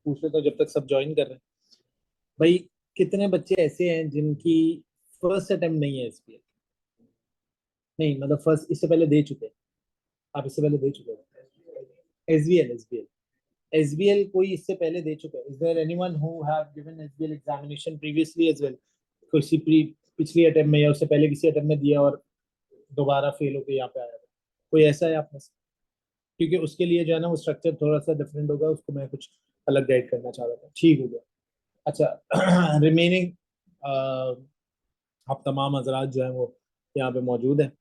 पूछ लेता हूँ जब तक सब ज्वाइन कर रहे हैं। भाई, कितने बच्चे ऐसे हैं जिनकी फर्स्ट अटेम्प्ट नहीं है एसबीएल? नहीं मतलब फर्स्ट, इससे पहले दे चुके हैं। आप इससे पहले दे चुके हैं एसबीएल? एसबीएल एसबीएल कोई इससे पहले दे चुका है? Is there anyone who have given SBL examination previously as well? किसी पिछली अटेम्प्ट में या उससे पहले किसी अटेम्प्ट में दिया और दोबारा फेल होकर यहाँ पे आया था? कोई ऐसा है आप में से? क्योंकि उसके लिए जो है ना वो स्ट्रक्चर थोड़ा सा डिफरेंट होगा, उसको मैं कुछ अलग गाइड करना चाह रहा था। ठीक हो गया। अच्छा रिमेनिंग आप तमाम हजरात जो है वो यहाँ पे मौजूद है।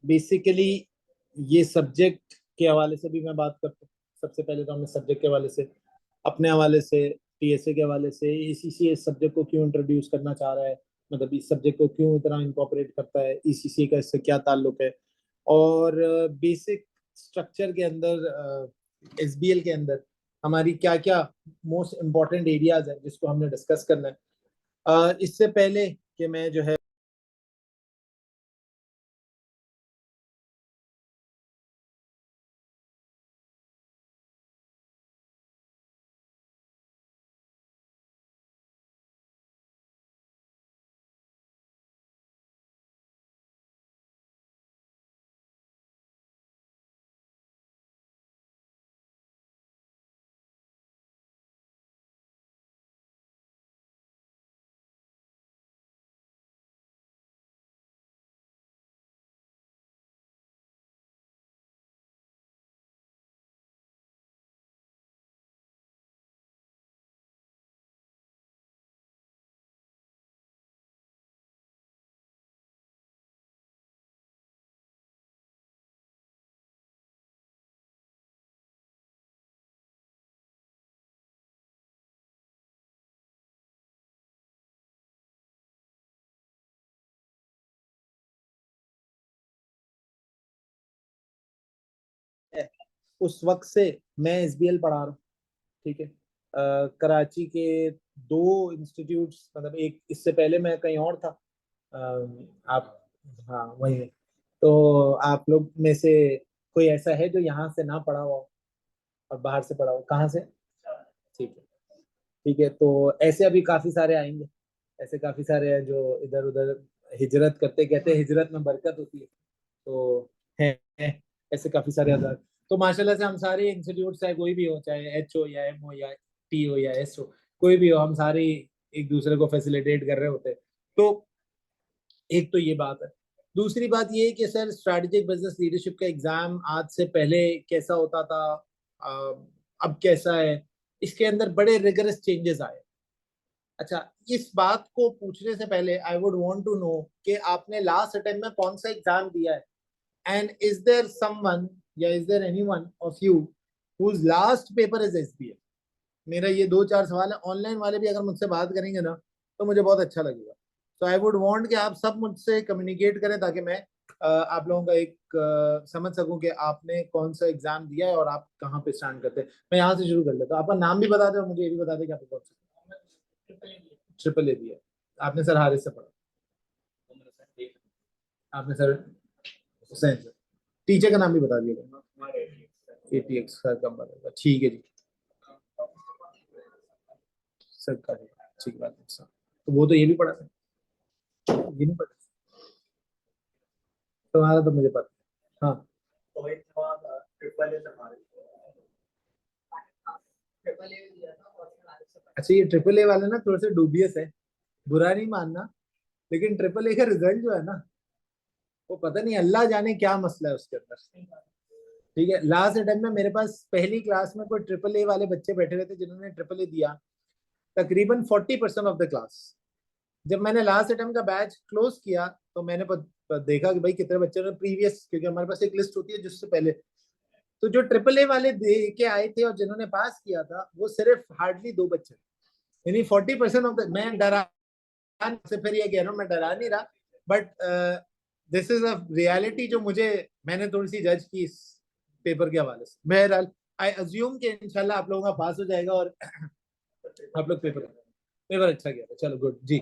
बेसिकली ये सब्जेक्ट के हवाले से भी मैं बात करता हूँ। सबसे पहले तो हमें सब्जेक्ट के हवाले से, अपने हवाले से, टीएसए के हवाले से, ईसीसी इस सब्जेक्ट को क्यों इंट्रोड्यूस करना चाह रहा है, मतलब इस सब्जेक्ट को क्यों इतना इंकॉर्पोरेट करता है, ईसीसी का इससे क्या ताल्लुक है, और बेसिक स्ट्रक्चर के अंदर एसबीएल के अंदर हमारी क्या क्या मोस्ट इम्पोर्टेंट एरियाज है जिसको हमने डिस्कस करना है। इससे पहले कि मैं जो है उस वक्त से मैं एसबीएल पढ़ा रहा हूँ। ठीक है। कराची के दो इंस्टीट्यूट्स, मतलब एक इससे पहले मैं कहीं और था। आप, हाँ वही है। तो आप लोग में से कोई ऐसा है जो यहाँ से ना पढ़ा हो और बाहर से पढ़ा हो? कहाँ से? ठीक है। ठीक है, तो ऐसे अभी काफी सारे आएंगे। ऐसे काफी सारे हैं जो इधर उधर हिजरत करते, कहते हैं हिजरत में बरकत होती है। तो है ऐसे काफी सारे आजाद। तो माशाल्लाह से हम सारे इंस्टीट्यूट, चाहे कोई भी हो, चाहे एच हो या एम हो या टी हो या एस हो, कोई भी हो, हम सारे एक दूसरे को फैसिलिटेट कर रहे होते हैं। तो एक तो ये बात है। दूसरी बात ये है कि सर स्ट्रैटेजिक बिजनेस लीडरशिप का एग्जाम आज से पहले कैसा होता था, अ, अब कैसा है, इसके अंदर बड़े रिगरस चेंजेस आए। अच्छा, इस बात को पूछने से पहले I would want to know कि आपने लास्ट अटेम्प्ट में कौन सा एग्जाम दिया है, एंड इज देयर समवन या is there anyone of you whose last paper is SBL? मेरा ये दो चार सवाल है। ऑनलाइन वाले भी अगर मुझसे बात करेंगे ना तो मुझे बहुत अच्छा लगेगा। तो आई वुड वांट कि आप सब मुझसे कम्युनिकेट करें ताकि मैं आप लोगों का एक समझ सकूं कि आपने कौन सा एग्जाम दिया है और आप कहाँ पे स्टैंड करते हैं। मैं यहाँ से शुरू कर लेता हूँ। आपका नाम भी बता दो, मुझे ये भी बता दें कि आपको कौन सा ट्रिपल ए दिया है। आपने सर हारिस से पढ़ा? आपने सर हुसैन से? टीचर का नाम भी बता दिएगा। एटीएक्स सर का बता, ठीक है जी। सर का, ठीक बात है सर। तो वो तो ये भी पढ़ा था, ये नहीं पढ़ा? तुम्हारा तो मुझे पता। हाँ। अच्छा, ये ट्रिपल ए वाले ना थोड़े से डूबियस है, बुरा नहीं मानना, लेकिन ट्रिपल ए का रिजल्ट जो है ना, वो पता नहीं अल्लाह जाने क्या मसला है उसके अंदर। ठीक है, लास्ट अटेम्प्ट में मेरे पास पहली क्लास में कोई ट्रिपल ए वाले बच्चे बैठे हुए थे जिन्होंने ट्रिपल ए दिया, तकरीबन 40% ऑफ द क्लास। जब मैंने लास्ट अटेम्प्ट का बैच क्लोज किया तो मैंने देखा कि भाई कितने बच्चों ने प्रीवियस, क्योंकि हमारे पास एक लिस्ट होती है जिससे पहले, तो जो ट्रिपल ए वाले दे के आए थे और जिन्होंने पास किया था वो सिर्फ हार्डली दो बच्चे, यानी 40% ऑफ द। मैं डरा से फिर ये कह रहा हूँ, मैं डरा नहीं रहा, but this is a reality जो मुझे, मैंने थोड़ी सी जज की इस पेपर के हवाले से। बहरहाल आई अज्यूम कि इंशाल्लाह आप लोगों का पास हो जाएगा और आप लोग पेपर पेपर अच्छा किया था। चलो गुड जी।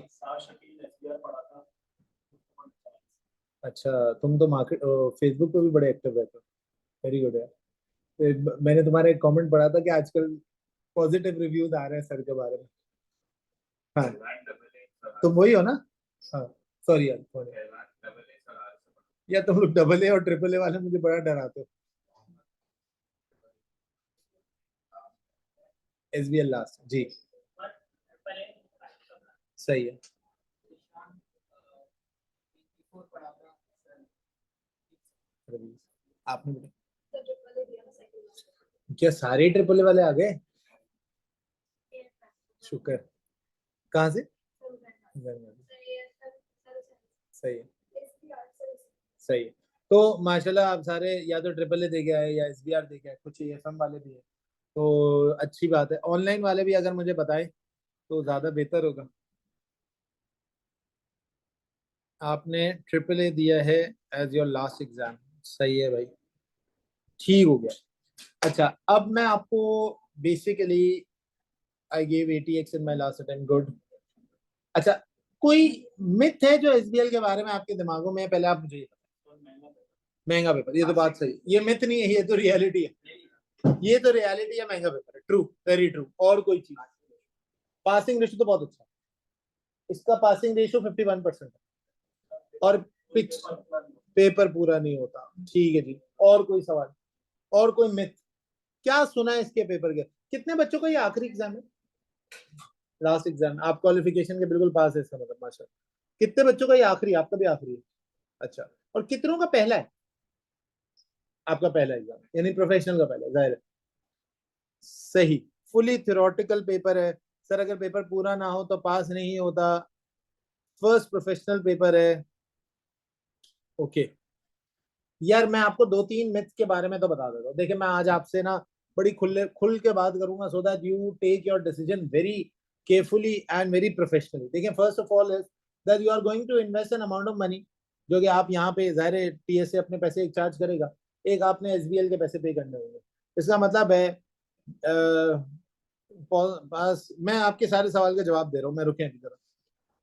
अच्छा, तुम तो मार्केट फेसबुक पे भी बड़े एक्टिव रहते हो। वेरी गुड यार। मैंने तुम्हारा एक कमेंट पढ़ा था कि आजकल पॉजिटिव रिव्यूज आ रहे हैं सर के बारे में। हाँ, तुम वही हो ना? हाँ, सॉरी यार, या तुम लोग डबल ए और ट्रिपल ए वाले मुझे बड़ा डराते हो। SBL लास्ट जी, सही है। आपने क्या सारे ट्रिपल ए वाले आ गए? शुक्र। कहाँ से? सही है, सही है। तो माशाल्लाह आप सारे या तो ट्रिपल ए दे के आए या SBR दे के आए, कुछ AFM वाले भी है, तो अच्छी बात है। ऑनलाइन वाले भी अगर मुझे बताएं तो ज्यादा बेहतर होगा। आपने ट्रिपल ए दिया है एज योर लास्ट एग्जाम, सही है भाई, ठीक हो गया। अच्छा, अब मैं आपको basically I gave 80x in my last attempt, good. अच्छा, कोई मिथ है जो SBL के बारे में आपके दिमागों में है? पहले आप मुझे ये बताएं। महंगा पेपर, ये तो बात सही, ये मिथ नहीं है, ये तो रियलिटी है, ये तो रियलिटी है, महंगा पेपर है, ट्रू, वेरी ट्रू। और कोई चीज? पासिंग रेशो तो बहुत अच्छा है, इसका पासिंग रेशो 51% है। और पिच पेपर पूरा नहीं होता, ठीक है जी। और कोई सवाल? और कोई मिथ? क्या सुना है इसके पेपर के? कितने बच्चों का ये आखिरी एग्जाम है? Last exam. आप क्वालिफिकेशन के बिल्कुल पास है इसका मतलब, माशाल्लाह। कितने बच्चों का ये आखिरी? आपका भी आखिरी है? अच्छा, और कितनों का पहला है? आपका पहला एग्जाम, यानी प्रोफेशनल का पहला, जाहिर है। सही, फुली थ्योरेटिकल पेपर है। सर अगर पेपर पूरा ना हो तो पास नहीं होता, फर्स्ट प्रोफेशनल पेपर है। ओके यार, मैं आपको दो तीन मिथ के बारे में तो बता देता हूँ। देखिए, मैं आज आपसे ना बड़ी खुल के बात करूंगा, so that you take your decision very carefully and very professionally. देखिए, first of all is that you are going to invest an amount of money, जो कि आप यहाँ पे जाहिर है TSA अपने पैसे एक चार्ज करेगा, एक आपने SBL के पैसे पे करने होंगे। इसका मतलब है बस मैं आपके सारे सवाल का जवाब दे रहा हूँ, मैं रुके नहीं जरा।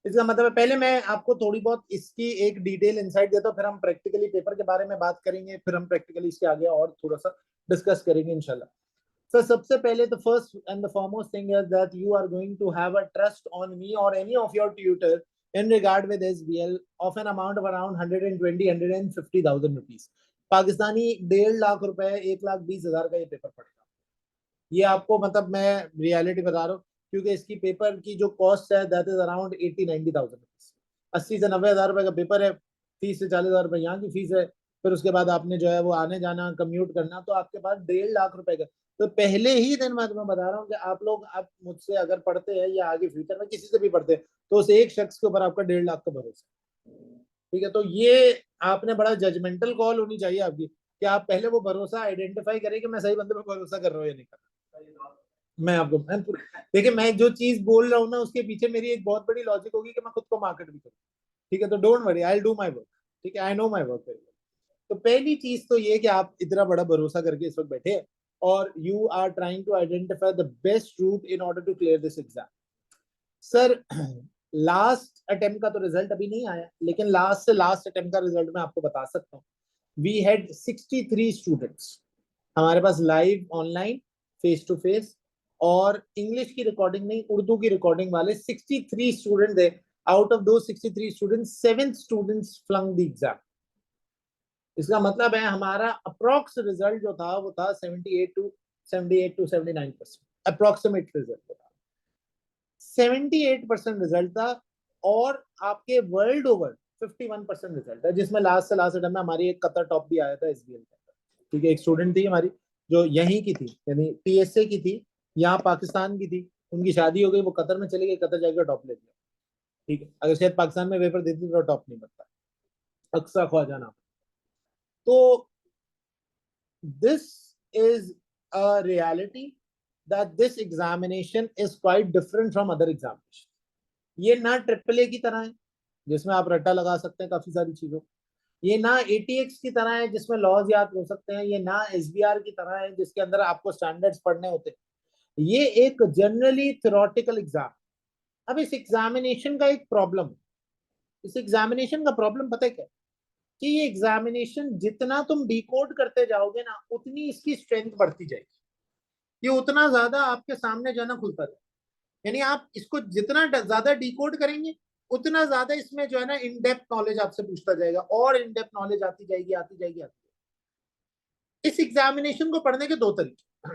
इसका मतलब है, पहले मैं आपको थोड़ी बहुत इसकी एक डिटेल इंसाइट देता हूँ, फिर हम प्रैक्टिकली पेपर के बारे में बात करेंगे, फिर हम प्रैक्टिकली इसके आगे और थोड़ा सा डिस्कस करेंगे इंशाल्लाह। सर सबसे पहले तो first and the foremost thing is that you are going to have a trust on me or any of your tutor in regard with SBL of an amount of around 120-150,000 rupees। Pakistani 1.5 lakh रुपए, 1,20,000 का ये paper पड़ेगा। ये आपको मतलब मैं reality बता रहा हूँ, क्योंकि इसकी पेपर की जो कॉस्ट है दैट इज अराउंड 80-90,000 रुपीज। 80 से 90 हज़ार रुपए का पेपर है, 30 से 40 हज़ार रुपए यहाँ की फीस है, फिर उसके बाद आपने जो है वो आने जाना कम्यूट करना, तो आपके पास 1.5 लाख रुपए का। तो पहले ही दिन मैं तुम्हें बता रहा हूँ कि आप लोग, आप मुझसे अगर पढ़ते हैं या आगे फ्यूचर में किसी से भी पढ़ते हैं, तो उस एक शख्स के ऊपर आपका 1.5 लाख का भरोसा, ठीक है? तो ये आपने बड़ा जजमेंटल कॉल होनी चाहिए आपकी, कि आप पहले वो भरोसा आइडेंटिफाई करें कि मैं सही बंदे पर भरोसा कर रहा हूँ या नहीं कर रहा। देखिए, मैं जो चीज बोल रहा हूँ ना, उसके पीछे मेरी एक बहुत बड़ी लॉजिक होगी कि मैं खुद को मार्केट भी करूँ, ठीक है? तो don't worry, I will do my work, ठीक है? I know my work very well. तो पहली चीज तो ये कि आप इतना बड़ा भरोसा करके इस वक्त बैठे हैं और you are trying to identify the best route in order to clear this exam. Sir last attempt का तो रिजल्ट अभी नहीं आया, लेकिन लास्ट से लास्ट अटेम्प्ट का रिजल्ट मैं आपको बता सकता हूँ। वी हैड 63 स्टूडेंट्स हमारे पास live online face to face, और इंग्लिश की रिकॉर्डिंग नहीं, उर्दू की रिकॉर्डिंग वाले 63 स्टूडेंट थे। आउट ऑफ दो 63 students, 7 students flung the exam. इसका मतलब है हमारा अप्रोक्स रिजल्ट जो था वो था 78 to 79% अप्रोक्सीमेट रिजल्ट था, 78% रिजल्ट था। और आपके वर्ल्ड ओवर 51% रिजल्ट है, जिसमें लास्ट से लास्ट अटेम्प्ट में हमारी एक कतर टॉप भी आया था SBL का। ठीक है, एक स्टूडेंट थी हमारी जो यहीं की थी, यानी TSA की थी, यहाँ पाकिस्तान की थी, उनकी शादी हो गई, वो कतर में चली गई, कतर जाकर टॉप ले लिया। ठीक है, अगर शायद पाकिस्तान में पेपर देती तो टॉप नहीं बनता। अक्सा ख्वाजा नाम। तो this is a reality that this examination is quite different from other examinations। ये ना ट्रिपल ए की तरह है जिसमें आप रट्टा लगा सकते हैं काफी सारी चीजों, ये ना ATX की तरह है जिसमें लॉज याद हो सकते हैं, ये ना SBR की तरह है जिसके अंदर आपको स्टैंडर्ड्स पढ़ने होते हैं। ये एक जनरली थ्योरेटिकल एग्जाम। अब इस एग्जामिनेशन का एक प्रॉब्लम, इस एग्जामिनेशन का प्रॉब्लम पता है क्या? कि ये एग्जामिनेशन जितना तुम डिकोड करते जाओगे ना, उतनी इसकी स्ट्रेंथ बढ़ती जाएगी। ये उतना ज्यादा आपके सामने जो है ना खुलता जाए। यानी आप इसको जितना ज्यादा डिकोड करेंगे उतना ज्यादा इसमें जो है ना इन डेप्थ नॉलेज आपसे पूछता जाएगा, और इन डेप्थ नॉलेज आती जाएगी आती जाएगी आती जाएगी। इस एग्जामिनेशन को पढ़ने के दो तरीके,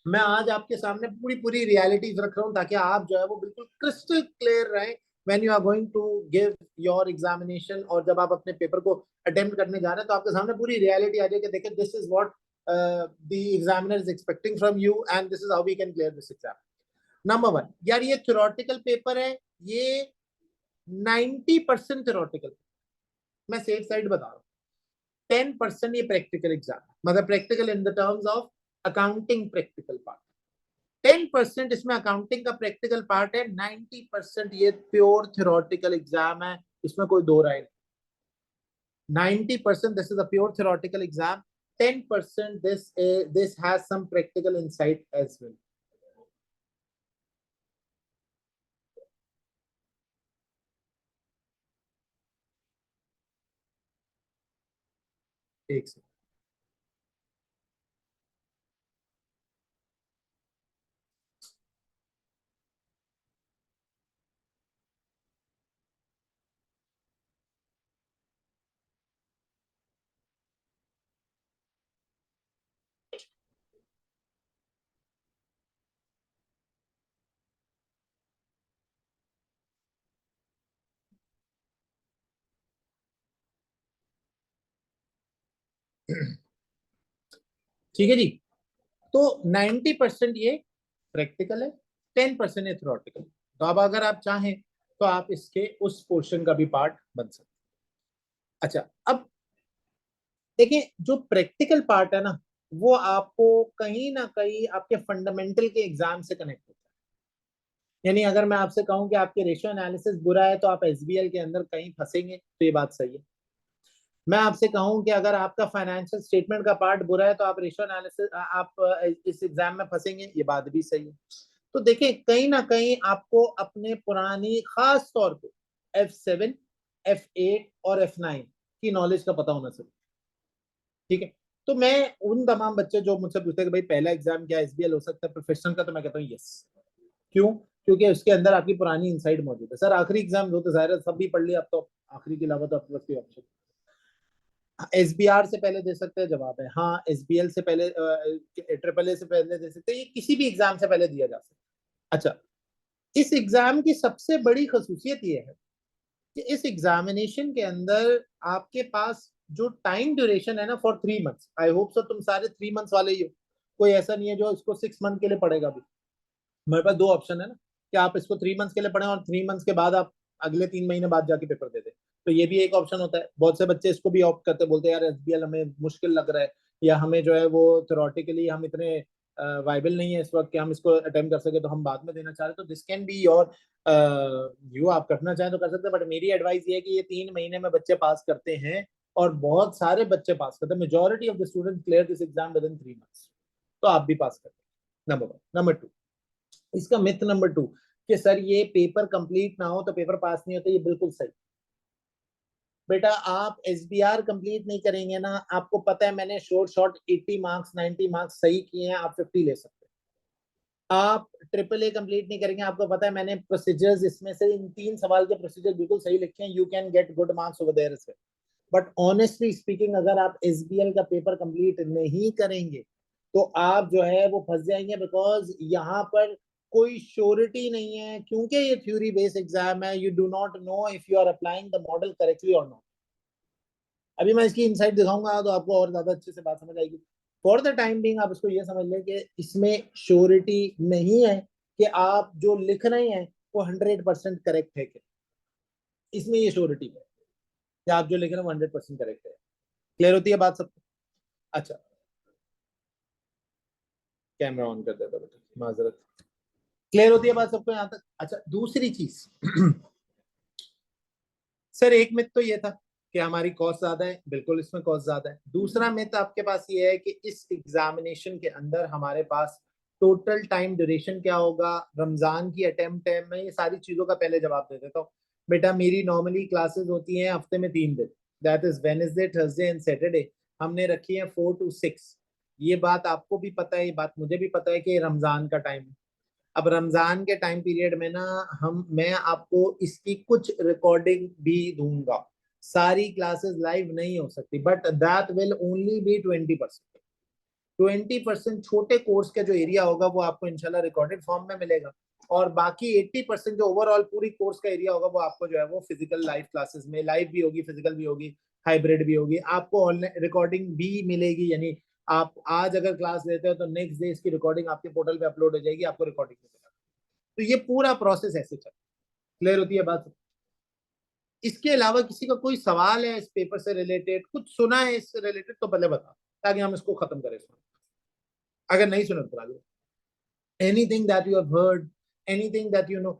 मैं आज आपके सामने पूरी पूरी रियलिटीज रख रहा हूं ताकि आप जो है वो बिल्कुल क्रिस्टल क्लियर रहे when you are going to give your examination. और जब आप अपने पेपर को अटेम्प्ट करने जा रहे हैं तो आपके सामने पूरी रियलिटी आ जाए कि देखिए this is what the examiner is expecting from you and this is how we can clear this exam. Number one, यार ये थ्योरेटिकल पेपर है, ये 90% थ्योरेटिकल, मैं सेफ साइड बता रहा हूँ। 10% ये प्रैक्टिकल एग्जाम, मतलब practical in the terms of accounting practical part. 10% इसमें अकाउंटिंग का प्रैक्टिकल पार्ट है, 90% ये प्योर थ्योरेटिकल एग्जाम है, इसमें कोई दो राय नहीं। 90% this is a pure theoretical exam, 10% this has some practical insight as well. एक से ठीक है जी। तो 90% ये प्रैक्टिकल है, 10% ये थ्योरेटिकल। तो अब अगर आप चाहें तो आप इसके उस पोर्शन का भी पार्ट बन सकते हैं। अच्छा, अब देखिए जो प्रैक्टिकल पार्ट है ना, वो आपको कहीं ना कहीं आपके फंडामेंटल के एग्जाम से कनेक्ट होता है। यानी अगर मैं आपसे कहूं कि आपके रेशियो एनालिसिस बुरा है तो आप एसबीएल के अंदर कहीं फंसेंगे, तो ये बात सही है। मैं आपसे कहूं कि अगर आपका फाइनेंशियल स्टेटमेंट का पार्ट बुरा है तो आप रेशियो एनालिसिस आप इस एग्जाम में फंसेंगे, ये बात भी सही है। तो देखिए कहीं ना कहीं आपको अपने पुरानी खास तौर पे F7, F8 और F9 की नॉलेज का पता होना चाहिए। ठीक है, तो मैं उन तमाम बच्चे जो मुझसे पूछते हैं कि भाई पहला एग्जाम क्या एसबीएल हो सकता है प्रोफेशनल का, तो मैं कहता हूँ यस। क्यों? क्योंकि उसके अंदर आपकी पुरानी इनसाइट मौजूद है। सर आखिरी एग्जाम दो तो जाहिर सब भी पढ़ लिया, अब तो आखिरी के अलावा तो आपके पास कोई ऑप्शन। एसबीआर से पहले दे सकते हैं, जवाब है हाँ। एसबीएल से पहले, ट्रिपल ए से पहले दे सकते हैं, ये किसी भी एग्जाम से पहले दिया जा सकता है। अच्छा, इस एग्जाम की सबसे बड़ी खसूसियत ये है कि इस एग्जामिनेशन के अंदर आपके पास जो टाइम ड्यूरेशन है ना फॉर 3 मंथ्स, आई होप सो तुम सारे 3 मंथ्स वाले ही हो, कोई ऐसा नहीं है जो इसको 6 मंथ के लिए पढ़ेगा भी। मेरे पास दो ऑप्शन है ना, कि आप इसको 3 मंथ्स के लिए पढ़ें और 3 मंथ्स के बाद आप अगले 3 महीने बाद जाके पेपर दे दें, तो ये भी एक ऑप्शन होता है। बहुत से बच्चे इसको भी ऑप्ट करते हैं, बोलते हैं यार एसबीएल हमें मुश्किल लग रहा है, या हमें जो है वो थ्योरेटिकली हम इतने वाइबल नहीं है इस वक्त कि हम इसको अटेम्प्ट कर सके, तो हम बाद में देना चाह रहे हैं। तो this can be your view, आप करना चाहें तो कर सकते हैं, बट मेरी एडवाइस ये है कि ये 3 महीने में बच्चे पास करते हैं, और बहुत सारे बच्चे पास करते हैं। Majority of the student clear this exam with in 3 months, तो आप भी पास करते हैं। Number one. नंबर टू, इसका मिथ नंबर टू, कि सर ये पेपर कंप्लीट ना हो तो पेपर पास नहीं होता, ये बिल्कुल सही। बेटा आप एसबीआर कंप्लीट नहीं करेंगे ना, आपको पता है मैंने शॉर्ट शॉर्ट 80 मार्क्स 90 मार्क्स सही किए हैं, आप 50 ले सकते हैं। आप ट्रिपल ए कंप्लीट नहीं करेंगे, आपको पता है मैंने प्रोसीजर्स इसमें से इन 3 सवाल के प्रोसीजर बिल्कुल सही लिखे हैं, you can get good marks over there as well. But honestly speaking, अगर आप एसबीएल का पेपर कंप्लीट नहीं करेंगे तो आप जो है वो फंस जाएंगे, बिकॉज यहाँ पर कोई श्योरिटी नहीं है, क्योंकि ये थ्योरी बेस्ड एग्जाम है। You do not know if you are applying the model correctly और नॉट। अभी मैं इसकी इनसाइट दिखाऊंगा तो आपको और ज्यादा अच्छे से बात समझ आएगी। फॉर द टाइम बिंग आप इसको ये समझ लें कि इसमें श्योरिटी नहीं है कि आप जो लिख रहे हैं वो 100% करेक्ट है। क्या इसमें ये श्योरिटी है कि आप जो लिख रहे हैं वो 100% करेक्ट है? क्लियर होती है बात सबको? अच्छा, कैमरा ऑन कर देता बेटा, माजरत। क्लियर होती है बात सबको यहाँ तक? अच्छा, दूसरी चीज सर एक मिथ तो ये था कि हमारी कॉस्ट ज्यादा है, बिल्कुल इसमें कॉस्ट ज्यादा है। दूसरा मिथ आपके पास ये है कि इस एग्जामिनेशन के अंदर हमारे पास टोटल टाइम ड्यूरेशन क्या होगा, रमजान की अटेम्प्ट है। मैं ये सारी चीजों का पहले जवाब दे देता हूँ। बेटा मेरी नॉर्मली क्लासेस होती हैं हफ्ते में 3 दिन, that is Wednesday Thursday and Saturday. हमने रखी है 4 to 6। ये बात आपको भी पता है, ये बात मुझे भी पता है कि रमजान का टाइम है। अब रमजान के टाइम पीरियड में ना मैं आपको इसकी कुछ रिकॉर्डिंग भी दूंगा। सारी क्लासेस लाइव नहीं हो सकती, but that will only be 20%। 20% छोटे कोर्स का जो एरिया होगा वो आपको इंशाल्लाह रिकॉर्डेड फॉर्म में मिलेगा, और बाकी 80% जो ओवरऑल पूरी कोर्स का एरिया होगा वो आपको जो है वो फिजिकल लाइव क्लासेस में, लाइव भी होगी, फिजिकल भी होगी, हाइब्रिड भी होगी, आपको ऑनलाइन रिकॉर्डिंग भी मिलेगी। यानी आप आज अगर क्लास लेते हो तो नेक्स्ट डे इसकी रिकॉर्डिंग आपके पोर्टल पे अपलोड हो जाएगी, आपको रिकॉर्डिंग मिलेगा। तो ये पूरा प्रोसेस ऐसे चल, क्लियर होती है बात? इसके अलावा किसी का कोई सवाल है इस पेपर से रिलेटेड, कुछ सुना है इससे रिलेटेड तो पहले बता, ताकि हम इसको खत्म करें। अगर नहीं सुना तो बता दो। Anything that you have heard, anything that you know.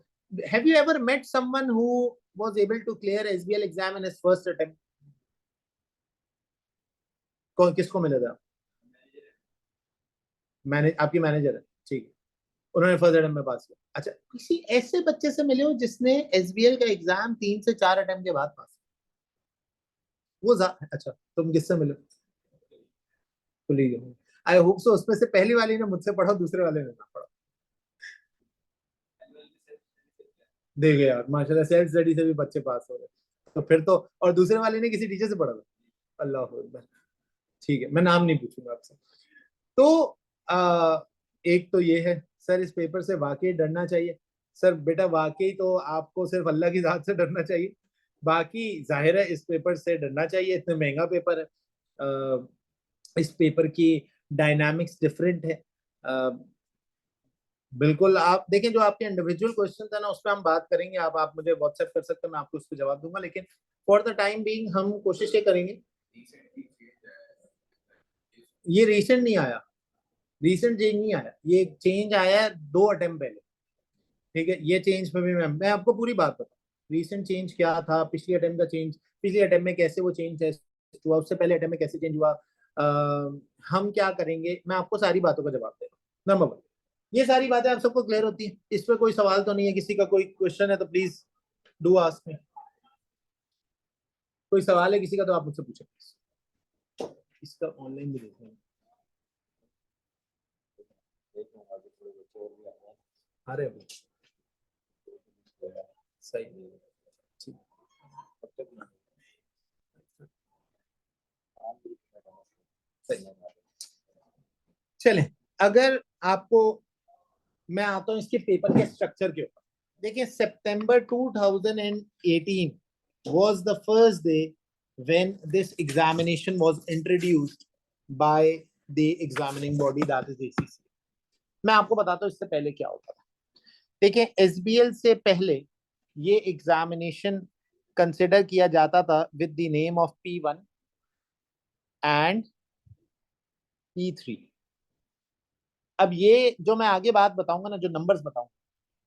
Have you ever met someone who was able to clear SBL exam in his first attempt? किसको मिला था? आपकी मैनेजर है, ठीक है, उन्होंने फर्स्ट अटेम्प्ट में पास किया। अच्छा, किसी ऐसे बच्चे से मिले हो जिसने एसबीएल का एग्जाम 3 से 4 अटेम्प्ट के बाद पास? अच्छा, तुम किससे मिले? आई होप सो उसमें से पहली वाली ने मुझसे पढ़ा, दूसरे वाले ने ना पढ़ा। देखे यार, माशाल्लाह सेल्फ स्टडी से भी बच्चे पास हो रहे, तो फिर तो। और दूसरे वाले ने किसी टीचर से पढ़ा था? अल्लाह अकबर। ठीक है, मैं नाम नहीं पूछूंगा आपसे। तो आ, एक तो ये है सर, इस पेपर से वाकई डरना चाहिए। सर बेटा, वाकई तो आपको सिर्फ अल्लाह की जात से डरना चाहिए, बाकी जाहिर है इस पेपर से डरना चाहिए, इतना महंगा पेपर है। इस पेपर की डायनामिक्स डिफरेंट है। बिल्कुल, आप देखें जो आपके इंडिविजुअल क्वेश्चन है ना, उस पर हम बात करेंगे। आप मुझे व्हाट्सएप कर सकते हैं, मैं आपको उस पर जवाब दूंगा, लेकिन फॉर द टाइम बीइंग हम कोशिश ये करेंगे। ये रिसेंट नहीं आया, रिसेंट चेंज नहीं आया, ये चेंज आया है 2 अटेम्प्ट पहले। ठीक है, ये चेंज पे भी मैं आपको पूरी बात बताऊँ, रिसेंट चेंज क्या था, पिछली अटेम्प्ट का चेंज, पिछली अटेम्प्ट में कैसे वो चेंज टेस्ट हुआ, उससे पहले अटेम्प्ट में कैसे चेंज हुआ। हम क्या करेंगे, मैं आपको सारी बातों का जवाब दे रहा हूँ। नंबर 1, ये सारी बातें आप सबको क्लियर होती है, इस पर कोई सवाल तो नहीं है? किसी का कोई क्वेश्चन है तो प्लीज डू आस्क मी। कोई सवाल है किसी का तो आप मुझसे पूछे। इसका ऑनलाइन भी देखना है। अरे सही, ठीक, अब तक ना सही। चलें, अगर आपको, मैं आता हूं इसके पेपर के स्ट्रक्चर के ऊपर। देखिए, सितंबर 2018 was the first day when this examination was introduced by the examining body, that is ACC। मैं आपको बताता हूँ इससे पहले क्या होता था। देखिए, एसबीएल से पहले ये एग्जामिनेशन कंसिडर किया जाता था with the name of P1 and P3। अब ये जो मैं आगे बात बताऊंगा ना, जो नंबर्स बताऊंगा,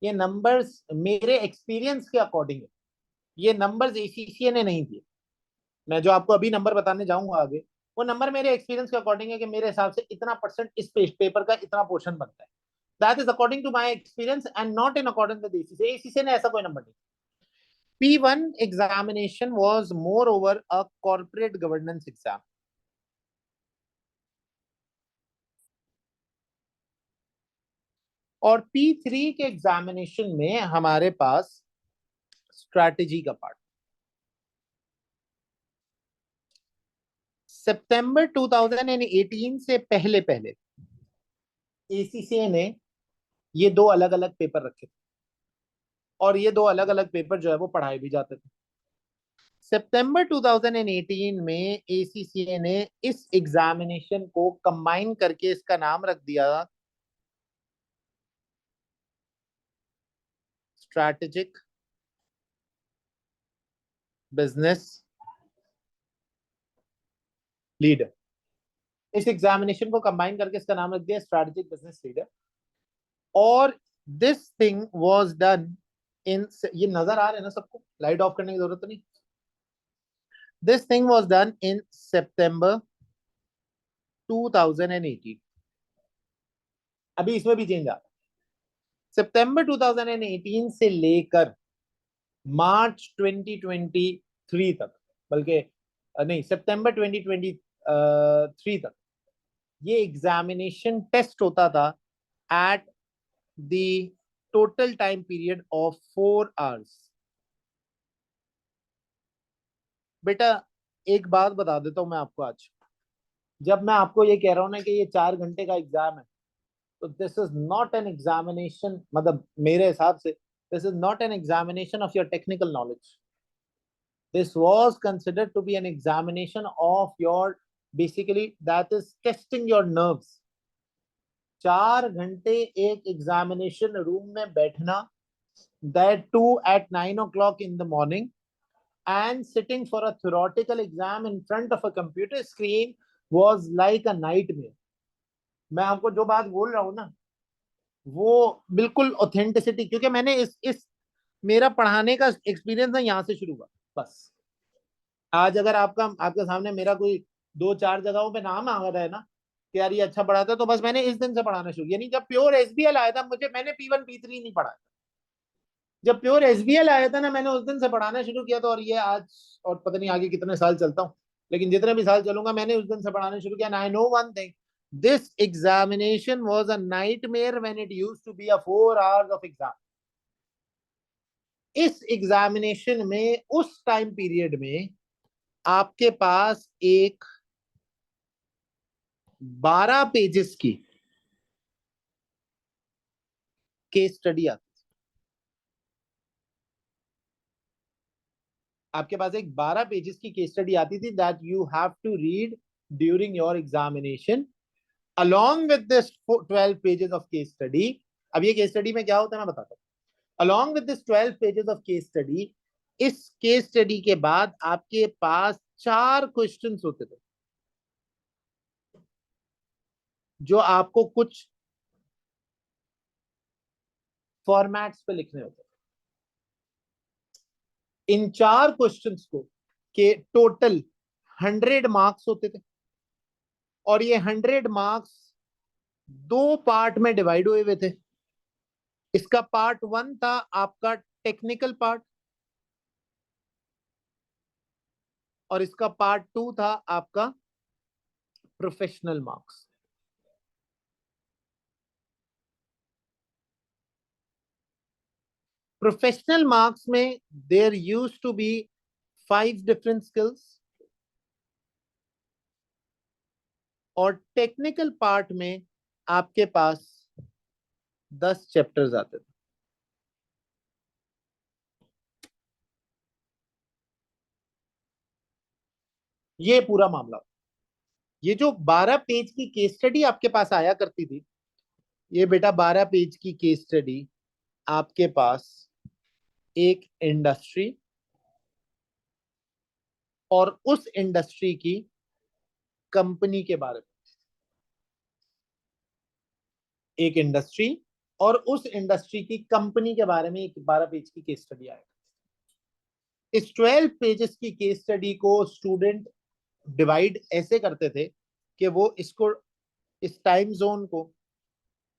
ये नंबर्स मेरे एक्सपीरियंस के अकॉर्डिंग है, ये नंबर्स एसीसीए ने नहीं दिए। मैं जो आपको अभी नंबर बताने जाऊंगा आगे, वो नंबर मेरे एक्सपीरियंस के अकॉर्डिंग है कि मेरे हिसाब से इतना परसेंट इस पेपर का इतना पोर्शन बनता है। That is according to my experience and not in according with ACCA. ACCA ने ऐसा कोई नंबर नहीं। P1 examination was moreover a corporate governance exam, और P3 के एग्जामिनेशन में हमारे पास स्ट्रैटेजी का पार्ट। सितंबर 2018 से पहले पहले एसीसीए ने ये 2 अलग अलग पेपर रखे थे, और ये 2 अलग अलग पेपर जो है वो पढ़ाए भी जाते थे। सितंबर 2018 में एसीसीए ने इस एग्जामिनेशन को कंबाइन करके इसका नाम रख दिया स्ट्रैटेजिक बिजनेस लीडर। इस एग्जामिनेशन को कंबाइन करके इसका नाम रख दिया स्ट्रैटेजिक बिजनेस लीडर। और दिस थिंग वाज डन इन, ये नजर आ रहे हैं ना सबको? लाइट ऑफ करने की जरूरत नहीं। This thing was done in September 2018। अभी इसमें भी चेंज आ रहा है। सितंबर 2018 से लेकर मार्च 2023 तक, बल्कि नहीं, सितंबर 2023 तक ये एग्जामिनेशन टेस्ट होता था at the total time period of 4 hours। बेटा एक बात बता देता हूं मैं आपको, आज जब मैं आपको ये कह रहा हूं ना कि ये 4 घंटे का एग्जाम है, तो this is not an examination, मतलब मेरे हिसाब से this is not an examination of your technical knowledge. This was considered to be an examination of your, basically that is testing your nerves। 4 घंटे एक एग्जामिनेशन रूम में बैठना, that too at 9 o'clock in the morning, and sitting for a theoretical exam in front of a computer screen was like a nightmare। मैं आपको जो बात बोल रहा हूं ना, वो बिल्कुल ऑथेंटिसिटी, क्योंकि मैंने इस मेरा पढ़ाने का एक्सपीरियंस ना यहाँ से शुरू हुआ। बस आज अगर आपके सामने मेरा कोई 2-4 जगहों पे नाम आ रहा है ना कि यार ये अच्छा पढ़ाता है, तो बस मैंने इस दिन से पढ़ाना शुरू किया। नहीं, जब प्योर एसबीएल आया था मैंने P1 P3 नहीं पढ़ा। जब प्योर एसबीएल आया था ना, मैंने उस दिन से पढ़ाना शुरू किया था। और ये आज, और पता नहीं आगे कितने साल चलता हूँ, लेकिन जितने भी साल चलूंगा मैंने उस दिन से पढ़ाना शुरू किया। I know one thing, this examination was a nightmare when it used to be a 4 hours of exam. इस एग्जामिनेशन में उस टाइम पीरियड में आपके पास एक 12 पेजेस की केस स्टडी आती। आपके पास एक 12 पेजेस की केस स्टडी आती थी, that you have to read during your examination along with this 12 pages of case study। अब ये केस स्टडी में क्या होता है मैं बताता हूँ। along with this 12 pages of case study, इस केस स्टडी के बाद आपके पास 4 क्वेश्चंस होते थे जो आपको कुछ फॉर्मेट्स पे लिखने होते थे। इन 4 क्वेश्चंस को के टोटल 100 मार्क्स होते थे, और ये 100 मार्क्स 2 पार्ट में डिवाइड हुए हुए थे। इसका पार्ट 1 था आपका टेक्निकल पार्ट, और इसका पार्ट 2 था आपका प्रोफेशनल मार्क्स। प्रोफेशनल मार्क्स में there used to be 5 different skills, और टेक्निकल पार्ट में आपके पास 10 चैप्टर्स आते थे। ये पूरा मामला, ये जो 12 पेज की केस स्टडी आपके पास आया करती थी, ये बेटा 12 पेज की केस स्टडी आपके पास एक इंडस्ट्री और उस इंडस्ट्री की कंपनी के बारे में, एक इंडस्ट्री और उस इंडस्ट्री की कंपनी के बारे में एक 12 पेज की केस स्टडी आएगा। इस 12 पेजेस की केस स्टडी को स्टूडेंट डिवाइड ऐसे करते थे कि वो इसको, इस टाइम जोन को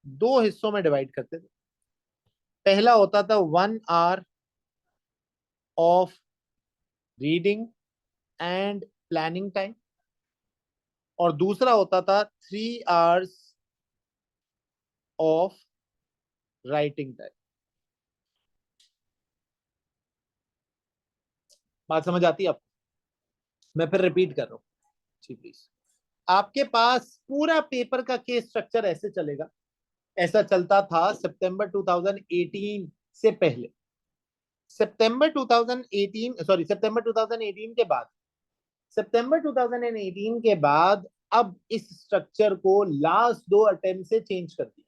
2 हिस्सों में डिवाइड करते थे। पहला होता था 1 hour of reading and planning time, और दूसरा होता था 3 hours ऑफ राइटिंग टाइम। बात समझ आती है आपको? मैं फिर रिपीट कर रहा हूँ जी प्लीज। आपके पास पूरा पेपर का केस स्ट्रक्चर ऐसे चलेगा, ऐसा चलता था सितंबर 2018 से पहले। सितंबर 2018, सॉरी सितंबर 2018 के बाद, सितंबर 2018 के बाद अब इस स्ट्रक्चर को लास्ट 2 अटेम्प्ट से चेंज कर दिया।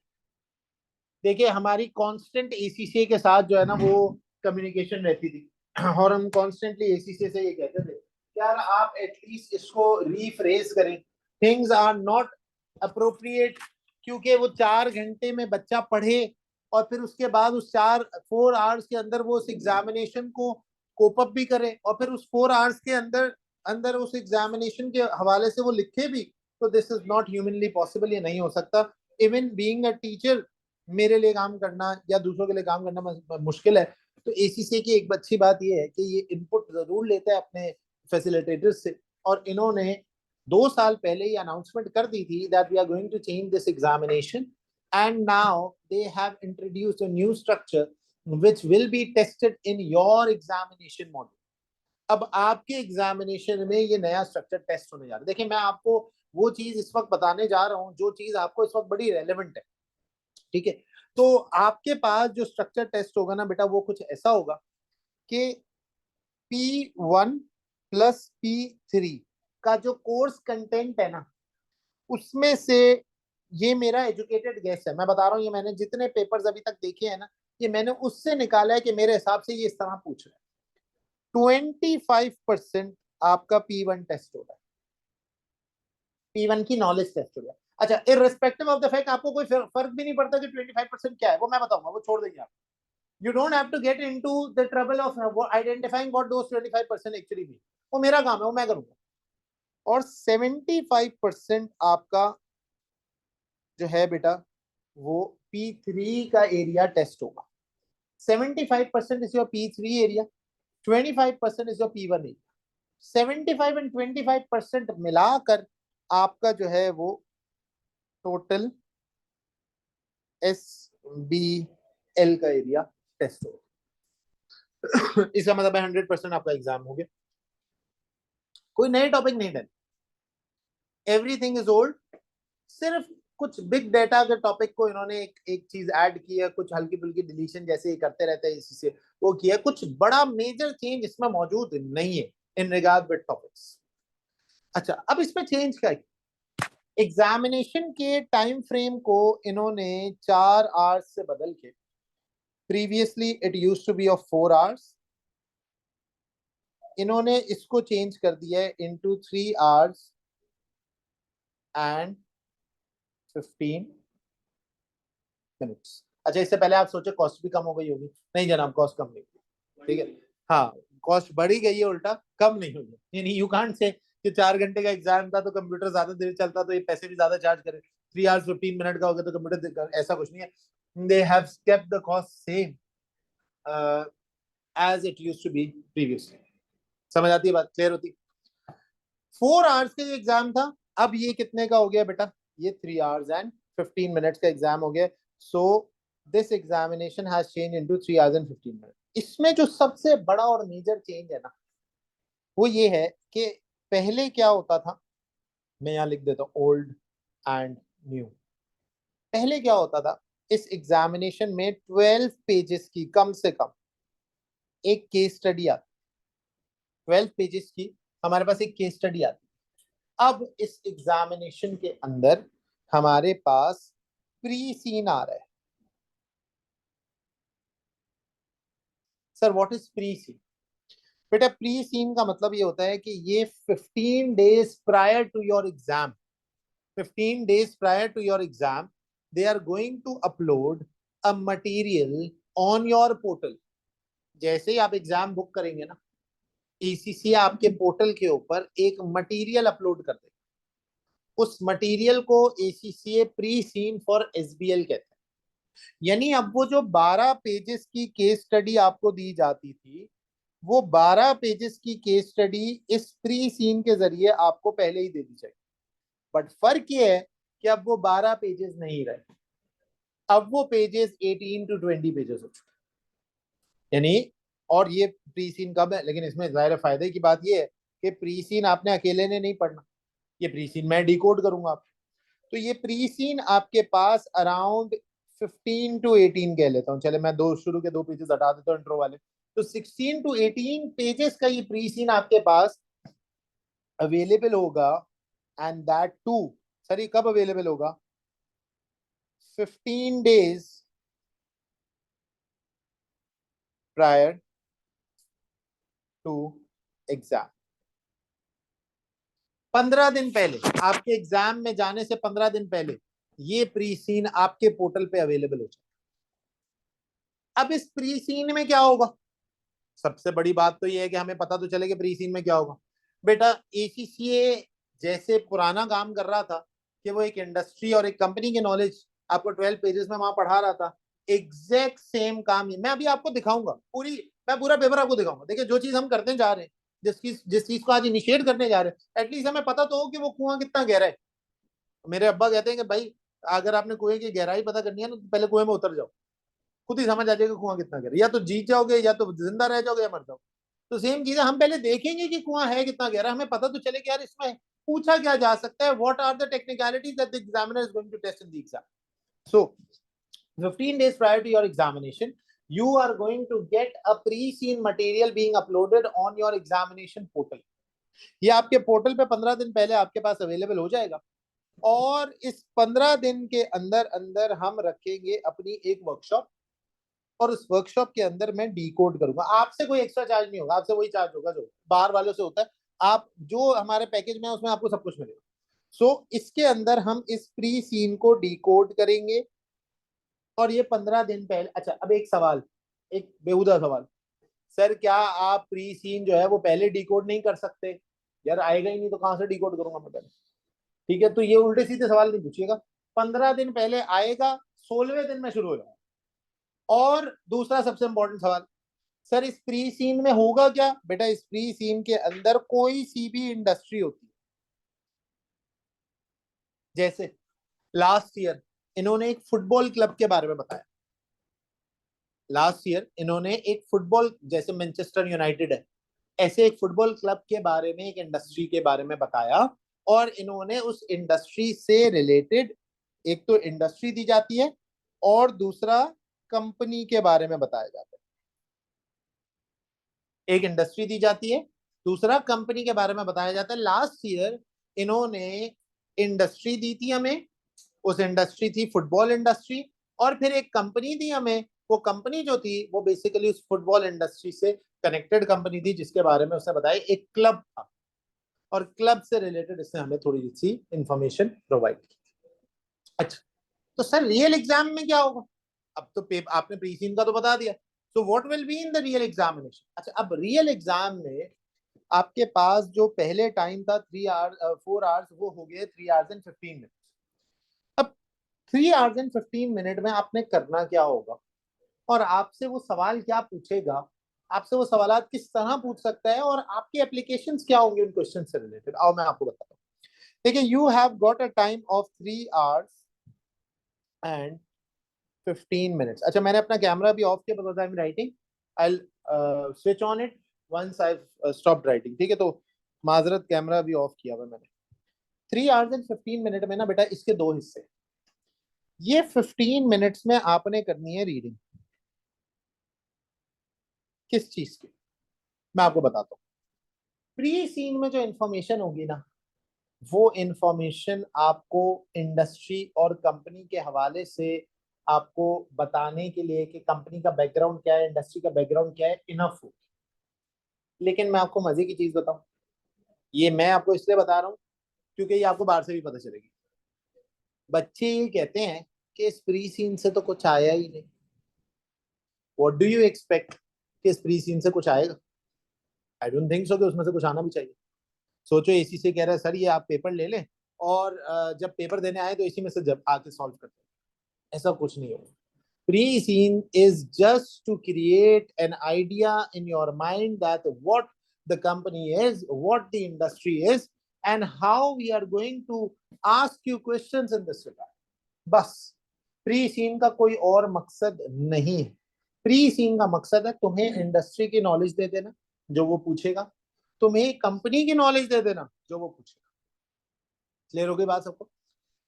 देखिए हमारी कांस्टेंट एसीसी के साथ जो है ना वो कम्युनिकेशन रहती थी, और हम कॉन्स्टेंटली एसीसी से ये कहते थे यार आप एटलीस्ट इसको रीफ्रेज करें, थिंग्स आर नॉट अप्रोप्रिएट। क्योंकि वो 4 घंटे में बच्चा पढ़े और फिर उसके बाद उस 4 आवर्स के अंदर वो उस एग्जामिनेशन को कोप अप भी करे, और फिर उस 4 आवर्स के अंदर अंदर उस एग्जामिनेशन के हवाले से वो लिखे भी, तो this is not humanly possible, ये नहीं हो सकता। इवन बीइंग अ टीचर मेरे लिए काम करना या दूसरों के लिए काम करना मुश्किल है। तो एसीसी की एक अच्छी बात यह है कि ये इनपुट जरूर लेता है अपने फैसिलिटेटर्स से, और इन्होंने 2 साल पहले ही अनाउंसमेंट कर दी थी that we are going to change this examination, and now they have introduced a new structure which will be tested in your examination module. अब आपके एग्जामिनेशन में ये नया स्ट्रक्चर टेस्ट होने जा रहा है। देखिए, मैं आपको वो चीज इस वक्त बताने जा रहा हूँ जो चीज आपको इस वक्त बड़ी रेलेवेंट है, ठीक है। तो आपके पास जो स्ट्रक्चर टेस्ट होगा ना बेटा, वो कुछ ऐसा होगा कि P1 प्लस P3 का जो कोर्स कंटेंट है ना, उसमें से, ये मेरा एजुकेटेड गेस है, मैं बता रहा हूँ, ये मैंने जितने पेपर्स अभी तक देखे हैं ना, ये मैंने उससे निकाला है कि मेरे हिसाब से ये इस तरह पूछ रहा है। 25% आपका P1 टेस्ट होगा, P1 की नॉलेज टेस्ट हो गया। अच्छा, इररिस्पेक्टिव ऑफ द फैक्ट आपको कोई फर्क भी नहीं पड़ता कि 25% क्या है, वो मैं बताऊंगा, वो छोड़ देंगे आप। You don't have to get into the trouble of identifying what those 25% actually mean. वो मेरा काम है, वो मैं करूंगा। और 75% आपका जो है बेटा, वो P3 का एरिया टेस्ट होगा। 75% is your P3 area, 25% is your P1 area। 75 and 25% मिलाकर आपका जो है वो टोटल SBL का एरिया टेस्ट होगा। इसका मतलब है 100% आपका एग्जाम हो गया, कोई नए टॉपिक नहीं डन, एवरीथिंग इज ओल्ड। सिर्फ कुछ बिग डाटा के टॉपिक को इन्होंने एक चीज ऐड की है, कुछ हल्की फुल्की डिलीशन जैसे ही करते रहते हैं, इसी से वो किया, कुछ बड़ा मेजर चेंज इसमें मौजूद नहीं है इन रिगार्ड विद टॉपिक्स। अच्छा, अब इसमें चेंज क्या है? एग्जामिनेशन के टाइम फ्रेम को इन्होंने 4 आवर्स से बदल के, previously it used to be of 4 hours, इन्होंने इसको चेंज कर दिया है इनटू 3 आवर्स एंड 15 मिनट्स। अच्छा, इससे पहले आप सोचे कॉस्ट भी कम हो गई होगी, नहीं जनाब, कॉस्ट कम नहीं हुई, ठीक है। हाँ, कॉस्ट बढ़ी गई है, उल्टा कम नहीं हुई है। यानी यू कांट से कि 4 घंटे का एग्जाम था तो कंप्यूटर ज्यादा देर चलता तो ये पैसे भी ज्यादा चार्ज करे, 3 आवर्स 15 मिनट का हो गया तो कंप्यूटर, ऐसा कुछ नहीं है। They have kept the cost same as it used to be previously. समझ आती है बात, क्लियर होती? 4 आवर्स का एग्जाम था, अब ये कितने का हो गया बेटा? ये 3 आवर्स एंड 15 मिनट्स का एग्जाम हो गया। So this examination has change into 3 hours and 15 minute. इसमें जो सबसे बड़ा और मेजर चेंज है ना, वो ये है कि पहले क्या होता था, मैं यहाँ लिख देता हूँ ओल्ड एंड न्यू। पहले क्या होता था, इस एग्जामिनेशन में 12 पेजेस की कम से कम एक केस स्टडी आती, 12 पेजेस की हमारे पास एक केस स्टडी आती। अब इस एग्जामिनेशन के अंदर हमारे पास प्री सीन आ रहा है। Sir what is pre seen? बेटा, प्री सीन का मतलब ये होता है कि ये 15 days prior to your exam, 15 days prior to your exam they are going to upload a material on your portal. जैसे ही आप एग्जाम बुक करेंगे ना, एसीसी आपके पोर्टल के ऊपर एक मटेरियल अपलोड कर देगा। उस मटेरियल को ACCA pre seen for SBL कहते हैं। यानी अब वो जो 12 पेजेस की केस स्टडी आपको दी जाती थी, वो 12 पेजेस की केस स्टडी इस प्री सीन के जरिए आपको पहले ही दे दी जाएगी। बट फर्क ये है कि अब वो 12 पेजेस नहीं रहे, अब वो पेजेस 18 to 20 पेजेस हो चुके। यानी, और ये प्री सीन कब है, लेकिन इसमें जाहिर फायदे की बात ये है कि प्री सीन आपने अकेले ने नहीं पढ़ना, ये प्री सीन मैं डिकोड करूंगा आप। तो ये प्री सीन आपके पास अराउंड 15 to 18 कह लेता हूँ, चले मैं दो शुरू के 2 पेजेस हटा देता हूँ इंट्रो वाले, तो 16 to 18 पेजेस का ये प्री सीन आपके पास अवेलेबल होगा। एंड दैट टू, सर ये कब अवेलेबल होगा? 15 डेज प्रायर टू एग्जाम। 15 दिन पहले, आपके एग्जाम में जाने से 15 दिन पहले ये प्री सीन आपके पोर्टल पे अवेलेबल हो जाए। अब इस प्री सीन में क्या होगा? सबसे बड़ी बात तो ये है कि हमें पता तो चले कि प्री सीन में क्या होगा। बेटा, एसीसीए जैसे पुराना काम कर रहा था कि वो एक इंडस्ट्री और एक कंपनी की नॉलेज आपको 12 पेजेस में वहां पढ़ा रहा था, एग्जैक्ट सेम काम ही मैं अभी आपको दिखाऊंगा, मैं पूरा पेपर आपको दिखाऊंगा। देखिए, जो चीज हम करते जा रहे हैं जिस चीज को आज इनिशिएट करने जा रहे हैं, एटलीस्ट हमें पता तो हो कि वो कुआं कितना गहरा है। मेरे अब्बा कहते हैं कि भाई अगर आपने कुएं की गहराई पता करनी है ना, तो पहले कुएं में उतर जाओ, खुद ही समझ आ जाएगा कुआं कितना गहरा, या तो जीत जाओगे या तो जिंदा रह जाओगे या मर जाओगे। तो सेम चीज है, हम पहले देखेंगे कि कुआं है कितना गहरा, हमें पता तो चले कि यार इसमें पूछा क्या जा सकता है, what are the technicalities that the examiner is going to test in the exam. So 15 days prior to your examination, you are going to get a pre-seen material being uploaded on your examination portal. ये आपके portal पे 15 दिन पहले आपके पास available हो जाएगा, और इस 15 दिन के अंदर अंदर हम रखेंगे अपनी एक वर्कशॉप, और उस वर्कशॉप के अंदर मैं डी कोड करूंगा। आपसे कोई एक्स्ट्रा चार्ज नहीं होगा, आपसे वही चार्ज होगा जो बाहर वालों से होता है। आप जो हमारे पैकेज में है उसमें आपको सब कुछ मिलेगा। सो इसके अंदर हम इस प्री सीन को डी कोड करेंगे, और ये 15 दिन पहले। अच्छा, अब एक सवाल, एक बेहुदा सवाल, सर क्या आप प्री सीन जो है वो पहले डी कोड नहीं कर सकते? यार आएगा ही नहीं तो कहां से डी कोड करूंगा मैं पहले? ठीक है, तो ये उल्टे सीधे सवाल नहीं पूछिएगा। 15 दिन पहले आएगा, 16वें दिन में शुरू हो जाएगा। और दूसरा सबसे इंपॉर्टेंट सवाल, सर इस प्री सीन में होगा क्या? बेटा इस प्री सीन के अंदर कोई सी भी इंडस्ट्री होती है। जैसे लास्ट ईयर इन्होंने एक फुटबॉल क्लब के बारे में बताया, लास्ट ईयर इन्होंने एक फुटबॉल, जैसे मैनचेस्टर यूनाइटेड है, ऐसे एक फुटबॉल क्लब के बारे में, एक इंडस्ट्री के बारे में बताया, और इन्होंने उस इंडस्ट्री से रिलेटेड एक तो इंडस्ट्री दी जाती है और दूसरा कंपनी के बारे में बताया जाता है। एक इंडस्ट्री दी जाती है, दूसरा कंपनी के बारे में बताया जाता है। लास्ट ईयर इन्होंने इंडस्ट्री दी थी हमें, उस इंडस्ट्री थी फुटबॉल इंडस्ट्री, और फिर एक कंपनी दी हमें, वो कंपनी जो थी वो बेसिकली उस फुटबॉल इंडस्ट्री से कनेक्टेड कंपनी थी, जिसके बारे में उसने बताया एक क्लब था, और क्लब से रिलेटेड इसने हमें थोड़ी सी इंफॉर्मेशन प्रोवाइड की। अच्छा, तो सर रियल एग्जाम में क्या होगा? अब तो आपने प्री सीन का तो बता दिया, so what will be in the real examination? अच्छा, अब रियल एग्जाम में आपके पास जो पहले टाइम था 4 hours, वो हो गए 3 hours and 15 minutes। अब 3 hours and 15 minutes में आपने करना क्या होगा, और आपसे वो सवाल क्या पूछेगा, आपसे वो सवाल किस तरह पूछ सकता है, और आपके एप्लीकेशन क्या होंगे उन क्वेश्चन से रिलेटेड, आओ मैं आपको बताता हूँ। देखिए, you have got a time of 3 hours and 15 minutes। अच्छा, मैंने अपना कैमरा भी ऑफ किया because I am writing, I switch on it once I stop writing. ठीक है, तो माजरत, कैमरा भी ऑफ किया हुआ मैंने। 3 hours and 15 minutes में ना बेटा इसके दो हिस्से। ये 15 minutes में आपने करनी है रीडिंग। किस चीज की? मैं आपको बताता हूँ। प्री सीन में जो इंफॉर्मेशन होगी ना, वो इंफॉर्मेशन आपको इंडस्ट्री और कंपनी के हवाले से आपको बताने के लिए कि कंपनी का बैकग्राउंड क्या है, इंडस्ट्री का बैकग्राउंड क्या है, इनफ हो। लेकिन मैं आपको मजे की चीज बताऊं, ये मैं आपको इसलिए बता रहा हूँ क्योंकि ये आपको बाहर से भी पता चलेगी। बच्चे ये कहते हैं कि इस प्री सीन से तो कुछ आया ही नहीं। व्हाट डू यू एक्सपेक्ट कि इस प्री सीन से कुछ आएगा? आई डोंट थिंक सो कि उसमें से कुछ आना भी चाहिए। सोचो एसी से कह रहा है सर ये आप पेपर ले लें, और जब पेपर देने आए तो इसी में से जब आके सॉल्व करते हैं, ऐसा कुछ नहीं होगा। Pre seen is just to create an idea in your mind that what the company is, what the industry is, and how we are going to ask you questions in this regard. बस, pre seen का कोई और मकसद नहीं है। Pre seen का मकसद है तुम्हें इंडस्ट्री की नॉलेज दे देना जो वो पूछेगा, तुम्हें कंपनी की नॉलेज दे देना जो वो पूछेगा। क्लियर हो गई बात सबको?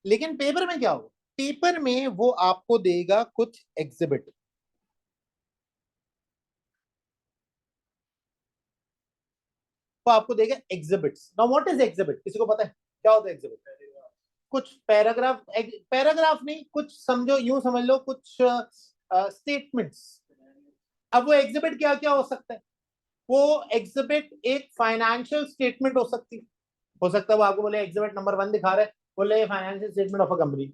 लेकिन पेपर में क्या होगा? पेपर में वो आपको देगा कुछ एग्जिबिट। वो आपको देगा exhibits. Now what is exhibit? किसी को पता है क्या होता है एग्जिबिट? कुछ पैराग्राफ, पैराग्राफ नहीं, कुछ समझो, यूं समझ लो कुछ स्टेटमेंट्स। अब वो एग्जिबिट क्या क्या हो सकता है? वो एग्जिबिट एक फाइनेंशियल स्टेटमेंट हो सकती है। हो सकता है वो आपको बोले एग्जिबिट नंबर 1 दिखा रहा है, बोले financial statement of a company.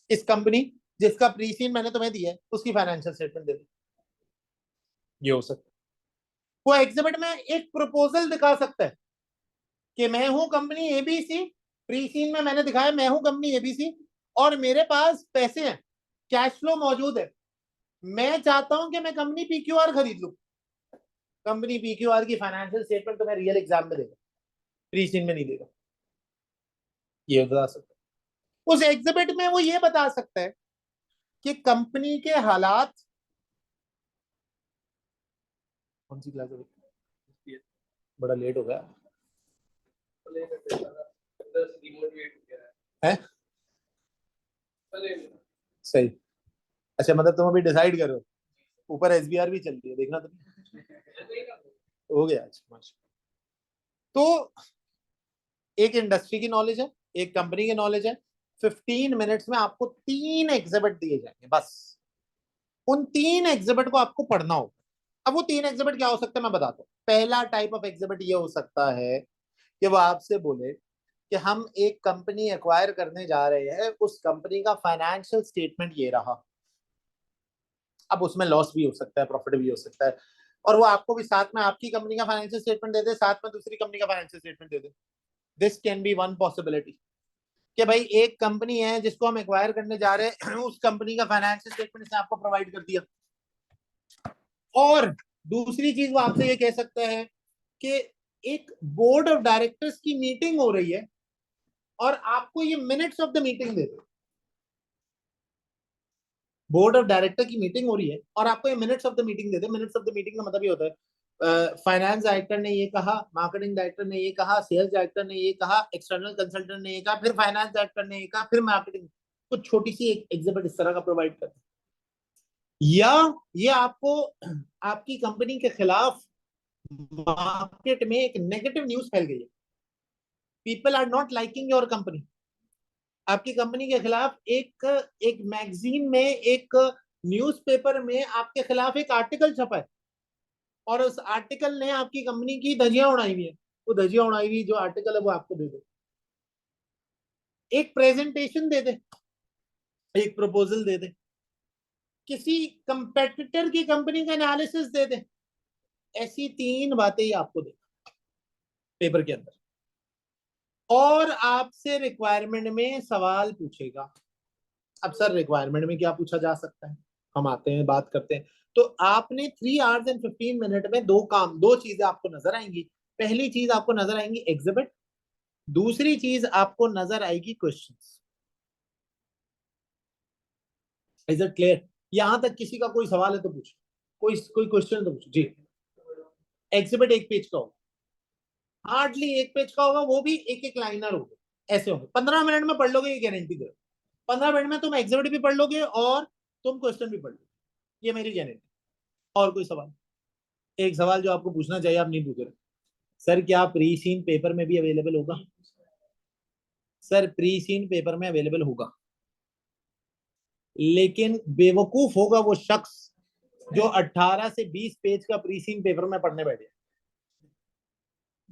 इस कंपनी जिसका प्रीसीन मैंने तुम्हें दिया है उसकी फाइनेंशियल स्टेटमेंट दे दी, ये हो सकता है। वो एग्जिबिट में एक प्रपोजल दिखा सकता है कि मैं हूं कंपनी एबीसी, प्रीसीन में मैंने दिखाया मैं हूं कंपनी एबीसी, और मेरे पास पैसे हैं, कैश फ्लो मौजूद है, मैं चाहता हूं कि मैं कंपनी पीक्यूआर खरीद लूं। कंपनी पीक्यूआर की फाइनेंशियल स्टेटमेंट तो मैं रियल एग्जाम में देगा, प्री सीन में नहीं देगा। ये बता सकता है उस एग्जिबिट में, वो ये बता सकता है कि कंपनी के हालात, कौन सी क्लास है, बड़ा लेट हो गया है। सही। अच्छा मतलब तुम अभी डिसाइड करो, ऊपर एसबीआर भी चल रही है, देखना तुम। हो गया अच्छा माशा। तो एक इंडस्ट्री की नॉलेज है, एक कंपनी की नॉलेज है। 15 मिनट्स में आपको 3 एग्जिबिट दिए जाएंगे बस। उन 3 एग्जिबिट को आपको पढ़ना होगा। अब वो 3 एग्जिबिट क्या हो सकता है मैं बताता हूँ। पहला टाइप ऑफ एग्जिबिट ये हो सकता है कि वो आपसे बोले कि हम एक कंपनी एक्वायर करने जा रहे हैं, उस कंपनी का फाइनेंशियल स्टेटमेंट ये रहा। अब उसमें लॉस भी हो सकता है, प्रॉफिट भी हो सकता है, और वो आपको भी साथ में आपकी कंपनी का फाइनेंशियल स्टेटमेंट दे दे, साथ में दूसरी कंपनी का financial statement they they. This can be one possibility कि भाई एक कंपनी है जिसको हम एक्वायर करने जा रहे हैं, उस कंपनी का फाइनेंशियल स्टेटमेंट इसने आपको प्रोवाइड कर दिया। और दूसरी चीज वो आपसे ये कह सकते हैं कि एक बोर्ड ऑफ डायरेक्टर्स की मीटिंग हो रही है और आपको ये मिनट्स ऑफ द मीटिंग दे दो। बोर्ड ऑफ डायरेक्टर की मीटिंग हो रही है और आपको ये minutes of the meeting they they. Minutes of the meeting का मतलब ये होता है फाइनेंस डायरेक्टर ने ये कहा, मार्केटिंग डायरेक्टर ने ये कहा, सेल्स डायरेक्टर ने ये कहा, एक्सटर्नल कंसल्टेंट ने ये कहा, फिर फाइनेंस डायरेक्टर ने ये कहा, फिर मार्केटिंग। कुछ छोटी सी एक एग्जिबिट इस तरह का प्रोवाइड करते हैं। या ये आपको आपकी कंपनी के खिलाफ मार्केट में एक नेगेटिव न्यूज फैल गई है, people are not liking your company, आपकी कंपनी के खिलाफ एक एक मैगजीन में, एक न्यूज़पेपर में आपके खिलाफ एक आर्टिकल छपा है और उस आर्टिकल ने आपकी कंपनी की धज्जियां उड़ाई हुई है। वो धज्जियां उड़ाई हुई जो आर्टिकल है वो आपको दे दे। एक प्रेजेंटेशन दे दे, एक प्रपोजल दे दे, किसी कंपेटिटर की कंपनी का एनालिसिस दे दे। ऐसी 3 बातें ही आपको दे पेपर के अंदर, और आपसे रिक्वायरमेंट में सवाल पूछेगा। अब सर रिक्वायरमेंट में क्या पूछा जा सकता है, हम आते हैं बात करते हैं। तो आपने 3 hours and 15 minutes में दो चीजें आपको नजर आएंगी। पहली चीज आपको नजर आएंगी एग्जिबिट, दूसरी चीज आपको नजर आएगी क्वेश्चंस। Is it clear? यहां तक किसी का कोई सवाल है तो पूछो, कोई कोई क्वेश्चन है तो पूछो जी। एग्जिबिट 1 पेज का होगा, हार्डली 1 पेज का होगा, वो भी एक एक लाइनर होगा। ऐसे होंगे, 15 मिनट में पढ़ लोगे, ये गारंटी दे। 15 मिनट में तुम एग्जिबिट भी पढ़ लोगे और तुम क्वेश्चन भी पढ़ लोगे, ये मेरी गारंटी। और कोई सवाल? एक सवाल जो आपको पूछना चाहिए, आप नहीं पूछ रहे। सर क्या प्री सीन पेपर में भी अवेलेबल होगा? सर प्री सीन पेपर में अवेलेबल होगा, लेकिन बेवकूफ होगा वो शख्स जो 18 से 20 पेज का प्री सीन पेपर में पढ़ने बैठे।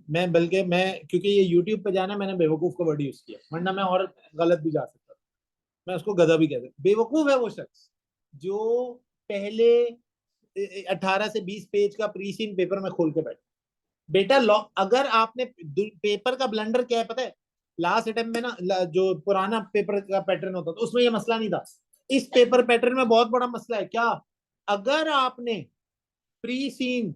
मैं बल्कि मैं, क्योंकि ये यूट्यूब पे जाना, मैंने बेवकूफ का वर्ड यूज किया, वरना मैं और गलत भी जा सकता, मैं उसको गधा भी कहता। बेवकूफ है वो शख्स जो पहले 18 से 20 पेज का प्री सीन पेपर में खोल के बैठे। बेटा अगर आपने पेपर का ब्लंडर क्या है पता है, लास्ट अटेम्प्ट में ना जो पुराना पेपर का पैटर्न होता था उसमें ये मसला नहीं था। इस पेपर पैटर्न में बहुत बड़ा मसला है क्या, अगर आपने प्री सीन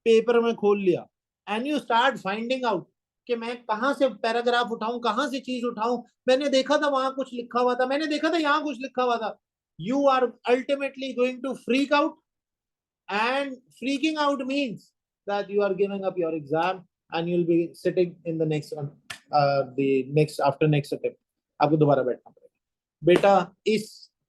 पेपर में खोल लिया and you start finding out कि मैं कहां से पैराग्राफ उठाऊं, कहां से चीज उठाऊं, मैंने देखा था वहां कुछ लिखा हुआ था, मैंने देखा था यहां कुछ लिखा हुआ था, you are ultimately going to freak out. And freaking out means that you are giving up your exam and you'll be sitting in the next one, the next after next attempt. आपको दोबारा बैठना पड़ेगा। बेटा इस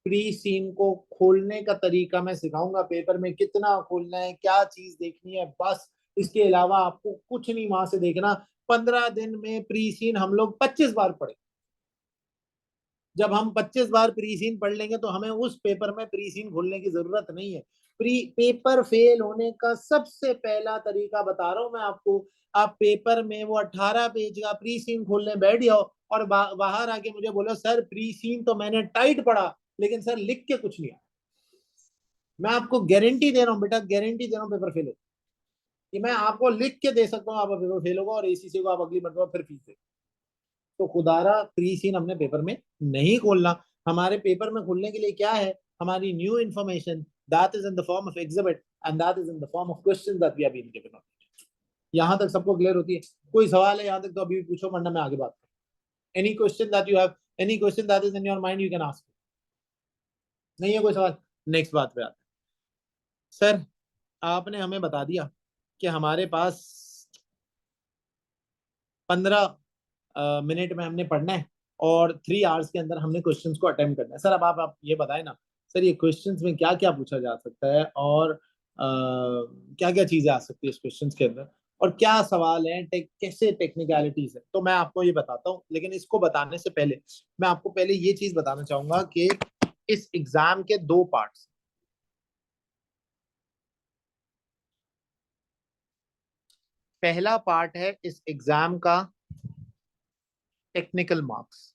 pre scene को खोलने का तरीका मैं सिखाऊंगा, पेपर में कितना खोलना है, क्या चीज देखनी है, बस इसके अलावा आपको कुछ नहीं वहां से देखना। 15 दिन में प्री सीन हम लोग 25 बार पढ़े। जब हम 25 बार प्री सीन पढ़ लेंगे तो हमें उस पेपर में प्री सीन खोलने की जरूरत नहीं है। प्री पेपर फेल होने का सबसे पहला तरीका बता रहा हूं मैं आपको। आप पेपर में वो 18 पेज का प्री सीन खोलने बैठ जाओ और बाहर आके मुझे बोलो सर प्री सीन तो मैंने टाइट पढ़ा, लेकिन सर लिख के कुछ नहीं आया। मैं आपको गारंटी दे रहा हूँ बेटा, गारंटी दे रहा हूँ पेपर फेल हो, कि मैं आपको लिख के दे सकता हूँ, आपका पेपर फेल होगा और एसीसी को आप अगली मरतबा फिर फीस दे। तो खुदारा प्री सीन हमने पेपर में नहीं खोलना। हमारे पेपर में खोलने के लिए क्या है, हमारी new information, That is in the form of exhibit and that is in the form of questions that we have been given on it. यहाँ तक सबको क्लियर होती है? कोई सवाल है यहाँ तक तो अभी भी पूछो, वरना मैं आगे बात करूँ. Any question that you have, any question that is in your mind, you can ask. नहीं है कोई सवाल? नेक्स्ट बात पे आते हैं. सर आपने हमें बता दिया कि हमारे पास 15 मिनट में हमने पढ़ना है और 3 आवर्स के अंदर हमने क्वेश्चंस को अटेम्प्ट करना है. सर अब आप ये बताएं ना सर, ये क्वेश्चंस में क्या क्या पूछा जा सकता है और क्या क्या चीजें आ सकती है इस क्वेश्चंस के अंदर, और क्या सवाल है, कैसे टेक्निकलिटीज है. तो मैं आपको ये बताता हूँ, लेकिन इसको बताने से पहले मैं आपको पहले ये चीज बताना चाहूंगा कि इस एग्जाम के 2 पार्ट्स. पहला पार्ट है इस एग्जाम का टेक्निकल मार्क्स.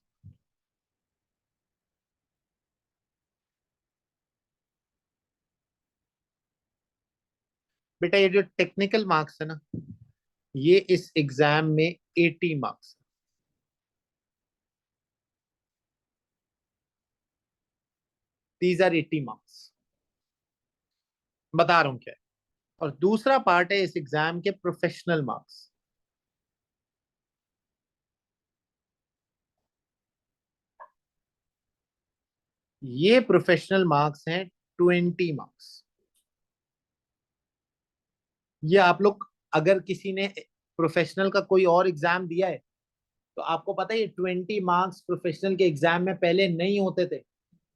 बेटा ये जो टेक्निकल मार्क्स है ना, ये इस एग्जाम में 80 मार्क्स. These are 80 marks. बता रहा हूं क्या है. और दूसरा पार्ट है इस एग्जाम के प्रोफेशनल मार्क्स. ये प्रोफेशनल मार्क्स हैं 20 मार्क्स. ये आप लोग अगर किसी ने प्रोफेशनल का कोई और एग्जाम दिया है तो आपको पता है ये 20 मार्क्स प्रोफेशनल के एग्जाम में पहले नहीं होते थे.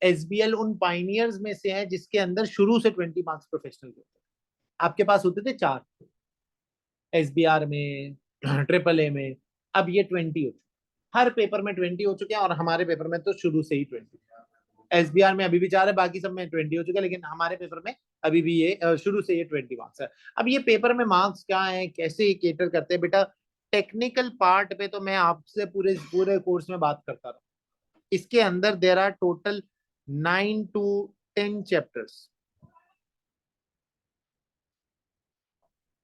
एसबीएल उन पाइनियर्स में से है जिसके अंदर शुरू से 20 मार्क्स प्रोफेशनल के होते थे. आपके पास होते थे 4 एसबीआर में, ट्रिपल ए में. अब ये 20 हो चुके, हर पेपर में 20 हो चुके हैं और हमारे पेपर में तो शुरू से ही 20. एसबीआर में अभी भी 4 है, बाकी सब में 20 हो चुका है, लेकिन हमारे पेपर में अभी भी ये शुरू से ये 20 मार्क्स है. अब ये पेपर में मार्क्स क्या है, कैसे ये केटर करते हैं बेटा, टेक्निकल पार्ट पे तो मैं आपसे पूरे पूरे कोर्स में बात करता रहा. इसके अंदर there are total 9 to 10 chapters,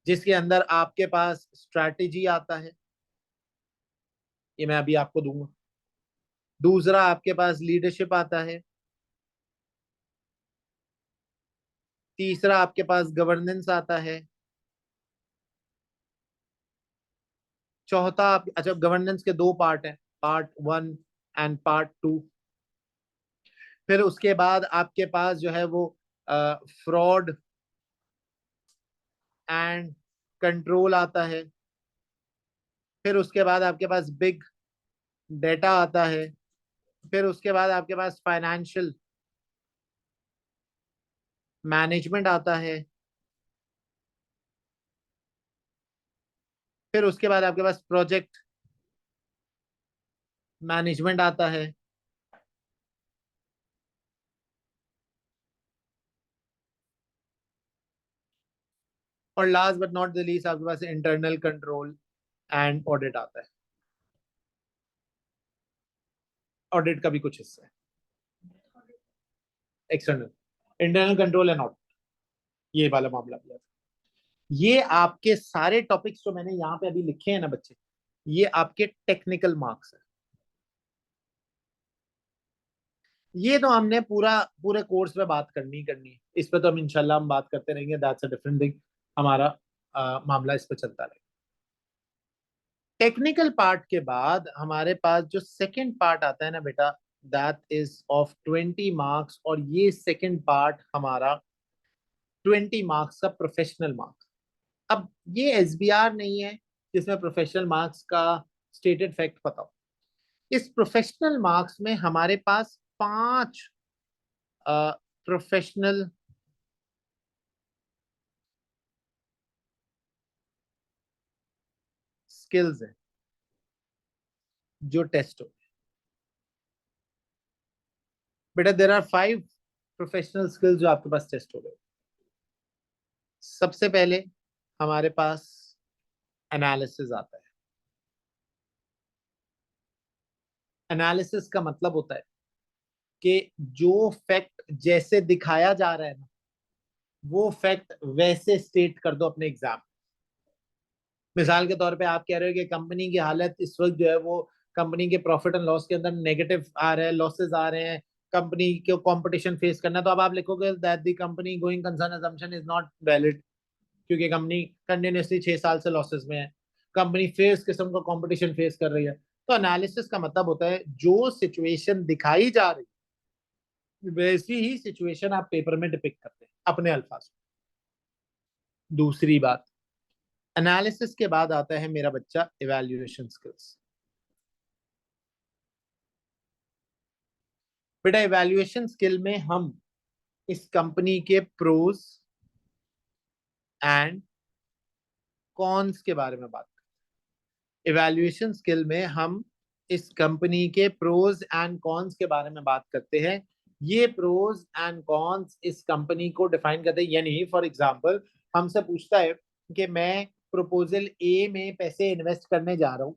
जिसके अंदर आपके पास स्ट्रैटेजी आता है, ये मैं अभी आपको दूंगा. दूसरा आपके पास लीडरशिप आता है. तीसरा आपके पास गवर्नेंस आता है. चौथा अच्छा, गवर्नेंस के 2 पार्ट हैं, पार्ट 1 एंड पार्ट 2. फिर उसके बाद आपके पास जो है वो फ्रॉड एंड कंट्रोल आता है. फिर उसके बाद आपके पास बिग डेटा आता है. फिर उसके बाद आपके पास फाइनेंशियल मैनेजमेंट आता है. फिर उसके बाद आपके पास प्रोजेक्ट मैनेजमेंट आता है. और last but not the least आपके पास इंटरनल कंट्रोल एंड ऑडिट आता है. ऑडिट का भी कुछ हिस्सा है, external, internal control and audit, ये वाला मामला भी है. ये आपके सारे टॉपिक्स जो मैंने यहाँ पे अभी लिखे हैं ना बच्चे, ये आपके टेक्निकल मार्क्स है. ये तो हमने पूरे कोर्स में बात करनी है, इस पे तो हम इंशाल्लाह हम बात करते रहेंगे. That's a different thing. हमारा मामला इस पे चलता रहेगा. टेक्निकल पार्ट के बाद हमारे पास जो सेकंड पार्ट आता है ना बेटा, दैट इज ऑफ 20 मार्क्स. और ये सेकंड पार्ट हमारा 20 मार्क्स का प्रोफेशनल मार्क्स. अब ये एसबीआर नहीं है जिसमें प्रोफेशनल मार्क्स का स्टेटेड फैक्ट पता हो. इस प्रोफेशनल मार्क्स में हमारे पास 5 प्रोफेशनल स्किल्स हैं जो टेस्ट हो. बेटा देर आर 5 प्रोफेशनल स्किल्स जो आपके पास टेस्ट हो गए. सबसे पहले हमारे पास एनालिसिस आता है. एनालिसिस का मतलब होता है कि जो फैक्ट जैसे दिखाया जा रहा है ना, वो फैक्ट वैसे स्टेट कर दो अपने एग्जाम. मिसाल के तौर पे आप कह रहे हो कि कंपनी की हालत इस वक्त जो है वो कंपनी के प्रॉफिट एंड लॉस के अंदर नेगेटिव आ रहे हैं, लॉसेस आ रहे हैं, कंपनी को कंपटीशन फेस करना है, तो अब आप लिखोगे that the company going concern assumption is not valid, क्योंकि कंपनी कंटिन्यूसली 6 साल से लॉसेस में है, कंपनी फेस किस्म का कंपटीशन फेस कर रही है। तो एनालिसिस का मतलब होता है जो सिचुएशन दिखाई जा रही है वैसी ही सिचुएशन आप पेपर में डिपिक्ट करते हैं अपने अल्फाज में। दूसरी बात, एनालिसिस के बाद आता है मेरा बच्चा इवैल्यूएशन स्किल्स। बेटा इवैल्यूएशन स्किल में हम इस कंपनी के प्रोज एंड कॉन्स के बारे में बात करते हैं। इवैल्यूएशन स्किल में हम इस कंपनी के प्रोज एंड कॉन्स के बारे में बात करते हैं। ये प्रोज एंड कॉन्स इस कंपनी को डिफाइन करते हैं। यानी फॉर एग्जांपल हमसे पूछता है कि मैं प्रपोजल ए में पैसे इन्वेस्ट करने जा रहा हूँ,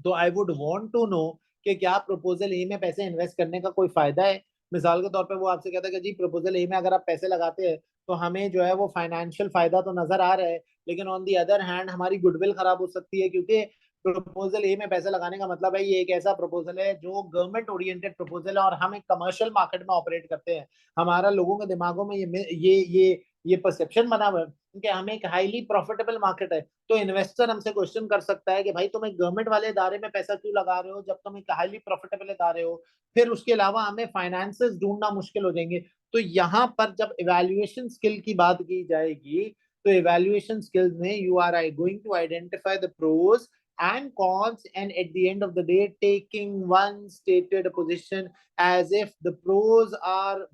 तो I would want to know कि क्या प्रपोजल ए में पैसे इन्वेस्ट करने का कोई फायदा है। मिसाल के तौर पे वो आपसे कहता है कि जी प्रपोजल ए में अगर आप पैसे लगाते हैं तो हमें जो है वो फाइनेंशियल फायदा तो नजर आ रहा है, लेकिन ऑन दी अदर हैंड हमारी गुडविल खराब हो सकती है, क्योंकि प्रपोजल ए में पैसे लगाने का मतलब है ये एक ऐसा प्रपोजल है जो गवर्नमेंट ओरिएंटेड प्रपोजल है और हम एक कमर्शियल मार्केट में ऑपरेट करते हैं। हमारा लोगों के दिमागों में ये परसेप्शन बना हुआ है कि हमें एक हाईली प्रॉफिटेबल मार्केट है। तो इन्वेस्टर हमसे क्वेश्चन कर सकता है कि भाई तुम एक गवर्नमेंट वाले इदारे में पैसा क्यों लगा रहे हो जब तुम एक हाईली प्रॉफिटेबल इदारे हो। फिर उसके अलावा हमें फाइनेंसेस ढूंढना मुश्किल हो जाएंगे। तो यहाँ पर जब इवैल्यूएशन स्किल की बात की जाएगी तो इवैल्यूएशन स्किल्स में you are I going to identify the pros and cons, and at the end of the day taking one stated position as if the pros are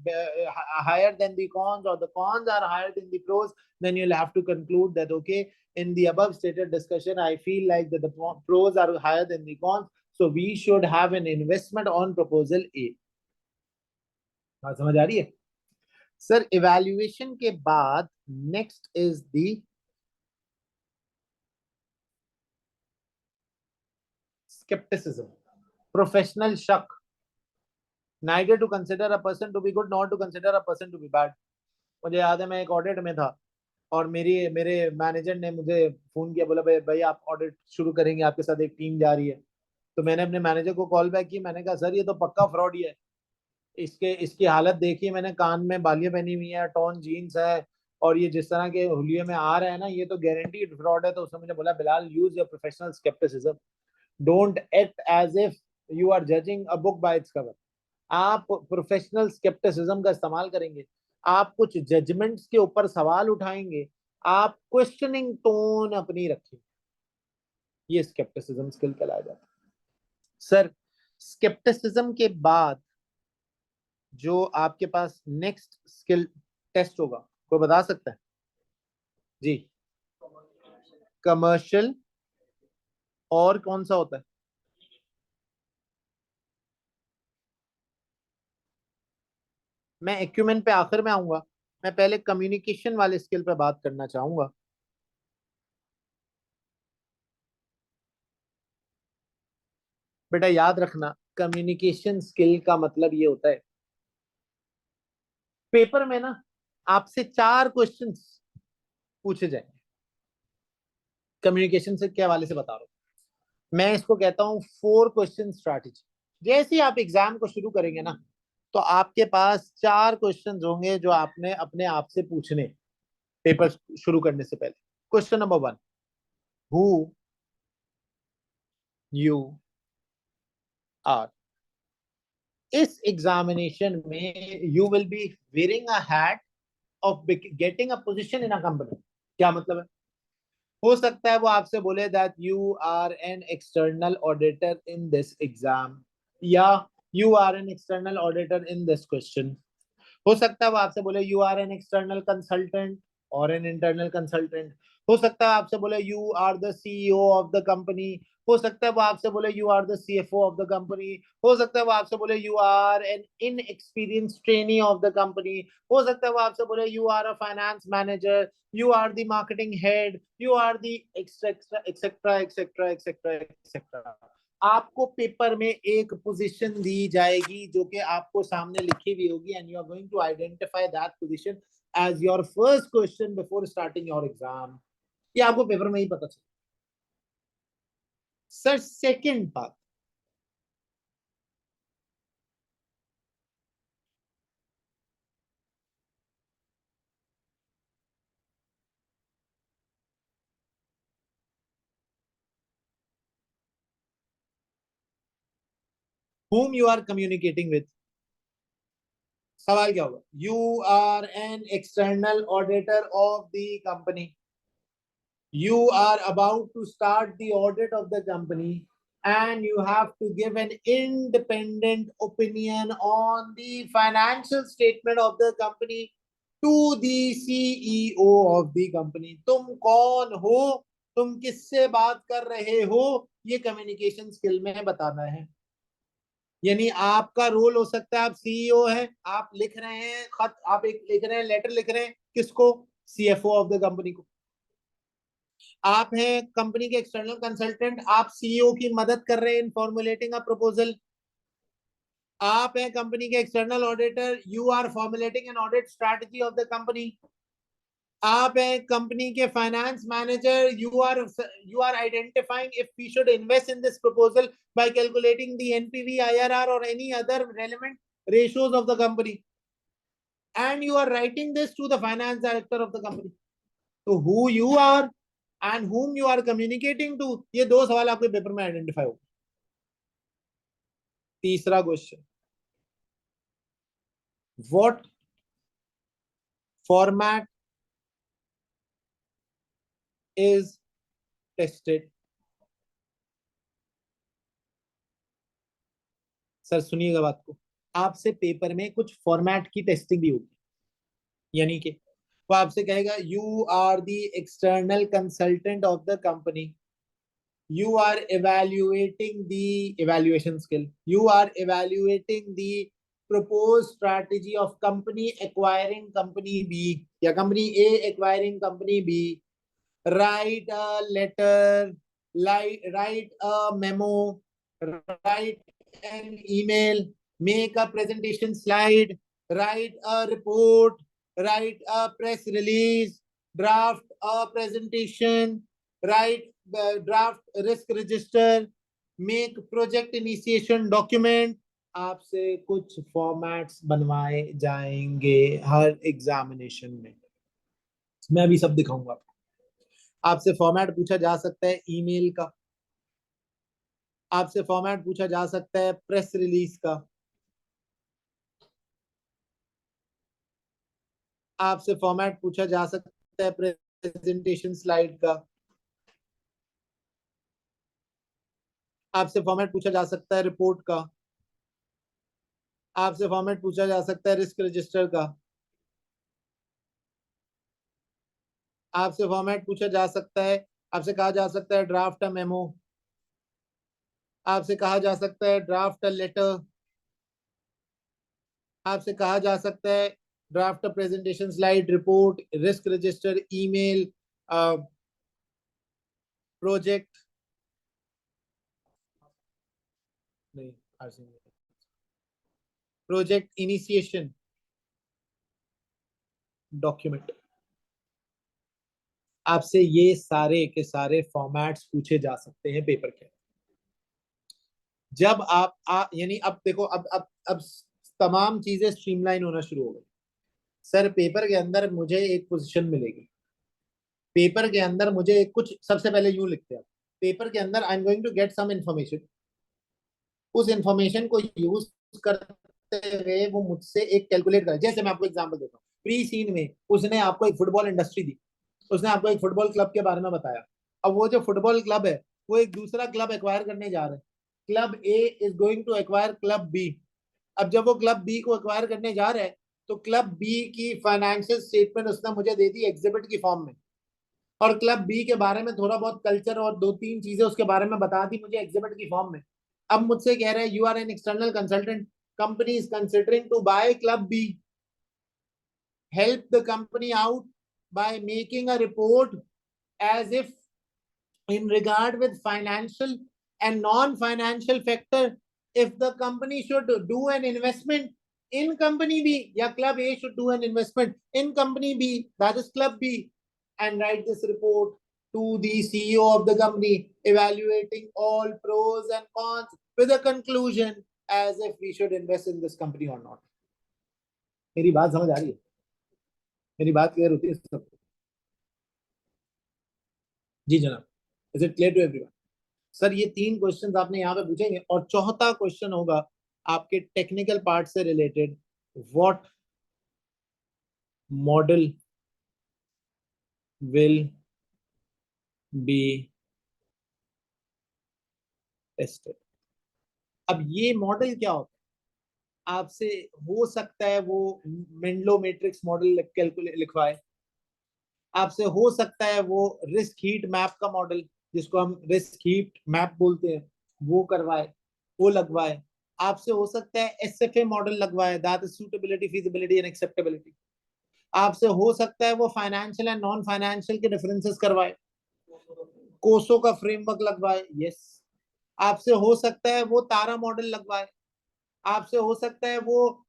higher than the cons or the cons are higher than the pros, then you'll have to conclude that okay, in the above stated discussion I feel like that the pros are higher than the cons, so we should have an investment on proposal A। बात समझ आ रही है? Sir evaluation के बाद next is the skepticism, professional शक, neither to consider a person to be good nor to consider a person to be bad। मुझे याद है मैं एक ऑडिट में था और मेरे मैनेजर ने मुझे फोन किया, बोला भाई भाई आप ऑडिट शुरू करेंगे, आपके साथ एक टीम जा रही है। तो मैंने अपने मैनेजर को कॉल बैक की, मैंने कहा सर ये तो पक्का फ्रॉड ही है, इसके इसकी हालत देखिए, मैंने कान में बालियां पहनी हुई है, टॉन जीन्स है, और ये जिस तरह के हुलिये में आ रहा है ना ये तो गारंटीड फ्रॉड है। तो उसने मुझे बोला Bilal use your professional scepticism, don't act as if you are judging a book by its cover. आप प्रोफेशनल स्केप्टिसिज्म का इस्तेमाल करेंगे, आप कुछ जजमेंट्स के ऊपर सवाल उठाएंगे, आप क्वेश्चनिंग टोन अपनी रखेंगे, ये स्केप्टिसिज्म स्किल कहलाया जाता है। सर स्केप्टिसिज्म के बाद जो आपके पास नेक्स्ट स्किल टेस्ट होगा कोई बता सकता है? जी कमर्शियल, और कौन सा होता है? मैं एक्यूमेन पे आखिर में आऊंगा, मैं पहले कम्युनिकेशन वाले स्किल पे बात करना चाहूंगा। बेटा याद रखना कम्युनिकेशन स्किल का मतलब ये होता है, पेपर में ना आपसे 4 क्वेश्चंस पूछे जाएंगे कम्युनिकेशन से के हवाले से बता रहा हूँ। मैं इसको कहता हूँ 4 क्वेश्चन स्ट्रैटेजी। जैसे ही आप एग्जाम को शुरू करेंगे ना तो आपके पास 4 क्वेश्चंस होंगे जो आपने अपने आप से पूछने पेपर शुरू करने से पहले। Question number 1, who you are. इस एग्जामिनेशन में you will be wearing a hat of getting a position in a company. क्या मतलब है? हो सकता है वो आपसे बोले that you are an external auditor in this exam, या you are an external auditor in this question. हो सकता है वो आपसे बोले you are an external consultant or an internal consultant. हो सकता है आपसे बोले you are the CEO of the company. हो सकता है वो आपसे बोले you are the CFO of the company. हो सकता है वो आपसे बोले you are an inexperience trainee of the company. हो सकता है वो आपसे बोले you are a finance manager, you are the marketing head, you are the etcetera etcetera etcetera etcetera etcetera. आपको पेपर में एक पोजीशन दी जाएगी जो कि आपको सामने लिखी हुई होगी, and you are going to identify that position as your first question before starting your exam. ये आपको पेपर में ही पता चले। सर सेकंड बात, whom you are communicating with. सवाल क्या होगा? You are an external auditor of the company. You are about to start the audit of the company, and you have to give an independent opinion on the financial statement of the company to the CEO of the company. तुम कौन हो, तुम किससे बात कर रहे हो, ये कम्युनिकेशन स्किल में बताना है। यानी आपका रोल हो सकता है, आप सीईओ हैं, आप लिख रहे हैं खत, आप एक लिख रहे हैं, लेटर लिख रहे हैं, किसको? सीएफओ ऑफ द कंपनी को। आप हैं कंपनी के एक्सटर्नल कंसल्टेंट, आप सीईओ की मदद कर रहे हैं इन फॉर्मुलेटिंग अ प्रपोजल। आप हैं कंपनी के external auditor, you are formulating an audit strategy of the company. आप हैं कंपनी के finance manager, you are identifying if we should invest in this proposal by calculating the NPV, IRR or any other relevant ratios of the company, and you are writing this to the finance director of the company. So who you are and whom you are communicating to, ये दो सवाल आपके paper में identify हो। तीसरा question, what format is tested? Sir सुनिएगा बात को, आपसे पेपर में कुछ फॉर्मेट की टेस्टिंग भी होगी। यानी कि वो आपसे कहेगा you are the external consultant of the company, you are evaluating the evaluation skill, you are evaluating the proposed strategy of company acquiring company B या company A acquiring company B. Write a letter, write a memo, write an email, make a presentation slide, write a report, write a press release, draft a presentation, write draft risk register, make project initiation document. आपसे कुछ formats बनवाए जाएंगे हर examination में, मैं अभी सब दिखाऊंगा आपको। आपसे फॉर्मेट पूछा जा सकता है ईमेल का, आपसे फॉर्मेट पूछा जा सकता है प्रेस रिलीज का, आपसे फॉर्मेट पूछा जा सकता है प्रेजेंटेशन स्लाइड का, आपसे फॉर्मेट पूछा जा सकता है रिपोर्ट का, आपसे फॉर्मेट पूछा जा सकता है रिस्क रजिस्टर का, आपसे फॉर्मेट पूछा जा सकता है, आपसे कहा जा सकता है ड्राफ्ट अ मेमो, आपसे कहा जा सकता है ड्राफ्ट अ लेटर, आपसे कहा जा सकता है draft a presentation slide, report, risk register, email, project नहीं, प्रोजेक्ट इनिशिएशन डॉक्यूमेंट। आपसे ये सारे के सारे फॉर्मेट्स पूछे जा सकते हैं पेपर के। जब आप यानी अब देखो, अब तमाम चीजें स्ट्रीमलाइन होना शुरू हो गई। सर पेपर के अंदर मुझे एक पोजीशन मिलेगी, पेपर के अंदर मुझे एक कुछ, सबसे पहले यूं लिखते हैं पेपर के अंदर, I am going to get some information, उस इंफॉर्मेशन को यूज करते हुए वो मुझसे एक कैलकुलेट कर। जैसे मैं आपको एग्जांपल देता हूँ, प्री सीन में उसने आपको एक फुटबॉल इंडस्ट्री दी, उसने आपको एक फुटबॉल क्लब के बारे में बताया। अब वो जो फुटबॉल क्लब है वो एक दूसरा क्लब एक्वायर करने जा रहे हैं, club A is going to acquire club B. अब जब वो क्लब बी को एक्वायर करने जा रहे हैं तो क्लब बी की फाइनेंशियल स्टेटमेंट उसने मुझे दे दी एग्जिबिट की फॉर्म में, और क्लब बी के बारे में थोड़ा बहुत कल्चर और दो तीन चीजें उसके बारे में बता दी मुझे एग्जिबिट की फॉर्म में। अब मुझसे कह रहे हैं you are an external consultant, company is considering to buy club B, help the company out by making a report as if in regard with financial and non-financial factor, if the company should do an investment in company B, yeah, club A should do an investment in company B, that is club B, and write this report to the CEO of the company, evaluating all pros and cons with a conclusion as if we should invest in this company or not. मेरी बात समझ आ रही है? मेरी बात clear होती है सबको? जी जनाब, is it clear to everyone? Sir ये तीन क्वेश्चंस आपने यहाँ पे पूछेंगे और चौथा क्वेश्चन होगा आपके टेक्निकल पार्ट से related what model will be tested. अब ये मॉडल क्या होता है? आपसे हो सकता है वो मेंडलो मैट्रिक्स मॉडल कैलकुलेट लिखवाए, आपसे हो सकता है वो रिस्क हीट मैप का मॉडल, जिसको हम रिस्क हीट मैप बोलते हैं, वो करवाए, वो लगवाए। आपसे हो सकता है एसएफए मॉडल लगवाए, that is suitability feasibility and acceptability. आपसे हो सकता है वो फाइनेंशियल एंड नॉन फाइनेंशियल के डिफरेंसेस करवाए, कोसो का फ्रेमवर्क लगवाए, यस। आपसे हो सकता है वो तारा मॉडल लगवाए, आपसे हो सकता है वो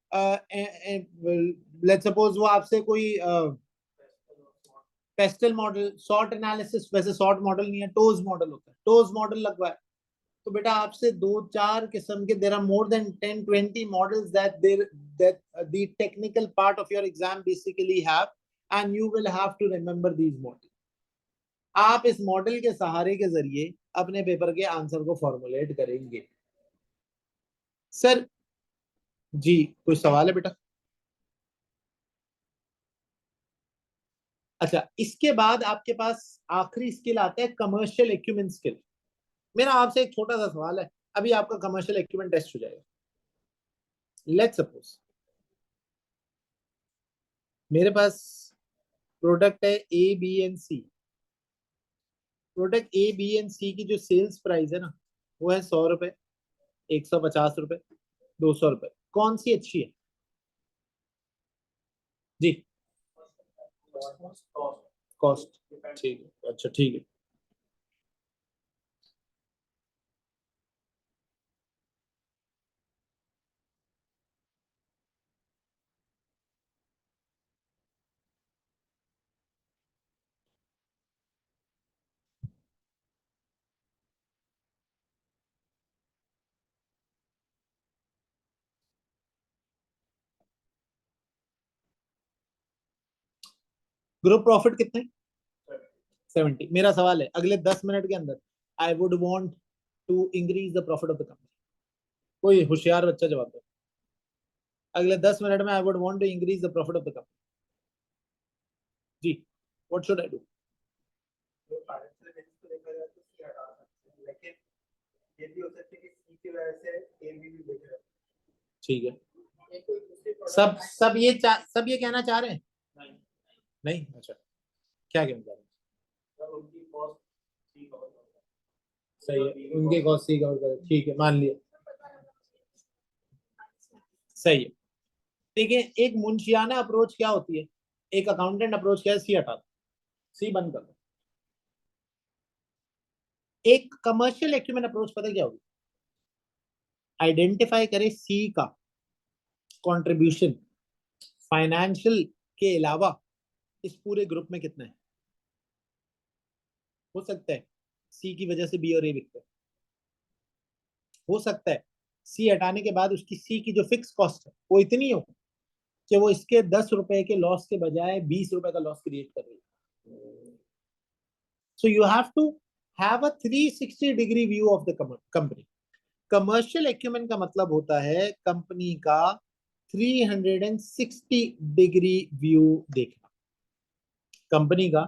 लेट्स सपोज वो आपसे कोई पेस्टल मॉडल, सॉर्ट एनालिसिस, वैसे सॉर्ट मॉडल नहीं है, टोज मॉडल होता है, टोज मॉडल लगवाए। तो बेटा आपसे दो चार किस्म के, there are more than 10-20 models that the technical part of your exam basically have, and you will have to remember these model. आप इस मॉडल के सहारे के जरिए अपने पेपर के आंसर को फॉर्मुलेट करेंगे। सर जी कोई सवाल है बेटा? अच्छा, इसके बाद आपके पास आखिरी स्किल आता है कमर्शियल एक्यूमेन स्किल। मेरा आपसे एक छोटा सा सवाल है, अभी आपका कमर्शियल एक्यूमेन टेस्ट हो जाएगा। लेट्स सपोज मेरे पास प्रोडक्ट है A B and C. Product A B and C की जो सेल्स प्राइस है ना, वो है 100 रुपए, 150 रुपए, 200 रुपए। कौन सी अच्छी है जी? कॉस्ट, ठीक है, अच्छा ठीक है। ग्रुप प्रॉफिट कितने? 70। मेरा सवाल है, अगले 10 मिनट के अंदर I would want to increase the profit of the company. कोई होशियार बच्चा जवाब दे। अगले 10 मिनट में I would want to increase the profit of the company. जी, व्हाट शुड आई डू? ठीक है। सब ये कहना चाह रहे हैं? नहीं, अच्छा, क्या कहना चाह रहे हैं? सही है, उनके कॉस्ट सी कवर करें, ठीक है, मान लिया, सही है। ठीक है, एक मुंशियाना अप्रोच क्या होती है, एक अकाउंटेंट अप्रोच क्या है? सी हटा दो, सी बंद कर दो। एक कमर्शियल एक्यूमेन अप्रोच पता क्या होगी? आइडेंटिफाई करे सी का कंट्रीब्यूशन फाइनेंशियल के अलावा इस पूरे ग्रुप में कितना है। हो सकता है सी की वजह से बी और ए बिकते हैं, हो सकता है सी हटाने के बाद उसकी सी की जो फिक्स कॉस्ट है वो इतनी हो कि वो इसके 10 रुपए के लॉस के बजाय 20 रुपए का लॉस क्रिएट कर रही है। So you have to have a 360 degree view of the company. Commercial acumen का मतलब होता है कंपनी का 360 डिग्री व्यू देखना। कंपनी का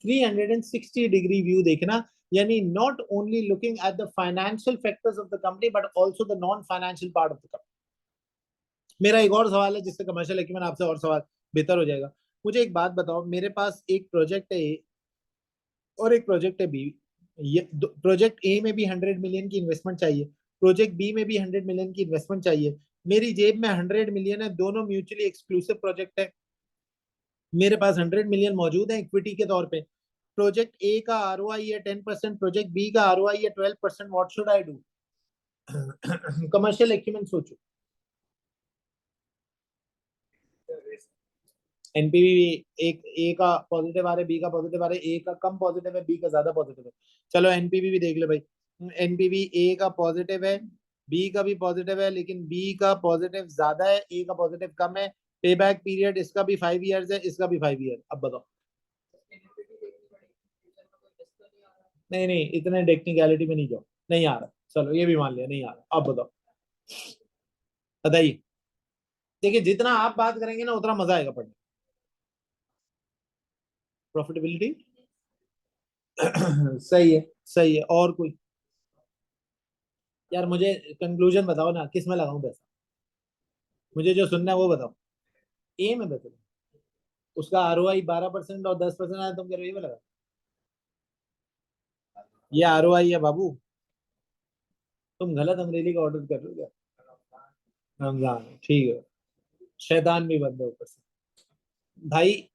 360 डिग्री व्यू देखना, यानी not only looking at the financial factors of the company but also the non financial part of the company. मेरा एक और सवाल है जिससे कमर्शियल एक्यूमेन आपसे और सवाल बेहतर हो जाएगा। मुझे एक बात बताओ, मेरे पास एक प्रोजेक्ट है ए और एक प्रोजेक्ट है बी। ये प्रोजेक्ट ए में भी 100 मिलियन की इन्वेस्टमेंट चाहिए, प्रोजेक्ट बी में भी 100 मिलियन की इन्वेस्टमेंट चाहिए। मेरी जेब में 100 मिलियन है, दोनों म्यूचुअली एक्सक्लूसिव प्रोजेक्ट है। मेरे पास 100 मिलियन मौजूद है इक्विटी के तौर पे। प्रोजेक्ट ए का आरओआई है 10%, प्रोजेक्ट बी का आरओआई है 12%। What should I do? Commercial acumen सोचो। एनपीवी एक ए का पॉजिटिव आ रहा है, बी का पॉजिटिव आ रहा है, ए का कम पॉजिटिव है, बी का ज्यादा पॉजिटिव है। चलो एनपीवी भी देख ले भाई। एनपीवी ए का पॉजिटिव है, बी का भी पॉजिटिव है, लेकिन बी का पॉजिटिव ज्यादा है, ए का पॉजिटिव कम है। पे बैक पीरियड इसका भी 5 इयर्स है, इसका भी 5 ईयर। अब बताओ। नहीं नहीं, इतने टेक्निकलिटी में नहीं जाओ, नहीं आ रहा, चलो ये भी मान लिया नहीं आ रहा, अब बताओ। बताइए। देखिए जितना आप बात करेंगे ना उतना मजा आएगा पढ़ने। प्रॉफिटेबिलिटी। सही है, सही है। और कोई? यार मुझे कंक्लूजन बताओ ना, किस में लगाऊं पैसा? मुझे जो सुनना है वो बताओ। ए में बताओ। उसका आरओआई 12% और 10% आया, तुम कह रहे हो ये में लगा? ये आरओआई है बाबू। तुम गलत अंग्रेजी का ऑर्डर कर रहे हो क्या? रमजान है, ठीक है। शैतान भी बंद है ऊपर से। भाई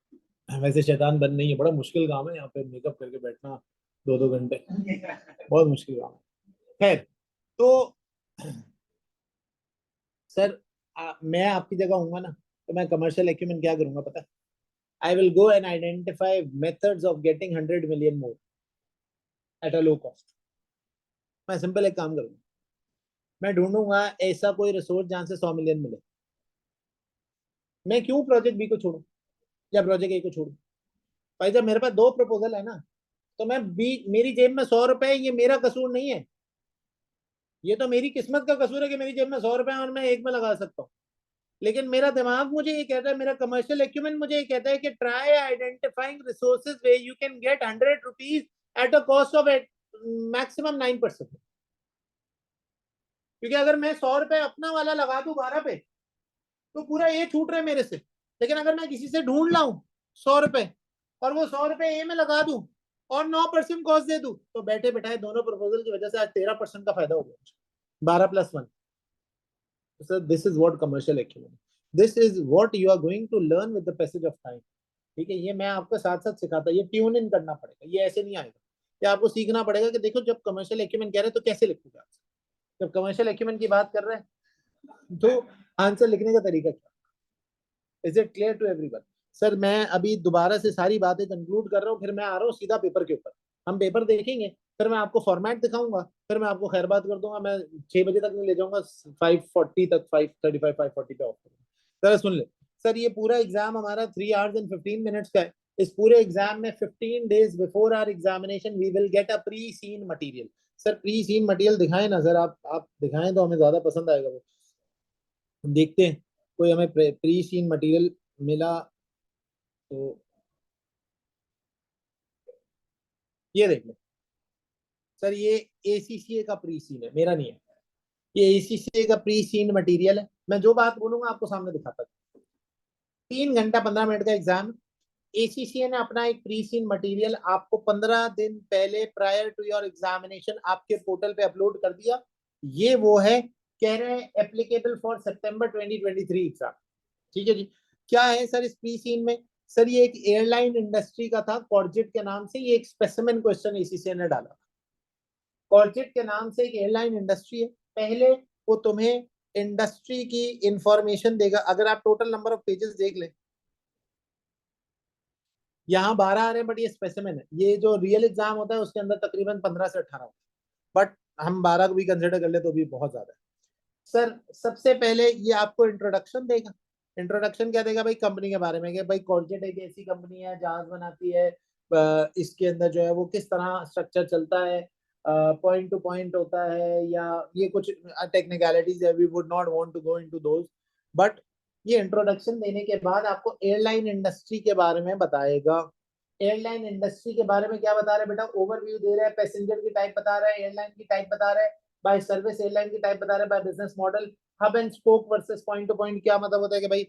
वैसे शैतान बंद नहीं है, बड़ा मुश्किल काम है यहाँ पे मेकअप करके बैठना 2-2 घंटे। बहुत मुश्किल काम है। खैर, तो सर मैं आपकी जगह होऊंगा ना, तो मैं कमर्शियल एक्यूमेंट क्या करूंगा पता है? I will go and identify methods of getting 100 million more at a low cost. मैं सिंपल एक काम करूंगा, मैं ढूंढूंगा ऐसा कोई रिसोर्स जहां से 100 मिलियन मिले। मैं क्यों प्रोजेक्ट बी को छोड़ू या प्रोजेक्ट ए को छोड़ू? भाई जब मेरे पास दो प्रपोजल है ना, तो मैं बी, मेरी जेब में 100 रुपए, ये मेरा कसूर नहीं है। ये तो मेरी किस्मत का कसूर है कि मेरी जेब में 100 रुपए है और मैं एक में लगा सकता हूँ। लेकिन मेरा दिमाग मुझे ये कहता है, मेरा कमर्शियल एक्यूमेंट मुझे ये कहता है कि try identifying resources way you can gate 100 rupees at a cost of maximum 9%। क्योंकि अगर मैं 100 रुपए अपना वाला लगा दूं 12 पे, तो पूरा ये छूट रहा है मेरे से। लेकिन अगर मैं किसी से ढूंढ लाऊं 100 रुपए, और वो 100 रुपए ए में लगा दूं और 9% कॉस्ट दे दूं, तो बैठे बैठाए दोनों प्रपोजल की वजह से आज 13% का फायदा हो गया। 12+1। Sir this is what commercial acumen, this is what you are going to learn with the passage of time. ठीक है, ये मैं आपको साथ साथ सिखाता, ये ट्यून इन करना पड़ेगा, ये ऐसे नहीं आएगा। ये आपको सीखना पड़ेगा कि देखो जब कमर्शियल एक्यूमेंट कह रहे हैं तो कैसे लिखूंगा। जब कमर्शियल एक्यूमेंट की बात कर रहे हैं तो आंसर लिखने का तरीका क्या। Is it clear to everyone? Sir मैं अभी दोबारा से सारी बातें कंक्लूड कर रहा हूँ, फिर मैं आ रहा हूँ सीधा पेपर के ऊपर। हम पेपर देखेंगे, फिर मैं आपको फॉर्मेट दिखाऊंगा, फिर मैं आपको खैर बात कर दूंगा। मैं 6 बजे तक नहीं ले जाऊंगा, 5:40 तक, 5:35 5:40 पे ऑफ करूंगा। सर सुन ले, सर ये पूरा एग्जाम हमारा 3 hours and 15 minutes का है। इस पूरे एग्जाम में 15 days before our examination we will get a pre seen material. Sir pre seen material दिखाएं ना सर, आप दिखाएं तो हमें ज्यादा पसंद आएगा वो। देखते हैं कोई हमें प्री सीन मटेरियल मिला तो। ये देख लो सर, ये एसीसीए का प्री सीन है, मेरा नहीं है। ये एसीसीए का प्री सीन मटेरियल है, मैं जो बात बोलूंगा आपको सामने दिखाता हूँ। 3 घंटा 15 मिनट का एग्जाम। एसीसीए ने अपना एक प्री सीन मटेरियल आपको 15 दिन पहले प्रायर टू योर एग्जामिनेशन आपके पोर्टल पे अपलोड कर दिया। ये वो है, कह रहे हैं एप्लीकेबल फॉर सितंबर 2023 एग्जाम। ठीक है जी। क्या है सर इस प्री सीन में? सर ये एक एयरलाइन इंडस्ट्री का था, कॉर्जेट के नाम से, ये एक स्पेसिमेन क्वेश्चन एसीसीए ने डाला। कॉर्जेट के नाम से एक एयरलाइन इंडस्ट्री है। पहले वो तुम्हें इंडस्ट्री की इंफॉर्मेशन देगा। अगर आप टोटल नंबर ऑफ पेजेस देख लें, यहाँ 12 आ रहे हैं, बट ये स्पेसिमेन है। ये जो रियल एग्जाम होता है उसके अंदर तकरीबन 15 से 18 होता है, बट हम 12 को भी कंसिडर कर ले तो भी बहुत ज्यादा है। सर सबसे पहले ये आपको इंट्रोडक्शन देगा। इंट्रोडक्शन क्या देगा भाई? कंपनी के बारे में, कि भाई कॉर्जेट एक ऐसी कंपनी है, जहाज बनाती है। इसके अंदर जो है वो किस तरह स्ट्रक्चर चलता है, पॉइंट टू पॉइंट होता है, या ये कुछ टेक्निकलिटीज है, we would not want to go into those. But ये इंट्रोडक्शन देने के बाद आपको एयरलाइन इंडस्ट्री के बारे में बताएगा। एयरलाइन इंडस्ट्री के बारे में क्या बता रहा है बेटा? ओवरव्यू दे रहा है, पैसेंजर की टाइप बता रहा है, एयरलाइन की टाइप बता रहा है, बाय सर्विस एयरलाइन की टाइप बता रहा है, by business model. Hub and spoke versus point two point क्या मतलब होता है कि भाई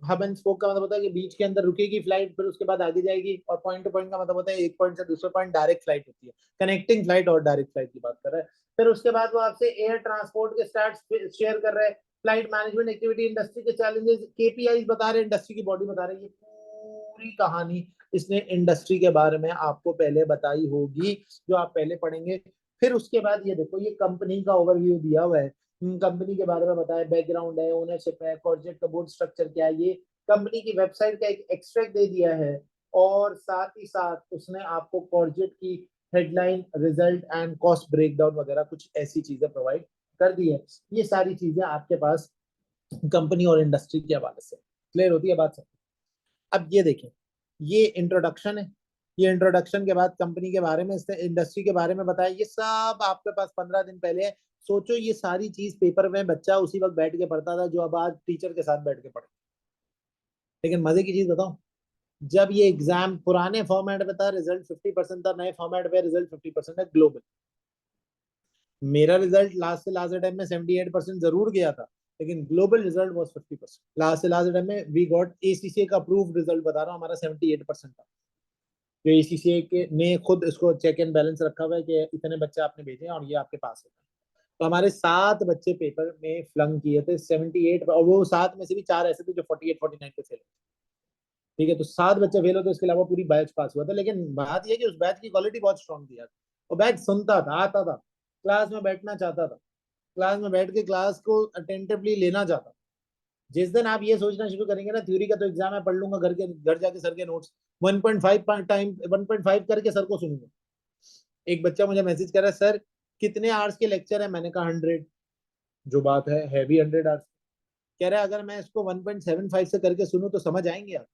हब एंड स्पोक का मतलब होता है कि बीच के अंदर रुकेगी फ्लाइट, फिर उसके बाद आगे जाएगी। और पॉइंट टू पॉइंट का मतलब होता है एक पॉइंट से दूसरे पॉइंट डायरेक्ट फ्लाइट होती है, कनेक्टिंग फ्लाइट और डायरेक्ट फ्लाइट की बात कर रहा है। फिर उसके बाद वो आपसे एयर ट्रांसपोर्ट के स्टार्ट शेयर कर रहे हैं, फ्लाइट मैनेजमेंट एक्टिविटी, इंडस्ट्री के चैलेंजेस, केपीआई बता रहे हैं, इंडस्ट्री की बॉडी बता रहे हैं। ये पूरी कहानी इसने इंडस्ट्री के बारे में आपको पहले बताई होगी, जो आप पहले पढ़ेंगे। फिर उसके बाद ये देखो, ये कंपनी का ओवरव्यू दिया हुआ है, कंपनी के बारे में बताया, बैकग्राउंड है, ओनरशिप है, कॉर्जेट का बोर्ड स्ट्रक्चर क्या है, ये कंपनी की वेबसाइट का एक एक्सट्रैक्ट दे दिया है। और साथ ही साथ उसने आपको कॉर्जेट की headline, result and cost breakdown वगैरह कुछ ऐसी चीजें प्रोवाइड कर दी है। ये सारी चीजें आपके पास कंपनी और इंडस्ट्री के हवाले से क्लियर होती है बात सब। अब ये देखें, ये इंट्रोडक्शन है, ये इंट्रोडक्शन के बाद कंपनी के बारे में, इंडस्ट्री के बारे में बताया, ये सब आपके पास 15 दिन पहले है। सोचो ये सारी चीज पेपर में बच्चा उसी वक्त बैठ के पढ़ता था जो अब आज टीचर के साथ बैठ के पढ़े। लेकिन मजे की चीज बताओ, जब ये एग्जाम पुराने फॉर्मेट में था रिजल्ट 50% था, नए फॉर्मेट में रिजल्ट 50% है ग्लोबल। मेरा रिजल्ट लास्ट से लास्ट टाइम में 78% जरूर गया था, लेकिन ग्लोबल रिजल्ट वाज 50%। लास्ट से लास्ट टाइम में वी गॉट एसीसीए का अप्रूव्ड रिजल्ट बता रहा हूँ, हमारा 78% था। जो एसीसीए के ने खुद इसको चेक एंड बैलेंस रखा हुआ है कि इतने बच्चे आपने भेजे हैं और ये आपके पास है। तो हमारे 7 बच्चे पेपर में फ्लंक किए थे 78, और वो 7 में से भी 4 ऐसे थे जो 48-49 पे फेल। ठीक है, तो 7 बच्चे फेल होते, उसके अलावा पूरी बैच पास हुआ था। लेकिन बात यह कि उस बैच की क्वालिटी बहुत स्ट्रांग थी यार। वो बैच सुनता था, आता था, क्लास में बैठना चाहता था, क्लास में बैठ के क्लास को अटेंटिवली लेना चाहता। जिस दिन आप ये सोचना शुरू करेंगे ना थ्योरी का तो एग्जाम है, पढ़ लूंगा घर जाके सर के नोट्स 1.5 करके सर को सुनूंगा। एक बच्चा मुझे मैसेज कर रहा है, सर कितने आवर्स के लेक्चर है? मैंने कहा 100। जो बात है भी 100 आवर्स। कह रहा है अगर मैं इसको 1.75 से करके सुनूं तो समझ आएंगे आप?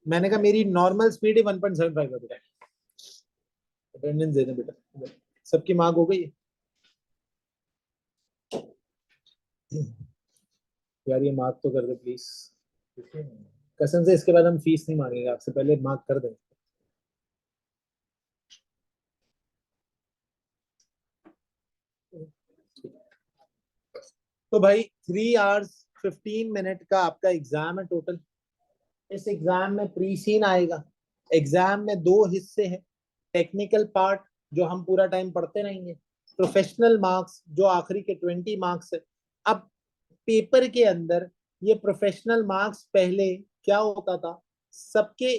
मैंने कहा मेरी नॉर्मल स्पीड ही 1.75 है बेटा। अटेंडेंस देना बेटा, सबकी मार्क हो गई। यार ये मार्क तो कर दे प्लीज, कसम से। इसके बाद हम फीस नहीं मांगेंगे आपसे, पहले मार्क कर दें। तो भाई 3 hours 15 minute का आपका एग्जाम है टोटल। इस एग्जाम में प्री सीन आएगा। एग्जाम में 2 हिस्से हैं। टेक्निकल पार्ट जो हम पूरा टाइम पढ़ते रहेंगे, प्रोफेशनल मार्क्स जो आखिरी के 20 मार्क्स है। अब पेपर के अंदर ये प्रोफेशनल मार्क्स पहले क्या होता था, सबके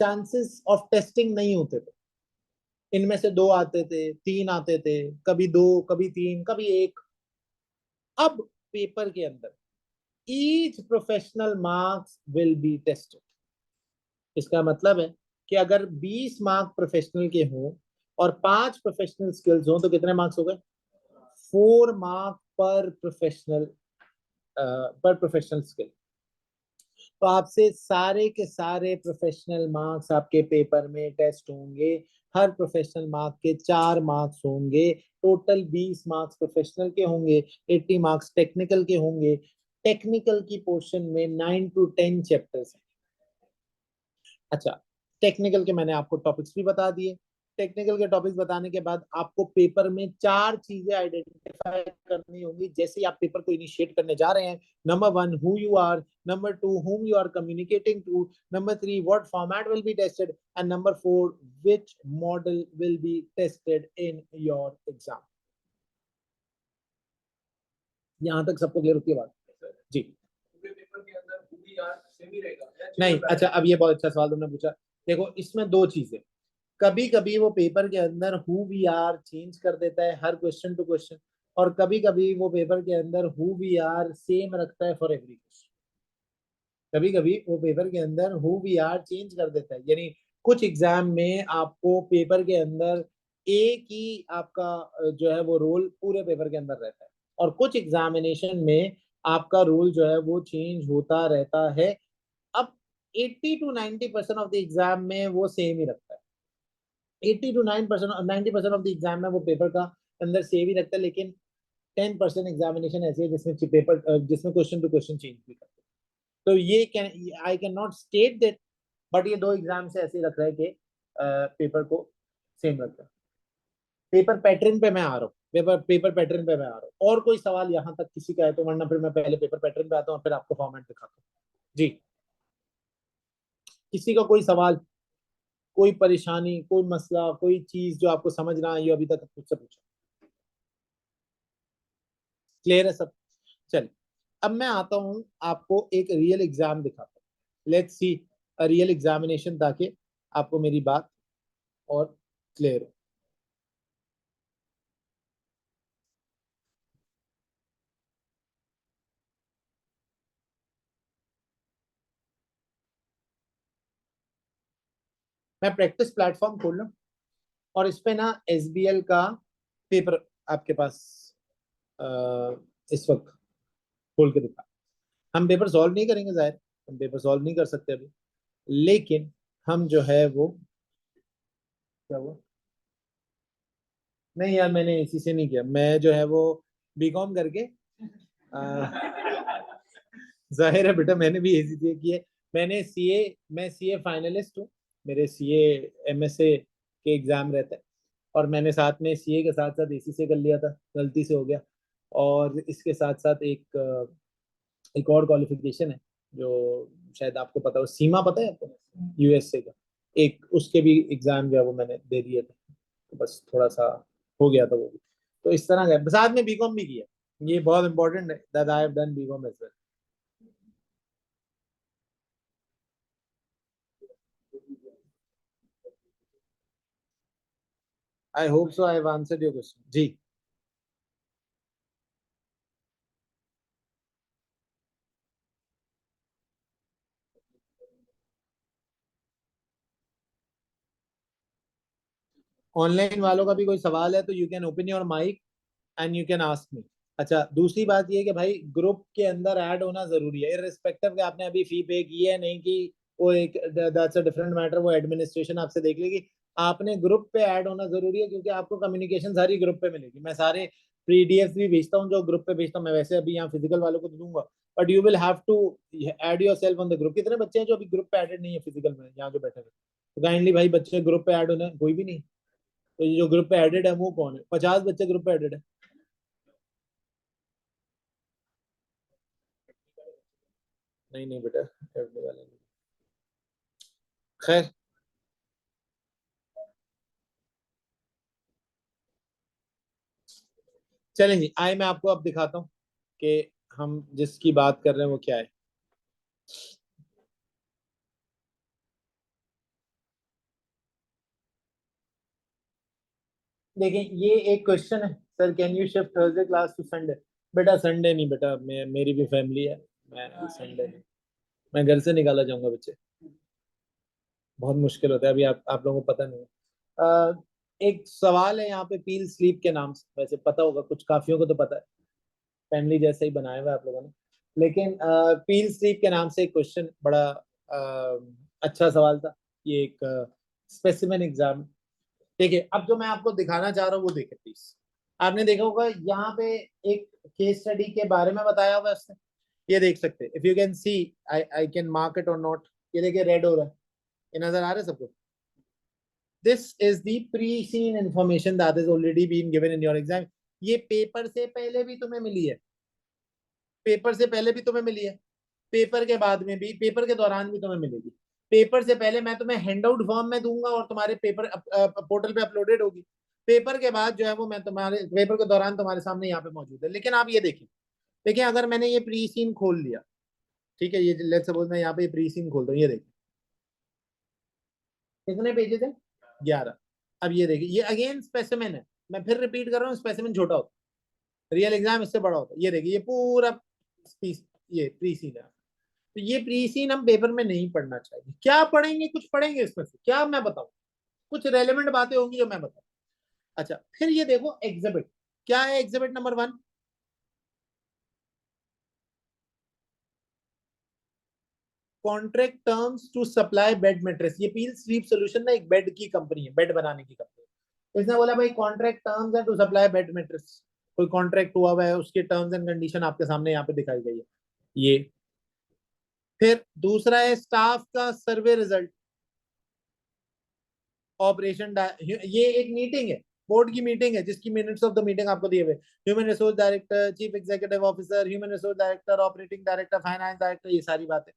चांसेस ऑफ टेस्टिंग नहीं होते थे। इनमें से 2 आते थे, 3 आते थे, कभी 2, कभी 3, कभी 1। अब पेपर के अंदर each professional marks will be tested. इसका मतलब है कि अगर 20 मार्क प्रोफेशनल के हों और 5 प्रोफेशनल स्किल्स हों तो कितने मार्क्स हो गए? 4 मार्क पर प्रोफेशनल स्किल। तो आपसे सारे के सारे प्रोफेशनल मार्क्स आपके पेपर में टेस्ट होंगे। हर प्रोफेशनल मार्क के 4 मार्क्स होंगे। टोटल 20 मार्क्स प्रोफेशनल के होंगे, 80 मार्क्स टेक्निकल के होंगे। टेक्निकल की पोर्शन में 9 to 10 चैप्टर्स हैं। अच्छा, टेक्निकल के मैंने आपको टॉपिक्स भी बता दिए। टेक्निकल के टॉपिक्स बताने के बाद आपको पेपर में 4 चीजें आइडेंटिफाई करनी होंगी जैसे ही आप पेपर को इनिशिएट करने जा रहे हैं। Number 1, who you are. Number 2, whom you are communicating to. Number 3, what format will be tested. And number 4, which model will be tested in your exam. यहाँ तक सबको क्लियर होती है बात? जी। पेपर के अंदर भी यार सेम ही रहेगा नहीं? अच्छा, अब ये बहुत अच्छा सवाल तुमने पूछा। देखो इसमें 2 चीजें। कभी कभी वो पेपर के अंदर हु वी आर चेंज कर देता है हर क्वेश्चन टू क्वेश्चन, और कभी कभी वो पेपर के अंदर हु वी आर सेम रखता है फॉर एवरी क्वेश्चन। कभी कभी वो पेपर के अंदर हु वी आर चेंज कर देता है, यानी कुछ एग्जाम में आपको पेपर के अंदर एक ही आपका जो है वो रोल पूरे पेपर के अंदर रहता है, और कुछ एग्जामिनेशन में आपका रोल जो है वो चेंज होता रहता है। अब 80 to 90% ऑफ द एग्जाम में वो सेम ही रखता है। 80 to 9% 90% ऑफ द एग्जाम में वो पेपर का अंदर सेम ही रखता है, लेकिन 10% एग्जामिनेशन ऐसे है जिसमें क्वेश्चन टू क्वेश्चन चेंज भी करते हैं। तो ये can I can not state that, but ये 2 एग्जाम से ऐसे रख रहा है कि पेपर को सेम रखता है। पेपर पैटर्न पे मैं आ रहा हूँ, पेपर पैटर्न पे मैं आ रहा हूँ। और कोई सवाल यहाँ तक किसी का है तो, वरना फिर मैं पहले पेपर पैटर्न पे आता हूँ और फिर आपको फॉर्मेट दिखाता हूँ। जी, किसी का कोई सवाल, कोई परेशानी, कोई मसला, कोई चीज जो आपको समझ ना आई हो अभी तक, मुझसे पूछो। क्लियर है सब? चलिए, अब मैं आता हूं आपको एक रियल एग्जाम दिखाता हूँ। Let's see a real examination, ताकि आपको मेरी बात और क्लियर हो। मैं प्रैक्टिस प्लेटफॉर्म खोल लूं और इस पे ना एसबीएल का पेपर आपके पास अ, इस वक्त खोल के दिखा। हम पेपर सॉल्व नहीं करेंगे जाहिर, हम पेपर सॉल्व नहीं कर सकते अभी, लेकिन हम जो है वो क्या हुआ? नहीं यार, मैंने इसी से नहीं किया। मैं जो है वो बीकॉम करके जाहिर है बेटा, मैंने भी इसी से की है। मैंने सीए, मैं सीए फाइनलिस्ट हूँ। मेरे सीए एमएसए के एग्जाम रहते हैं, और मैंने साथ में सीए के साथ साथ एसी से कर लिया था, गलती से हो गया। और इसके साथ साथ एक और क्वालिफिकेशन है जो शायद आपको पता हो, सीमा पता है आपको, यूएसए का। एक उसके भी एग्जाम जो है वो मैंने दे दिए थे, तो बस थोड़ा सा हो गया था वो भी। तो इस तरह का साथ में बीकॉम भी किया। ये बहुत इंपॉर्टेंट है that I have done BCom as well. I hope so I have answered your question जी। ऑनलाइन वालों का भी कोई सवाल है तो you can open your mic and you can ask me. अच्छा, दूसरी बात ये है कि भाई ग्रुप के अंदर ऐड होना जरूरी है, इररिस्पेक्टिव कि आपने अभी फी पे की है नहीं की। वो एक दैट्स अ डिफरेंट मैटर, वो एडमिनिस्ट्रेशन आपसे देख लेगी। आपने ग्रुप पे ऐड होना जरूरी है, क्योंकि आपको कम्युनिकेशन सारी ग्रुप पे मिलेगी। मैं सारे पीडीएफ भी भेजता हूँ जो ग्रुप पे भेजता हूँ, मैं वैसे अभी यहाँ फिजिकल वालों को तो दूंगा, but you will have to add yourself on the group. कितने बच्चे हैं जो अभी ग्रुप पे एडेड नहीं है फिजिकल में, यहाँ जो बैठे हैं? तो काइंडली भाई बच्चे ग्रुप पे ऐड होना है, कोई भी नहीं। तो ये जो ग्रुप पे एडेड है वो कौन है? 50 बच्चे ग्रुप पे एडेड है। नहीं नहीं बेटा, एडेड वाले नहीं। खैर, चलें जी, आए मैं आपको अब दिखाता हूँ कि हम जिसकी बात कर रहे हैं वो क्या है। देखिए, ये एक क्वेश्चन है, sir can you shift Thursday class to Sunday? बेटा संडे नहीं बेटा, मेरी भी फैमिली है। मैं संडे नहीं, मैं घर से निकाला जाऊंगा बच्चे। बहुत मुश्किल होता है अभी, आप लोगों को पता नहीं है। एक सवाल है यहाँ पे पील स्लीप के नाम से, वैसे पता होगा कुछ काफियों को तो पता है, फैमिली जैसे ही बनाया हुआ है आप लोगों ने। लेकिन पील स्लीप के नाम से एक क्वेश्चन बड़ा अच्छा सवाल था। ये एक स्पेसिमेन एग्जाम। देखिए, अब जो मैं आपको दिखाना चाह रहा हूँ वो देखिए प्लीज। आपने देखा होगा यहाँ पे एक केस स्टडी के बारे में बताया हुआ है उसने। ये देख सकते हैं, if you can see, I I can mark it और नॉट। ये देखिए रेड हो रहा है, ये नजर आ रहा है सबको? This is the pre seen information that is already been given in your exam. ये पेपर से पहले भी तुम्हें मिली है, पेपर से पहले भी तुम्हें मिली है, पेपर के बाद में भी, पेपर के दौरान भी तुम्हें मिलेगी। पेपर से पहले मैं तुम्हें हैंडआउट फॉर्म में दूंगा और तुम्हारे पेपर पोर्टल पे अपलोडेड होगी। पेपर के बाद जो है वो मैं तुम्हारे पेपर के दौरान तुम्हारे सामने यहाँ पे मौजूद है। लेकिन आप ये देखिए, देखिए अगर मैंने ये प्री सीन खोल लिया, ठीक है, ये लेट्स सपोज मैं यहाँ पे प्री सीन खोल दूँ, ये देखिए कितने पेजेस है? 11। अब ये देखिए, ये अगेन स्पेसिमेन है, मैं फिर रिपीट कर रहा हूँ, स्पेसिमेन छोटा होता है, रियल एग्जाम इससे बड़ा होता है। ये देखिए, ये पूरा ये प्री सीन है। तो ये प्री सीन हम पेपर में नहीं पढ़ना चाहिए। क्या पढ़ेंगे? कुछ पढ़ेंगे इसमें से क्या मैं बताऊं? कुछ रेलेवेंट बातें होंगी जो मैं बताऊं। अच्छा, फिर ये देखो एग्जिबिट। क्या है exhibit number 1? Contract terms to supply bed mattress. ये पील स्लीप सोल्यूशन ना एक बेड की कंपनी है, बेड बनाने की कंपनी है। इसने बोला भाई कॉन्ट्रैक्ट टर्म्स है टू सप्लाई बेड मेट्रेस। कोई कॉन्ट्रैक्ट हुआ हुआ है, उसके टर्म्स एंड कंडीशन आपके सामने यहाँ पे दिखाई गई है ये। फिर दूसरा है स्टाफ का सर्वे रिजल्ट, ऑपरेशन। ये एक मीटिंग है, बोर्ड की मीटिंग है, जिसकी मिनट्स ऑफ द मीटिंग आपको दिए हुए। Human resource director, chief executive officer, human resource director, operating director, finance director, ये सारी बातें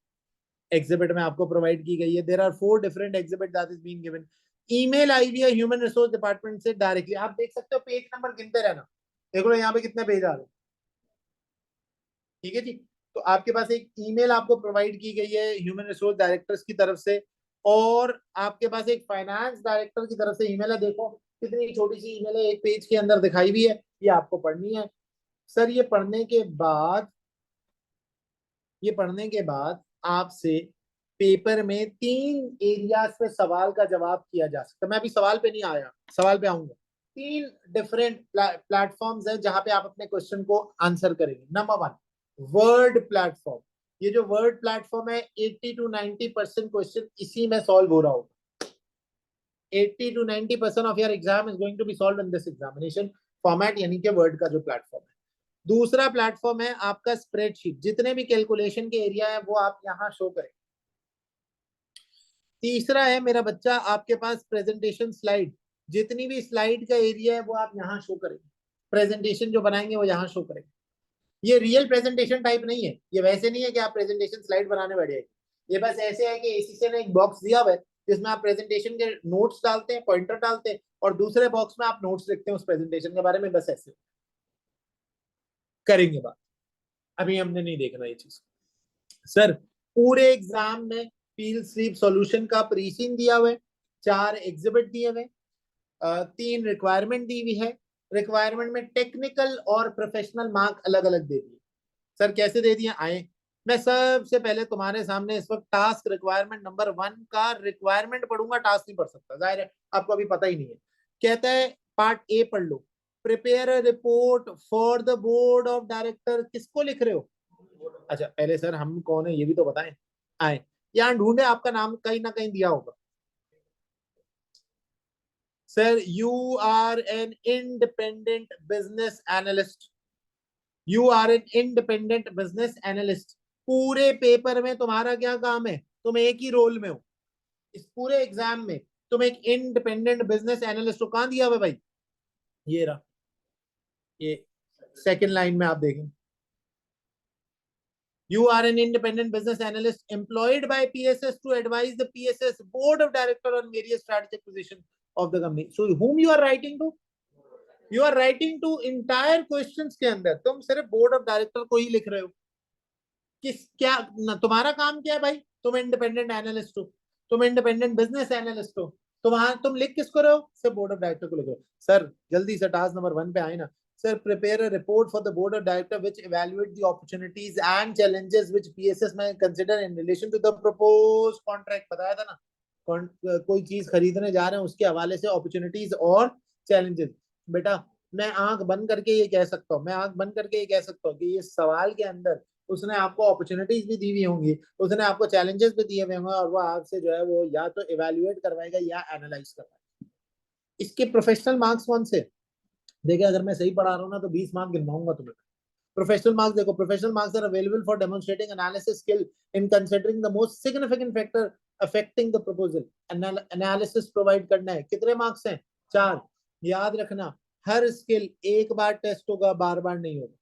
एग्जिबिट में आपको प्रोवाइड की गई है। There are 4 different exhibit that is being given. Email आई हुई है ह्यूमन रिसोर्स डिपार्टमेंट से डायरेक्टली। आप देख सकते हो, पेज नंबर गिनते रहना। देख लो यहाँ पे कितने पेज आ रहे हैं। ठीक है जी। तो आपके पास एक ईमेल आपको प्रोवाइड की गई है ह्यूमन रिसोर्स डायरेक्टर्स की तरफ से, और आपके पास एक फाइनेंस डायरेक्टर की तरफ से ईमेल है। देखो कितनी छोटी सी ईमेल है, एक पेज के अंदर दिखाई हुई है। ये आपको पढ़नी है। सर ये पढ़ने के बाद, ये पढ़ने के बाद आपसे पेपर में 3 एरियाज पे सवाल का जवाब किया जा सकता है। मैं अभी सवाल पे नहीं आया, सवाल पे आऊंगा। 3 डिफरेंट प्लेटफॉर्म्स हैं जहां पे आप अपने क्वेश्चन को आंसर करेंगे। Number 1, word platform. ये जो वर्ड प्लेटफॉर्म है, 80 to 90% क्वेश्चन इसी में सॉल्व हो रहा होगा। 80 to 90% of your exam is going to be solved in this examination format, यानी कि वर्ड का जो प्लेटफॉर्म है। दूसरा प्लेटफॉर्म है आपका स्प्रेडशीट, जितने भी कैलकुलेशन के एरिया है वो आप यहाँ शो करें। तीसरा है मेरा बच्चा आपके पास प्रेजेंटेशन स्लाइड, जितनी भी स्लाइड का एरिया है वो आप यहाँ शो करेंगे, प्रेजेंटेशन जो बनाएंगे वो यहाँ शो करेंगे। ये रियल प्रेजेंटेशन टाइप नहीं है, ये वैसे नहीं है कि आप प्रेजेंटेशन स्लाइड बनाने बैठे, ये बस ऐसे है कि एसीसी ने एक बॉक्स दिया हुआ है जिसमें आप प्रेजेंटेशन के नोट्स डालते हैं, पॉइंटर डालते हैं, और दूसरे बॉक्स में आप नोट्स लिखते हैं उस प्रेजेंटेशन के बारे में। बस ऐसे करेंगे बात, अभी हमने नहीं देखना ये चीज। सर पूरे एग्जाम में फील्ड स्लीप सॉल्यूशन का प्रीसीन दिया हुआ है, 4 एग्जिबिट दिए हुए, 3 रिक्वायरमेंट दी हुई है। रिक्वायरमेंट में टेक्निकल और प्रोफेशनल मार्क अलग अलग दे दिए। सर कैसे दे दिए आए, मैं सबसे पहले तुम्हारे सामने इस वक्त टास्क रिक्वायरमेंट नंबर 1 का रिक्वायरमेंट पढ़ूंगा, टास्क नहीं पढ़ सकता, जाहिर है आपको अभी पता ही नहीं है। कहता है पार्ट ए पढ़ लो, prepare a report for the board of director. किसको लिख रहे हो? अच्छा पहले सर हम कौन है ये भी तो बताएं। आए यहाँ ढूंढे, आपका नाम कहीं ना कहीं दिया होगा। Sir you are an independent business analyst, you are an independent business analyst. पूरे पेपर में तुम्हारा क्या काम है? तुम एक ही रोल में हो इस पूरे एग्जाम में, तुम एक इंडिपेंडेंट बिजनेस एनालिस्ट हो। कहां दिया हुआ भाई? ये रहा, ये सेकंड लाइन में आप देखें, you are an independent business analyst employed by PSS to advise the PSS board of director on various strategic positions of the company. So whom you are writing to? You are writing to entire questions के अंदर तुम सिर्फ board of director को ही लिख रहे हो। किस क्या तुम्हारा काम क्या है भाई? तुम इंडिपेंडेंट एनालिस्ट हो, तुम इंडिपेंडेंट बिजनेस एनालिस्ट हो, तुम लिख किसको रहे हो? सिर्फ बोर्ड ऑफ डायरेक्टर को लिख रहे हो। सर जल्दी से टास्क नंबर 1 पे आए ना। Sir, prepare a report for the board of director which evaluate the opportunities and challenges which PSS may consider in relation to the proposed contract। बताया था ना, कोई चीज खरीदने जा रहे हैं उसके हवाले से अपॉर्चुनिटीज और चैलेंजेस। बेटा मैं आंख बंद करके ये कह सकता हूँ, मैं आंख बंद करके ये कह सकता हूँ कि ये सवाल के अंदर उसने आपको अपॉर्चुनिटीज भी दी हुई होंगी, उसने आपको चैलेंजेस भी दिए हुए होंगे, और वो आपसे जो है वो या तो इवेल्युएट करवाएगा या एनालाइज करवाएगा। इसके प्रोफेशनल मार्क्स कौन से? देखिए अगर मैं सही पढ़ा रहा हूँ ना तो 20 मार्क गिनवाऊंगा तुम्हें। प्रोफेशनल मार्क्स देखो, professional marks are available for demonstrating analysis skill in considering the most significant factor affecting the proposal. Analysis provide करना है। कितने मार्क्स हैं? 4। याद रखना हर स्किल एक बार टेस्ट होगा, बार बार नहीं होगा।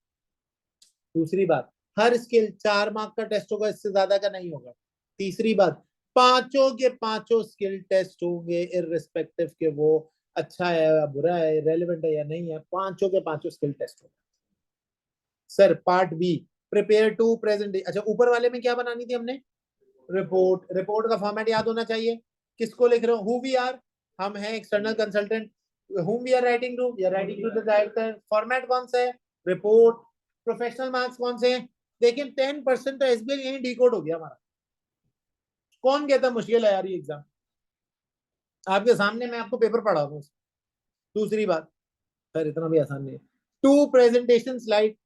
दूसरी बात, हर स्किल 4 मार्क का टेस्ट होगा, इससे ज्यादा का नहीं होगा। तीसरी बात, पांचों के पांचों स्किल टेस्ट होंगे इररिस्पेक्टिव के वो अच्छा है या बुरा है, रेलेवेंट है या नहीं है, पांचों के पांचों स्किल टेस्ट होंगे। Sir part B, prepare to present. अच्छा ऊपर वाले में क्या बनानी थी हमने? रिपोर्ट। रिपोर्ट का फॉर्मेट याद होना चाहिए। किसको लिख रहे हो? हु वी आर, हम हैं external consultant. whom we are writing to? We are writing to the director। Format कौन सा है? रिपोर्ट। प्रोफेशनल मार्क्स कौन से हैं? देखिए 10% तो एसबीएल यही डिकोड हो गया हमारा। कौन कहता मुश्किल है यार ये एग्जाम? आपके सामने मैं आपको पेपर पढ़ा दूं। दूसरी बात, सर इतना भी आसान नहीं है। 2 प्रेजेंटेशन स्लाइड।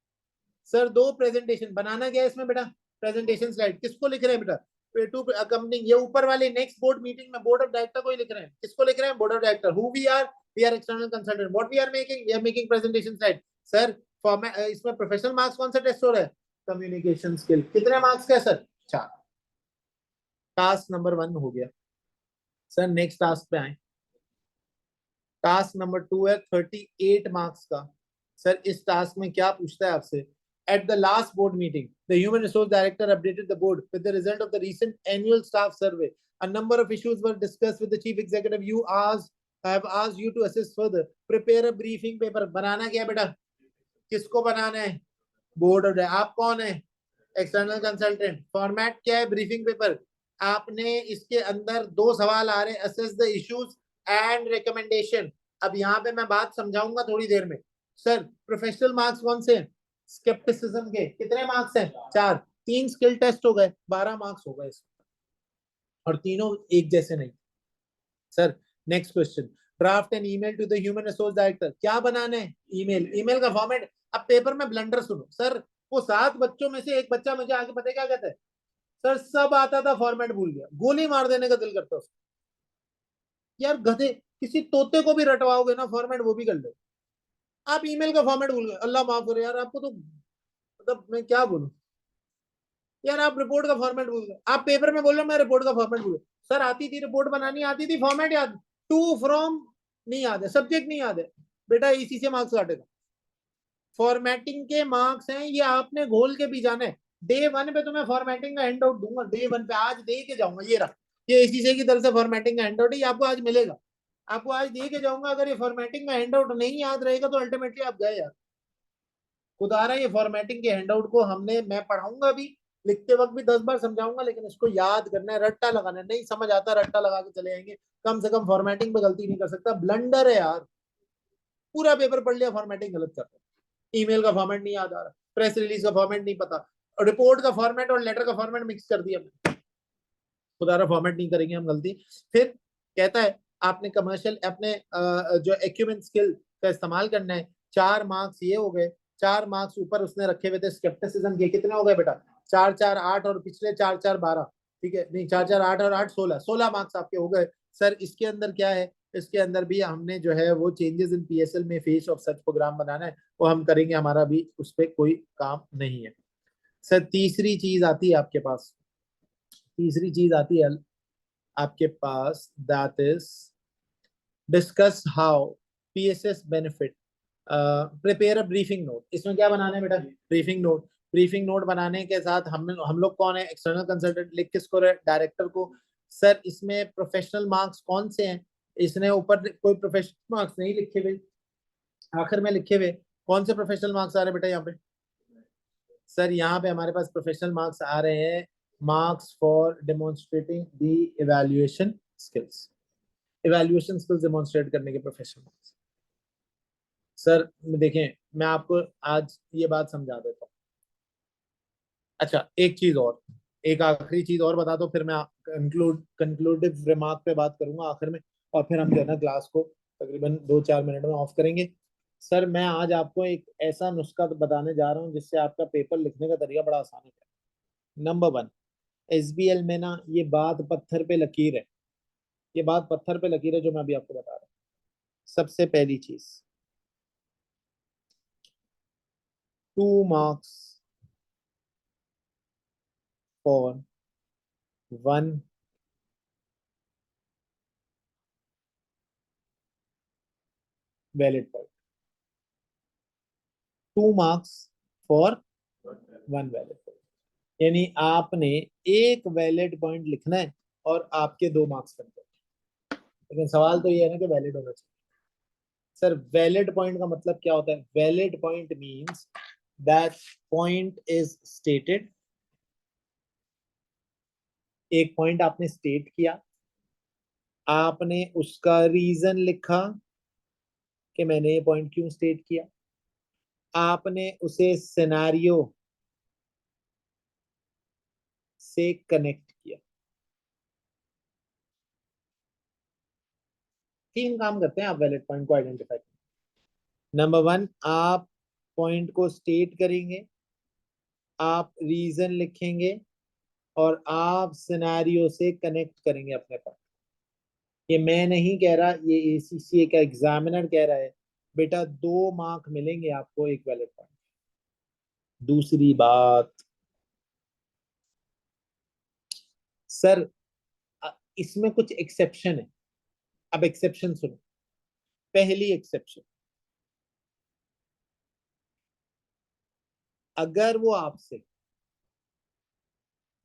सर 2 प्रेजेंटेशन बनाना क्या है इसमें बेटा? Presentation slide. किसको लिख रहे हैं बेटा? टू अकम्पनिंग, ये ऊपर वाले नेक्स्ट बोर्ड मीटिंग में बोर्ड ऑफ डायरेक्टर को ही लिख रहे हैं। किसको लिख रहे हैं? Board of director. Who we are external consultant. What we are making? We are making presentation slide. Sir format इसमें प्रोफेशनल मार्क्स कौन सा टेस्ट हो रहा है? Communication skill. कितने मार्क्स का सर? 4। टास्क नंबर 1 हो गया। सर नेक्स्ट टास्क पे आए। टास्क नंबर 2 है 38 मार्क्स का। सर इस टास्क में क्या पूछता है आपसे? At the last board meeting, the human resource director updated the board with the result of the recent annual staff survey. A number of issues were discussed with the chief executive. I have asked you to assist further. Prepare a briefing paper. बनाना क्या है बेटा? किसको बनाना है? Board of. आप कौन है? External consultant. Format क्या है? Briefing paper. आपने इसके अंदर 2 सवाल आ रहे हैं, assess the issues and recommendation. अब यहाँ पे मैं बात समझाऊंगा थोड़ी देर में। सर प्रोफेशनल मार्क्स कौन से हैं? स्केप्टिसिज्म के। कितने मार्क्स हैं? 4। 3 स्किल टेस्ट हो गए, 12 मार्क्स हो गए इसमें, और तीनों एक जैसे नहीं। Sir next question, draft an email to the human resource director. क्या बनाना है? ईमेल। ईमेल का फॉर्मेट। अब पेपर में ब्लंडर सुनो सर, वो 7 बच्चों में से एक बच्चा मुझे आगे पता है क्या कहता है? सर सब आता था, फॉर्मेट भूल गया। गोली मार देने का दिल करता है उसको। यार गधे, किसी तोते को भी रटवाओगे ना फॉर्मेट, वो भी कर लो। आप ईमेल का फॉर्मेट भूल गए, अल्लाह माफ करे यार, आपको तो मतलब मैं क्या बोलूं। यार आप रिपोर्ट का फॉर्मेट भूल गए, आप पेपर में बोल रहे हो मैं रिपोर्ट का फॉर्मेट भूल गया। सर आती थी, रिपोर्ट बनानी आती थी, फॉर्मेट याद, टू फ्रॉम नहीं याद है, सब्जेक्ट नहीं याद है, बेटा इसी से मार्क्स काटेगा। फॉर्मेटिंग के मार्क्स हैं ये, आपने घोल के भी जाना है। डे वन पे तो मैं फॉर्मेटिंग का हैंड आउट दूंगा, डे वन पे आज दे के जाऊंगा, ये रहा, ये एसीसी की तरफ से फॉर्मेटिंग का हैंड आउट है, ये आपको आज मिलेगा, आपको आज दे के जाऊंगा। अगर ये फॉर्मेटिंग का हैंड आउट नहीं याद रहेगा तो अल्टीमेटली आप गए यार। खुदा रहा ये फॉर्मेटिंग के हैंडआउट को हमने, मैं पढ़ाऊंगा भी, लिखते वक्त भी 10 बार समझाऊंगा, लेकिन इसको याद करना है, रट्टा लगाना है, नहीं समझ आता रट्टा लगा के चले जाएंगे। कम से कम फॉर्मेटिंग पे गलती नहीं कर सकता, ब्लंडर है यार, पूरा पेपर पढ़ लिया फॉर्मेटिंग गलत कर रहा, ईमेल का फॉर्मेट नहीं याद आ रहा, प्रेस रिलीज का फॉर्मेट नहीं पता, रिपोर्ट का फॉर्मेट और लेटर का फॉर्मेट मिक्स कर दिया, खुदा रहा फॉर्मेट नहीं करेंगे हम गलती। फिर कहता है आपने कमर्शियल अपने जो एक्यूमेंट स्किल का इस्तेमाल करना है। 4 मार्क्स ये हो गए, 4 मार्क्स ऊपर उसने रखे हुए थे स्केप्टिसिज्म के, कितने हो गए बेटा, 4 4 8 और पिछले 4 4 12, ठीक है, नहीं 4 4 8 और 8 16, 16 मार्क्स आपके हो गए। सर इसके अंदर क्या है, इसके अंदर भी हमने जो है वो चेंजेस इन पीएसएल में फेस ऑफ सच प्रोग्राम बनाना है, वो हम करेंगे, हमारा भी उस पर कोई काम नहीं है। सर तीसरी चीज आती है आपके पास, तीसरी चीज आती है आपके पास, that is discuss how PSS benefit, prepare a briefing note. इसमें क्या बनाना है बेटा, ब्रीफिंग नोट। ब्रीफिंग नोट बनाने के साथ हम लोग कौन है, एक्सटर्नल कंसल्टेंट, लिख किसको रहे, डायरेक्टर को। सर इसमें प्रोफेशनल मार्क्स कौन से हैं, इसने ऊपर कोई प्रोफेशनल मार्क्स नहीं लिखे हुए, आखिर में लिखे हुए कौन से प्रोफेशनल मार्क्स आ रहे हैं बेटा यहाँ पे। सर यहाँ पे हमारे पास प्रोफेशनल मार्क्स आ रहे हैं, marks for demonstrating the evaluation skills, evaluation skills demonstrate करने के प्रोफेशनल मार्क्स। सर देखें, मैं आपको आज ये बात समझा देता हूँ। अच्छा एक चीज और, एक आखिरी चीज और बता दो, फिर मैं कंक्लूडिव रिमार्क पे बात करूंगा आखिर में, और फिर हम जो है ना क्लास को तकरीबन 2 4 मिनट में ऑफ करेंगे। सर मैं आज आपको एक ऐसा नुस्खा बताने जा रहा हूँ जिससे आपका पेपर लिखने का तरीका बड़ा आसान हो जाए। नंबर वन, एसबीएल में ना ये बात पत्थर पे लकीर है, ये बात पत्थर पे लकीर है जो मैं अभी आपको बता रहा हूँ। सबसे पहली चीज, 2 marks for 1 valid point, 2 marks for 1 valid point, यानी आपने एक वैलिड पॉइंट लिखना है और आपके 2 मार्क्स बनते हैं। लेकिन सवाल तो ये है ना कि वैलिड होना चाहिए। सर वैलिड पॉइंट का मतलब क्या होता है, valid point means that point is stated, एक पॉइंट आपने स्टेट किया, आपने उसका रीजन लिखा कि मैंने ये पॉइंट क्यों स्टेट किया, आपने उसे सिनेरियो से कनेक्ट किया। 3 काम करते हैं आप वैलिड पॉइंट को आइडेंटिफाई। नंबर वन, आप पॉइंट को स्टेट करेंगे, आप रीजन लिखेंगे, और आप सिनेरियो से कनेक्ट करेंगे अपने पास। ये मैं नहीं कह रहा, ये एसीसीए का एग्जामिनर कह रहा है। बेटा 2 मार्क मिलेंगे आपको एक वैलिड पॉइंट। दूसरी बात, सर इसमें कुछ एक्सेप्शन है, अब एक्सेप्शन सुनो। पहली एक्सेप्शन, अगर वो आपसे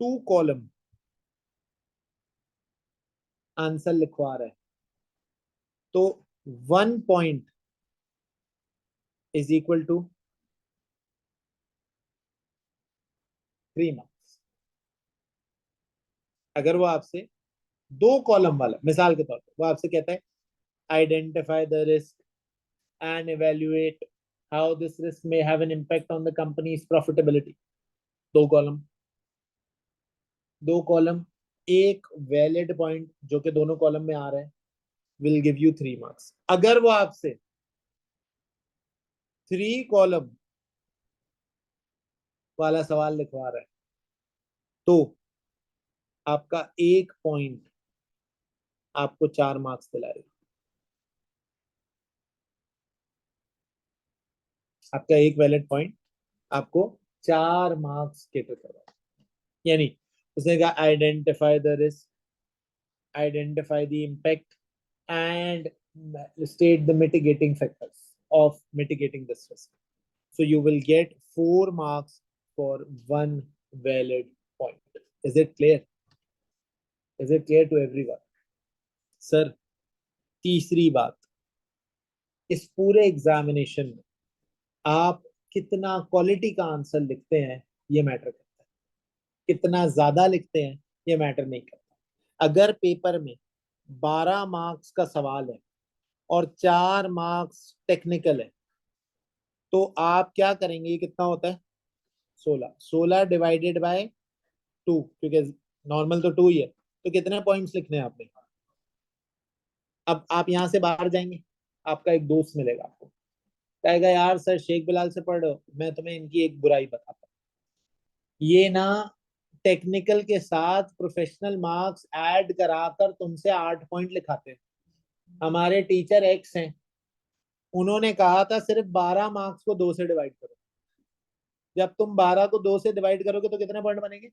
2 कॉलम आंसर लिखवा रहा है तो 1 point is equal to 3 marks. अगर वो आपसे 2 कॉलम वाला, मिसाल के तौर पर वो आपसे कहता है identify the risk and evaluate how this risk may have an impact on the company's profitability, 2 column, 2 column, एक वैलिड पॉइंट जो कि दोनों कॉलम में आ रहा है, विल गिव यू 3 मार्क्स। अगर वो आपसे 3 कॉलम वाला सवाल लिखवा रहा है तो आपका एक पॉइंट आपको 4 मार्क्स दिलाएगा। आपका एक वैलिड पॉइंट आपको 4 मार्क्स केटर करवा, यानी उसने कहा identify the risk, identify the impact, and state the mitigating factors of mitigating this risk. So you will get 4 marks for one valid point. Is it clear? Is it clear to everyone? Sir, तीसरी बात, इस पूरे examination में आप कितना quality का answer लिखते हैं ये मैटर करता है, कितना ज्यादा लिखते हैं ये मैटर नहीं करता। अगर पेपर में 12 मार्क्स का सवाल है और 4 मार्क्स टेक्निकल है, तो आप क्या करेंगे, कितना होता है, 16, 16 डिवाइडेड बाय 2, क्योंकि नॉर्मल तो 2 ही है, तो कितने पॉइंट्स लिखने हैं आपने। अब आप यहाँ से बाहर जाएंगे, आपका एक दोस्त मिलेगा आपको, कहेगा यार सर शेख बिलाल से पढ़ रहे हो, मैं तुम्हें इनकी एक बुराई बताता हूँ, ये ना टेक्निकल के साथ प्रोफेशनल मार्क्स ऐड कराकर तुमसे 8 पॉइंट लिखाते हैं। हमारे टीचर एक्स हैं, उन्होंने कहा था सिर्फ 12 मार्क्स को 2 से डिवाइड करो। जब तुम 12 को 2 से डिवाइड करोगे तो कितने पॉइंट बनेंगे,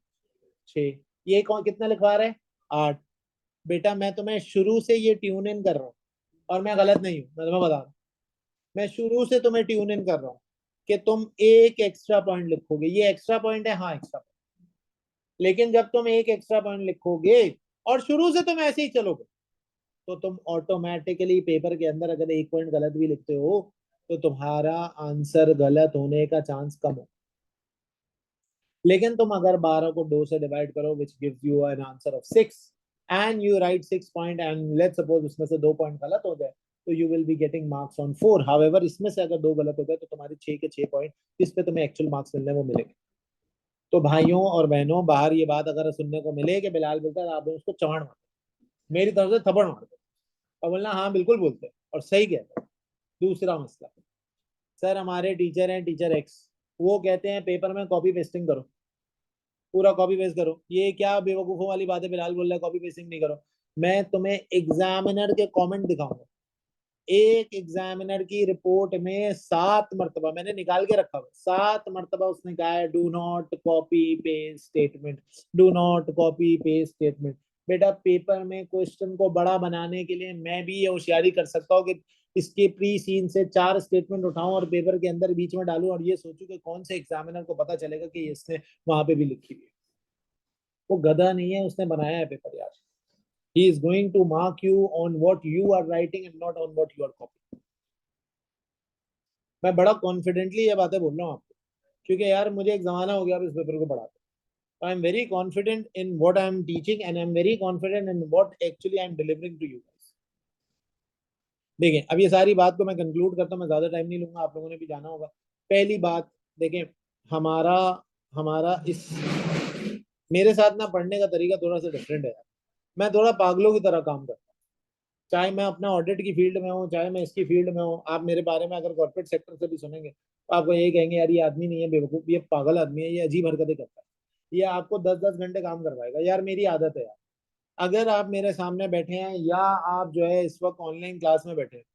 6। ये कौन कितना लिखवा रहा है, 8। बेटा मैं तुम्हें शुरू से ये ट्यून इन कर रहा हूँ, और मैं गलत नहीं हूँ, मैं तुम्हें बता रहा हूँ, मैं शुरू से तुम्हें ट्यून इन कर रहा हूँ कि तुम एक एक्स्ट्रा पॉइंट लिखोगे, ये एक्स्ट्रा पॉइंट है, हाँ एक्स्ट्रा पॉइंट, लेकिन जब तुम एक एक्स्ट्रा पॉइंट लिखोगे और शुरू से तुम ऐसे ही चलोगे, तो तुम ऑटोमेटिकली पेपर के अंदर अगर एक पॉइंट गलत भी लिखते हो तो तुम्हारा आंसर गलत होने का चांस कम हो। लेकिन तुम अगर 12 को 2 से डिवाइड करो which gives you an answer of 6, and you right 6 point, and let's suppose उसमें से 2 पॉइंट गलत हो जाए, तो you will be getting marks on 4। However इसमें से अगर 2 गलत हो गए तो तुम्हारे 6 के 6 पॉइंट जिस पे तुम्हें एक्चुअल मार्क्स मिलने वो मिलेंगे। तो भाइयों और बहनों, बाहर ये बात अगर सुनने को मिले कि बिलाल बोलता है, आप उसको चमाड़ मार, मेरी तरफ से थप्पड़ मार दो और बोलना हाँ बिल्कुल बोलते हैं और सही कहते हैं। दूसरा मसला, सर हमारे टीचर हैं टीचर एक्स, वो कहते हैं पेपर में कॉपी पेस्टिंग करो, पूरा कॉपी पेस्ट करो। ये क्या बेवकूफों वाली बात है, बिलाल बोल रहा है कॉपी पेस्टिंग नहीं करो। मैं तुम्हें एग्जामिनर के कमेंट दिखाऊंगा, एक एग्जामिनर की रिपोर्ट में 7 मरतबा मैंने निकाल के रखा हुआ, 7 मरतबा उसने कहा है do not copy paste statement, do not copy paste statement. बेटा पेपर में क्वेश्चन को बड़ा बनाने के लिए मैं भी ये होशियारी कर सकता हूँ कि इसके प्री सीन से 4 स्टेटमेंट उठाऊं और पेपर के अंदर बीच में डालूं और ये सोचूं कि कौन से एग्जामिनर को पता चलेगा कि इसने वहां पे भी लिखी हुई है। वो गधा नहीं है, उसने बनाया है पेपर यार। He is going to mark you on what you are writing and not on what you are copying. मैं बड़ा कॉन्फिडेंटली ये बातें बोल रहा हूँ आपको, क्योंकि यार मुझे एक जमाना हो गया अब इस पेपर को पढ़ाते। I am very confident in what I am teaching and I am very confident in what actually I am delivering to you guys. देखें, अब ये सारी बात को मैं कंक्लूड करता हूँ, मैं ज्यादा टाइम नहीं लूंगा, आप लोगों ने भी जाना होगा। पहली बात देखें, हमारा हमारा इस मेरे साथ ना पढ़ने का तरीका थोड़ा सा डिफरेंट है यार। मैं थोड़ा पागलों की तरह काम करता हूँ, चाहे मैं अपना ऑडिट की फील्ड में हूँ, चाहे मैं इसकी फील्ड में हूँ। आप मेरे बारे में अगर कॉर्पोरेट सेक्टर से भी सुनेंगे तो आपको यही कहेंगे यार ये आदमी नहीं है बेवकूफ, ये पागल आदमी है, ये अजीब हरकतें करता है, ये आपको 10-10 घंटे काम करवाएगा। यार मेरी आदत है यार, अगर आप मेरे सामने बैठे हैं या आप जो है इस वक्त ऑनलाइन क्लास में बैठे हैं,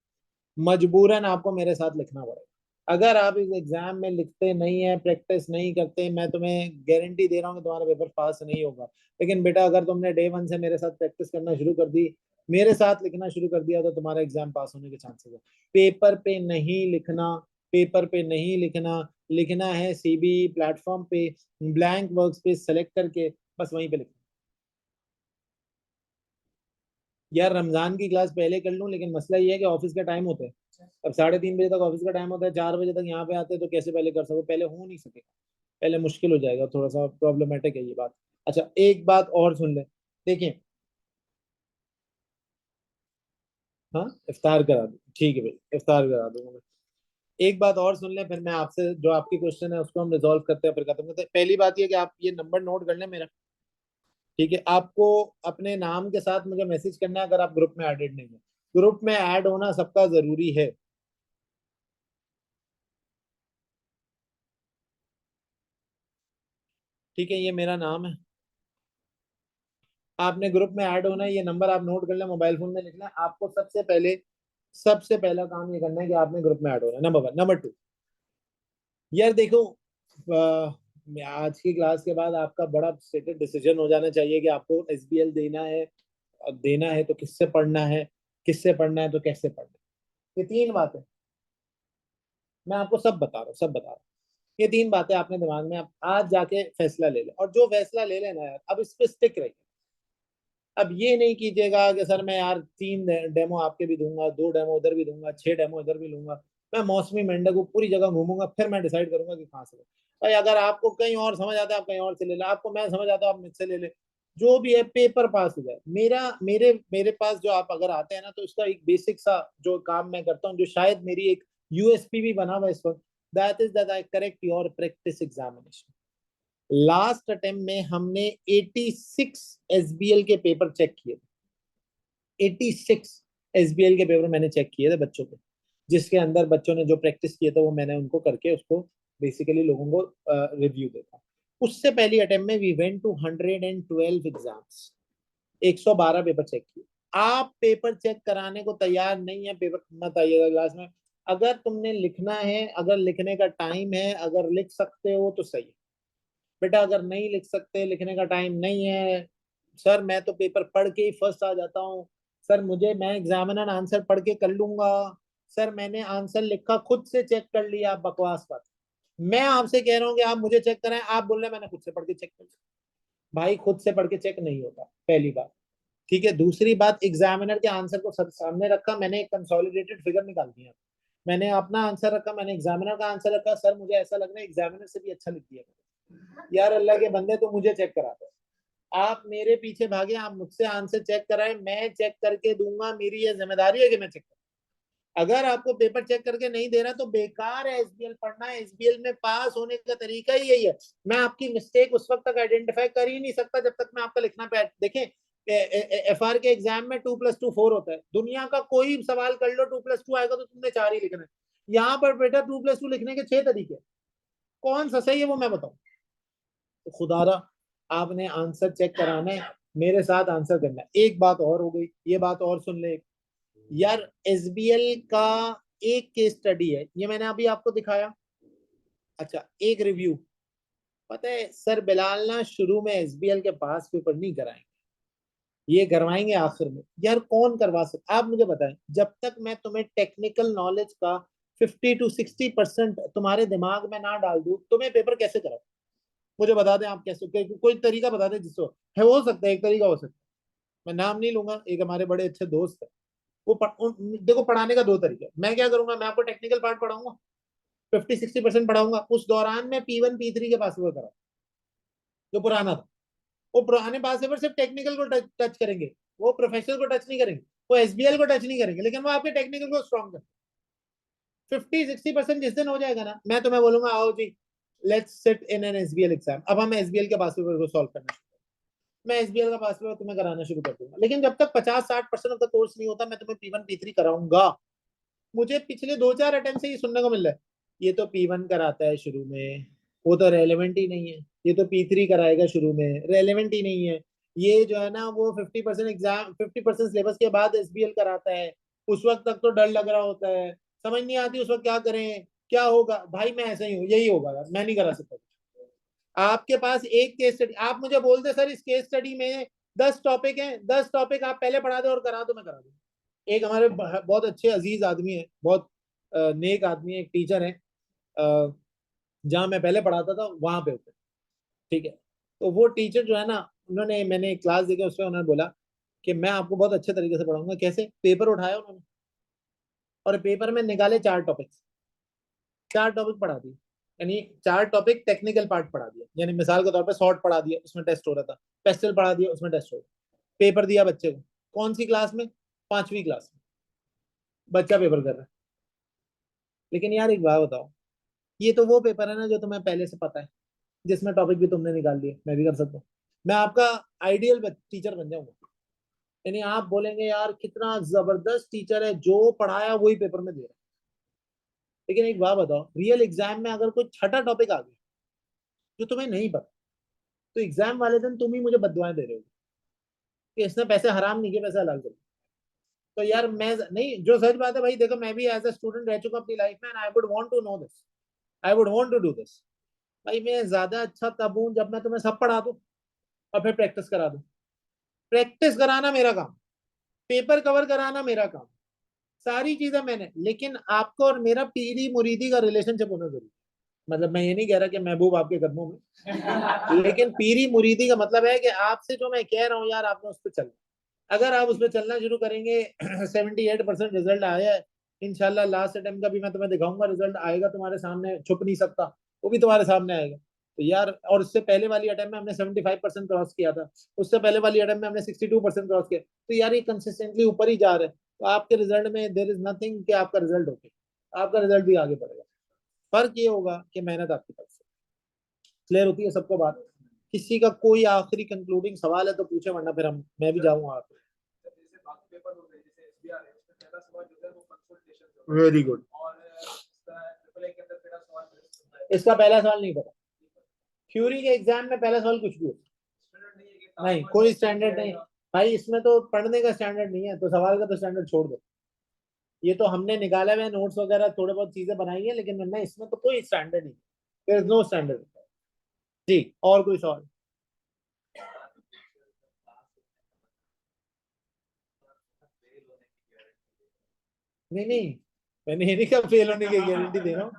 मजबूरन आपको मेरे साथ लिखना पड़ेगा। अगर आप इस एग्जाम में लिखते नहीं है, प्रैक्टिस नहीं करते, मैं तुम्हें गारंटी दे रहा हूँ कि तुम्हारा पेपर पास नहीं होगा। लेकिन बेटा अगर तुमने डे 1 से मेरे साथ प्रैक्टिस करना शुरू कर दी, मेरे साथ लिखना शुरू कर दिया, तो तुम्हारा एग्जाम पास होने के चांसेस है। पेपर पे नहीं लिखना, पेपर पे नहीं लिखना, लिखना है सीबी प्लेटफॉर्म पे, ब्लैंक वर्क स्पेस सेलेक्ट करके बस वहीं पे लिखना। यार रमजान की क्लास पहले कर लूं, लेकिन मसला ये है कि ऑफिस का टाइम होता है, अब 3:30 बजे तक ऑफिस का टाइम होता है, 4 बजे तक यहाँ पे आते हैं, तो कैसे पहले कर सको, पहले हो नहीं सकेगा, पहले मुश्किल हो जाएगा, थोड़ा सा प्रॉब्लमेटिक है ये बात। अच्छा एक बात और सुन ले, देखिए, हाँ इफ्तार करा दूँ, ठीक है भाई इफ्तार करा दूंगा मैं। एक बात और सुन ले, फिर मैं आपसे जो आपकी क्वेश्चन है उसको हम रिजॉल्व करते हैं, फिर खत्म करते हैं। पहली बात ये कि आप ये नंबर नोट कर लें मेरा, ठीक है। आपको अपने नाम के साथ मुझे मैसेज करना है अगर आप ग्रुप में एडेड नहीं है, ग्रुप में ऐड होना सबका जरूरी है। ठीक है, ये मेरा नाम है, आपने ग्रुप में ऐड होना है, ये नंबर आप नोट कर लें, मोबाइल फोन में लिखना है। आपको सबसे पहला काम ये करना है कि आपने ग्रुप में ऐड होना है, नंबर 1। नंबर 2, यार देखो, आज की क्लास के बाद आपका बड़ा स्टेटेड डिसीजन हो जाना चाहिए कि आपको एसबीएल देना है। देना है तो किससे पढ़ना है, किससे पढ़ना है तो कैसे पढ़ना है। ये 3 बातें मैं आपको सब बता रहा हूँ, सब बता रहा हूँ। ये 3 बातें आपने दिमाग में, आप आज जाके फैसला ले लें, और जो फैसला ले लेना यार, अब इस पे स्टिक रहिए। अब ये नहीं कीजिएगा कि सर मैं यार 3 डेमो आपके भी दूंगा, 2 डेमो उधर भी दूंगा, 6 डेमो इधर भी लूंगा, मैं मौसमी मेंढक को पूरी जगह घूमूंगा, फिर मैं डिसाइड करूंगा कि कहाँ से ले। भाई अगर आपको कहीं और समझ आता है आप कहीं और से ले ले, आपको मैं समझ आता है आप मुझसे ले ले। जो भी है पेपर पास हो जाए। मेरे मेरे पास जो आप अगर आते हैं ना, तो इसका एक बेसिक सा जो काम मैं करता हूँ, जो शायद मेरी एक यूएसपी भी बना हुआ इस वक्त, that is that I correct your practice examination. Last attempt में हमने 86 एसबीएल के पेपर चेक किए थे। 86 एसबीएल के पेपर मैंने चेक किए थे बच्चों के, जिसके अंदर बच्चों ने जो प्रैक्टिस किए थे वो मैंने उनको करके उसको बेसिकली लोगों को रिव्यू देता। उससे पहली अटेम्प्ट में we went to 112 exams, 112 paper check किए। आप पेपर चेक कराने को तैयार नहीं है, पेपर मत आइएगा क्लास में। अगर तुमने लिखना है, अगर लिखने का टाइम है, अगर लिख सकते हो तो सही है बेटा, अगर नहीं लिख सकते, लिखने का टाइम नहीं है, सर मैं तो पेपर पढ़ के ही फर्स्ट आ जाता हूँ, सर मैं एग्जामिनर आंसर पढ़ के कर लूंगा, सर मैंने आंसर लिखा खुद से चेक कर लिया, बकवास बात। मैं आपसे कह रहा हूँ कि आप मुझे चेक कराएं, आप बोल रहे हैं मैंने खुद से पढ़ के चेक कर लिया। भाई खुद से पढ़ के चेक नहीं होता, पहली बात। ठीक है, दूसरी बात, एग्जामिनर के आंसर को सामने रखा, मैंने एक कंसोलिडेटेड फिगर निकाल दिया, मैंने अपना आंसर रखा, मैंने एग्जामिनर का आंसर रखा, सर मुझे ऐसा लग रहा है एग्जामिनर से भी अच्छा लिख दिया। यार अल्लाह के बंदे तो मुझे चेक कराते हैं, आप मेरे पीछे भागे, आप मुझसे आंसर चेक कराएं, मैं चेक करके दूंगा, मेरी ये जिम्मेदारी है कि मैं चेक करूं। अगर आपको पेपर चेक करके नहीं दे रहा तो बेकार है एसबीएल पढ़ना। है एसबीएल में पास होने का तरीका ही यही है। मैं आपकी मिस्टेक उस वक्त तक आइडेंटिफाई कर ही नहीं सकता जब तक मैं आपका लिखना पे देखें। एफआर के एग्जाम में 2+2 4 होता है, दुनिया का कोई सवाल कर लो 2+2 आएगा तो तुमने 4 ही लिखना है। यहाँ पर बेटा 2+2 लिखने के 6 तरीके, कौन सा सही है वो मैं बताऊं। तो खुदारा आपने आंसर चेक कराना है, मेरे साथ आंसर करना है। एक बात और हो गई, ये बात और सुन ले यार, एसबीएल का एक केस स्टडी है, ये मैंने अभी आपको दिखाया। अच्छा, एक रिव्यू। पता है सर बिलाल ना शुरू में एसबीएल के पास पेपर नहीं कराएंगे, ये करवाएंगे आखिर में। यार कौन करवा सकता, आप मुझे बताएं, जब तक मैं तुम्हें टेक्निकल नॉलेज का 50 to 60% तुम्हारे दिमाग में ना डाल दूं, तुम्हें पेपर कैसे कराऊं। मुझे बता दें आप कैसे, कोई तरीका बता दें जिससे हो सकता है, एक तरीका हो सकता है, मैं नाम नहीं लूंगा, एक हमारे बड़े अच्छे दोस्त है, देखो पढ़ाने का 2 तरीके। मैं क्या करूंगा, मैं आपको टेक्निकल पार्ट पढ़ाऊंगा, 50-60% पढ़ाऊंगा, उस दौरान में P1 P3 के पास पेपर करा, जो पुराना था। वो पुराने पास पेपर सिर्फ टेक्निकल को टच करेंगे, वो प्रोफेशनल को टच नहीं करेंगे, वो एसबीएल को टच नहीं करेंगे, लेकिन वो आपके टेक्निकल को स्ट्रॉन्ग करेंगे। 50-60% जिस दिन हो जाएगा ना, मैं तुम्हें बोलूंगा आओ जी, let's sit in an SBL exam. अब हम एसबीएल के पास पेपर को सॉल्व करना, मैं एसबीएल का पास पेपर तुम्हें कराना शुरू कर दूंगा, लेकिन जब तक 50-60% ऑफ द कोर्स नहीं होता मैं तुम्हें P1 P3 कराऊंगा। मुझे पिछले 2-4 अटेम्प्ट से ये सुनने को मिल रहा है, ये तो P1 कराता है शुरू में, वो तो रेलेवेंट ही नहीं है, ये तो P3 कराएगा शुरू में, रेलेवेंट ही नहीं है, ये जो है ना वो 50% एग्जाम 50% सिलेबस के बाद एसबीएल कराता है, उस वक्त तक तो डर लग रहा होता है, समझ नहीं आती उस वक्त क्या करें, क्या होगा। भाई मैं ऐसा ही हूँ, यही होगा यार, मैं नहीं करा सकता। आपके पास एक केस स्टडी, आप मुझे बोल दे सर इस केस स्टडी में 10 टॉपिक हैं, 10 टॉपिक आप पहले पढ़ा दे और करा दो, मैं करा दूँ। एक हमारे बहुत अच्छे अजीज आदमी है, बहुत नेक आदमी है, एक टीचर है, जहाँ मैं पहले पढ़ाता था वहां पे होते। ठीक है, तो वो टीचर जो है ना, उन्होंने मैंने क्लास देखी उसमें उन्होंने बोला कि मैं आपको बहुत अच्छे तरीके से पढ़ाऊंगा। कैसे, पेपर उठाया उन्होंने और पेपर में निकाले 4 टॉपिक्स, 4 टॉपिक पढ़ा दिए, यानी 4 टॉपिक टेक्निकल पार्ट पढ़ा दिया, यानी मिसाल के तौर पे सॉर्ट पढ़ा दिया, उसमें टेस्ट हो रहा था, पेस्टल पढ़ा दिया, उसमें टेस्ट हो रहा था, पेपर दिया बच्चे को। कौन सी क्लास में, 5वीं क्लास में बच्चा पेपर कर रहा है। लेकिन यार एक बात बताओ, ये तो वो पेपर है ना जो तुम्हें पहले से पता है, जिसमें टॉपिक भी तुमने निकाल लिए, मैं भी कर सकता हूँ, मैं आपका आइडियल टीचर बन जाऊंगा। यानी आप बोलेंगे यार कितना जबरदस्त टीचर है, जो पढ़ाया वही पेपर में दे रहा है। लेकिन एक बात बताओ, रियल एग्जाम में अगर कोई छठा टॉपिक आ गया जो तुम्हें नहीं पता, तो एग्जाम वाले दिन तुम ही मुझे बददुआएं दे रहे हो। कि इसने पैसे हराम नहीं किए, पैसे हलाल करे। तो यार मैं नहीं, जो सच बात है भाई, देखो मैं भी एज अ स्टूडेंट रह चुका अपनी लाइफ में, and I would want to know this, I would want to do this. भाई मैं ज्यादा अच्छा तब हूं जब मैं तुम्हें सब पढ़ा दूं और फिर प्रैक्टिस करा दूं। प्रैक्टिस कराना मेरा काम, पेपर कवर कराना मेरा काम, सारी चीजें मैंने, लेकिन आपको और मेरा पीरी मुरीदी का रिलेशनशिप होना जरूरी है। मतलब मैं ये नहीं कह रहा कि महबूब आपके कदमों में, लेकिन पीरी मुरीदी का मतलब है कि आपसे जो मैं कह रहा हूँ यार, आपने उस पर चलना। अगर आप उस पर चलना शुरू करेंगे, 78% रिजल्ट आया है, इंशाल्लाह लास्ट अटेम्प्ट का भी मैं तुम्हें दिखाऊंगा, रिजल्ट आएगा तुम्हारे सामने, छुप नहीं सकता, वो भी तुम्हारे सामने आएगा। तो यार, और उससे पहले वाली अटेम्प्ट में हमने 75% क्रॉस किया था, उससे पहले वाली अटेम्प्ट में हमने 62% क्रॉस किया, तो यार ये कंसिस्टेंटली ऊपर ही जा रहे हैं। तो आपके रिजल्ट में देर इज नथिंग कि आपका रिजल्ट ओके, आपका रिजल्ट भी आगे बढ़ेगा। फर्क ये होगा कि मेहनत आपकी तरफ से। क्लियर होती है सबको बात? किसी का कोई आखिरी कंक्लूडिंग सवाल है तो पूछे, वरना फिर हम मैं भी जाऊंगा। Very good. इसका पहला सवाल नहीं पता। थ्योरी के एग्जाम में पहला सवाल कुछ भी हो, नहीं कोई स्टैंडर्ड नहीं भाई, इसमें तो पढ़ने का स्टैंडर्ड नहीं है, तो सवाल का तो स्टैंडर्ड छोड़ दो। ये तो हमने निकाले हुए नोट्स वगैरह थोड़े बहुत चीजें बनाई है, लेकिन वरना इसमें तो कोई स्टैंडर्ड नहीं, देयर इज नो स्टैंडर्ड। जी, और कोई सवाल? नहीं नहीं, मैंने ये नहीं कहा फेल होने की गारंटी दे रहा हूँ।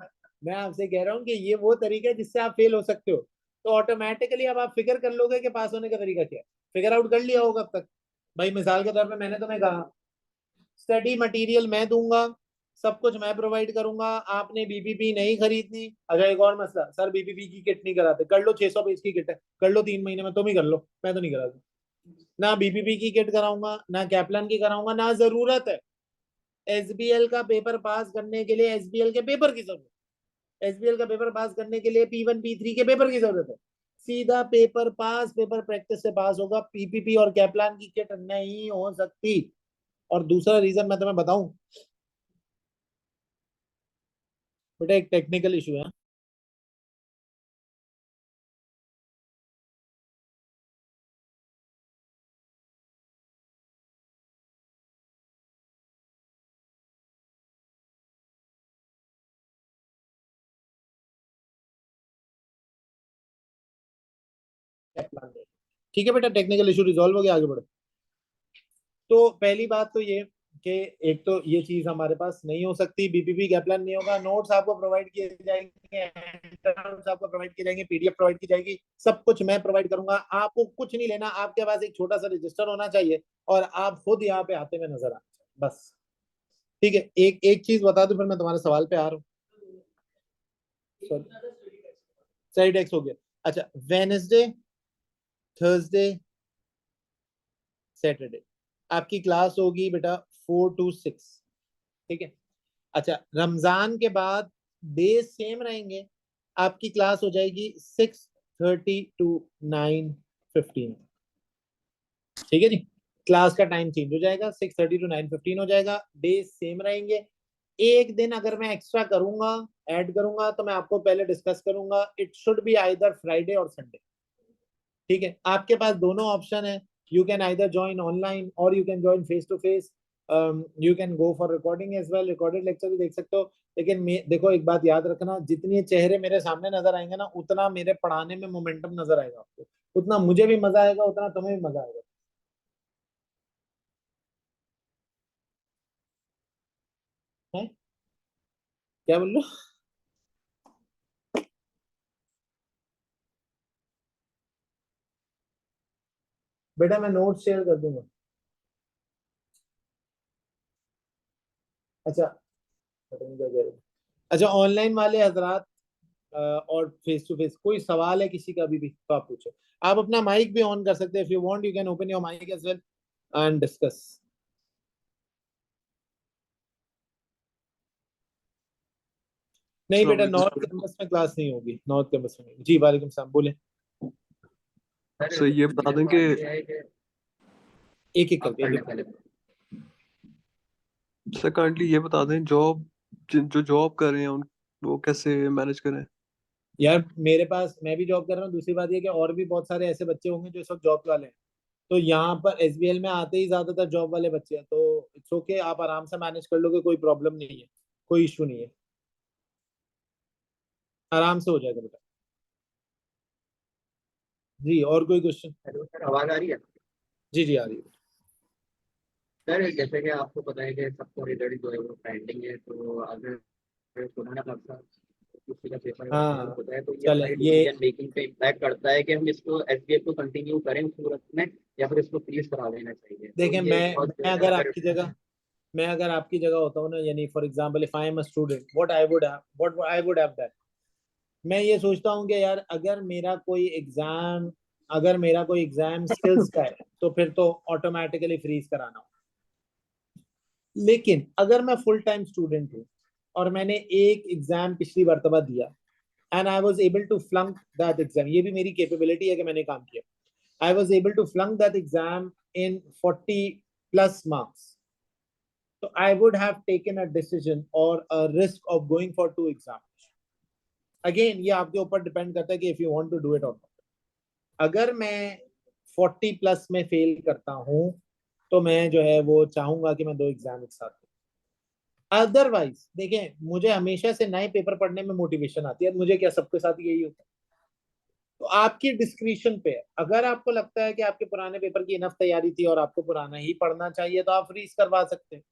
मैं आपसे कह रहा हूँ कि ये वो तरीका है जिससे आप फेल हो सकते हो, तो ऑटोमेटिकली अब आप फिक्र कर लोगे कि पास होने का तरीका क्या है, फिगर आउट कर लिया होगा अब तक। भाई मिसाल के तौर पे मैंने तुम्हें कहा, स्टडी मटेरियल मैं दूंगा, सब कुछ मैं प्रोवाइड करूंगा, आपने बीपीपी नहीं खरीदनी। अच्छा एक और मसला, सर बीपीपी की किट नहीं कराते, कर लो 600 पेज की किट है, कर लो 3 महीने में, तुम ही कर लो, मैं तो नहीं करा दूँ। ना बीपीपी की किट कराऊंगा, ना कैप्लन की कराऊंगा, ना जरूरत है। एसबीएल का पेपर पास करने के लिए एसबीएल के पेपर की जरूरत है, एसबीएल का पेपर पास करने के लिए P1 P3 के पेपर की जरूरत है। सीधा पेपर पास, पेपर प्रैक्टिस से पास होगा, पीपीपी और कैप्लान की किट नहीं हो सकती। और दूसरा रीजन मैं तुम्हें बताऊं, बेटा एक टेक्निकल इशू है। कैप्लान में ठीक है बेटा, टेक्निकल इशू रिजॉल्व हो गया, आगे बढ़ो। तो पहली बात तो ये कि एक तो ये चीज हमारे पास नहीं हो सकती, बीपीपी कैप्लान नहीं होगा, नोट्स आपको प्रोवाइड किए जाएंगे, नोट्स आपको प्रोवाइड किए जाएंगे, पीडीएफ प्रोवाइड की जाएगी, सब कुछ मैं प्रोवाइड करूंगा, आपको कुछ नहीं लेना, आपके पास एक छोटा सा रजिस्टर होना चाहिए और आप खुद यहाँ पे आते हुए नजर आए, बस। ठीक है, एक एक चीज बता दूं, फिर मैं तुम्हारे सवाल पे आ रहा हूँ। साइड एक्स हो गया। अच्छा, वेनेसडे, थर्सडे, सैटरडे आपकी क्लास होगी बेटा 4 to 6। ठीक है। अच्छा, रमजान के बाद डे सेम रहेंगे, आपकी क्लास हो जाएगी 6:30 to 9:15। ठीक है जी, क्लास का टाइम चेंज हो जाएगा, 6:30 to 9:15 हो जाएगा, डे सेम रहेंगे। एक दिन अगर मैं एक्स्ट्रा करूंगा, ऐड करूंगा, तो मैं आपको पहले डिस्कस करूंगा, it should be either Friday or Sunday. ठीक है, आपके पास दोनों ऑप्शन है, you can either join online or you can join face to face, you can go for recording as well, recorded lecture भी देख सकते हो। लेकिन देखो एक बात याद रखना, जितने चेहरे मेरे सामने नजर आएंगे ना, उतना मेरे पढ़ाने में मोमेंटम नजर आएगा आपको, उतना मुझे भी मजा आएगा, उतना तुम्हें भी मजा आएगा। है? क्या बोल लो? बेटा मैं नोट शेयर कर दूंगा। अच्छा, पता नहीं क्या कह रहे हो। अच्छा, ऑनलाइन वाले हजरात और फेस टू फेस कोई सवाल है किसी का भी तो आप पूछो। आप अपना माइक भी ऑन कर सकते हैं, if you want you can open your mic as well and discuss. नहीं अस्सलाम बेटा, वालेकुम नॉर्थ सर। कैंपस में क्लास नहीं होगी, नॉर्थ कैंपस में नहीं। जी वालेकुम सलाम, बोले। सर ये बता दें कि एक एक करके, एक एक करके। सर काइंडली ये बता दें, जॉब जो जॉब कर रहे हैं उन वो कैसे मैनेज करें। यार मेरे पास, मैं भी जॉब कर रहा हूँ, दूसरी बात ये कि और भी बहुत सारे ऐसे बच्चे होंगे जो इस वक्त जॉब वाले हैं। तो यहाँ पर एसबीएल में आते ही ज्यादातर जॉब वाले बच्चे हैं, तो इट्स ओके, आप आराम से मैनेज कर लोगे, कोई प्रॉब्लम नहीं है, कोई इशू नहीं है, आराम से हो जाएगा बेटा। जी, और कोई क्वेश्चन? हेलो सर, आवाज आ रही है? जी जी, आ रही है। सर जैसे कि आपको पता है कि सबका रिजल्ट जो है वो पेंडिंग है, तो अगर पुराना बच्चा किसी का पेपर हाँ, होता है तो ये चले हमारी ये, डिसीजन मेकिंग पे इम्पैक्ट करता है कि हम इसको एसबीएफ को कंटिन्यू करें उस सूरत में, या फिर इसको फ्रीज करा देना चाहिए। तो देखें, ये मैं बहुत जो मैं है ना, अगर अगर आपकी जगह मैं अगर आपकी जगह होता हूँ ना, यानी for example if I am a student, what I would have done, मैं ये सोचता हूँ कि यार अगर मेरा कोई एग्जाम स्किल्स का है तो फिर तो ऑटोमेटिकली फ्रीज कराना हो। लेकिन अगर मैं फुल टाइम स्टूडेंट हूँ और मैंने एक एग्जाम पिछली मर्तबा दिया and I was able to flunk that exam, ये भी मेरी कैपेबिलिटी है कि मैंने काम किया, I was able to flunk that exam in 40+ marks, so I would have taken a decision or a risk of going for two exams. Again, ये आपके ऊपर डिपेंड करता है कि if you want to do it or not. अगर मैं 40+ में fail करता हूँ तो मैं जो है वो चाहूंगा कि मैं दो एग्जाम एक साथ दूं। अदरवाइज देखें, मुझे हमेशा से नए पेपर पढ़ने में मोटिवेशन आती है, मुझे क्या सबके साथ यही होता है। तो आपकी डिस्क्रिप्शन पे है, अगर आपको लगता है कि आपके पुराने पेपर की इनफ तैयारी थी और आपको पुराना ही पढ़ना चाहिए तो आप फ्रीज करवा सकते हैं।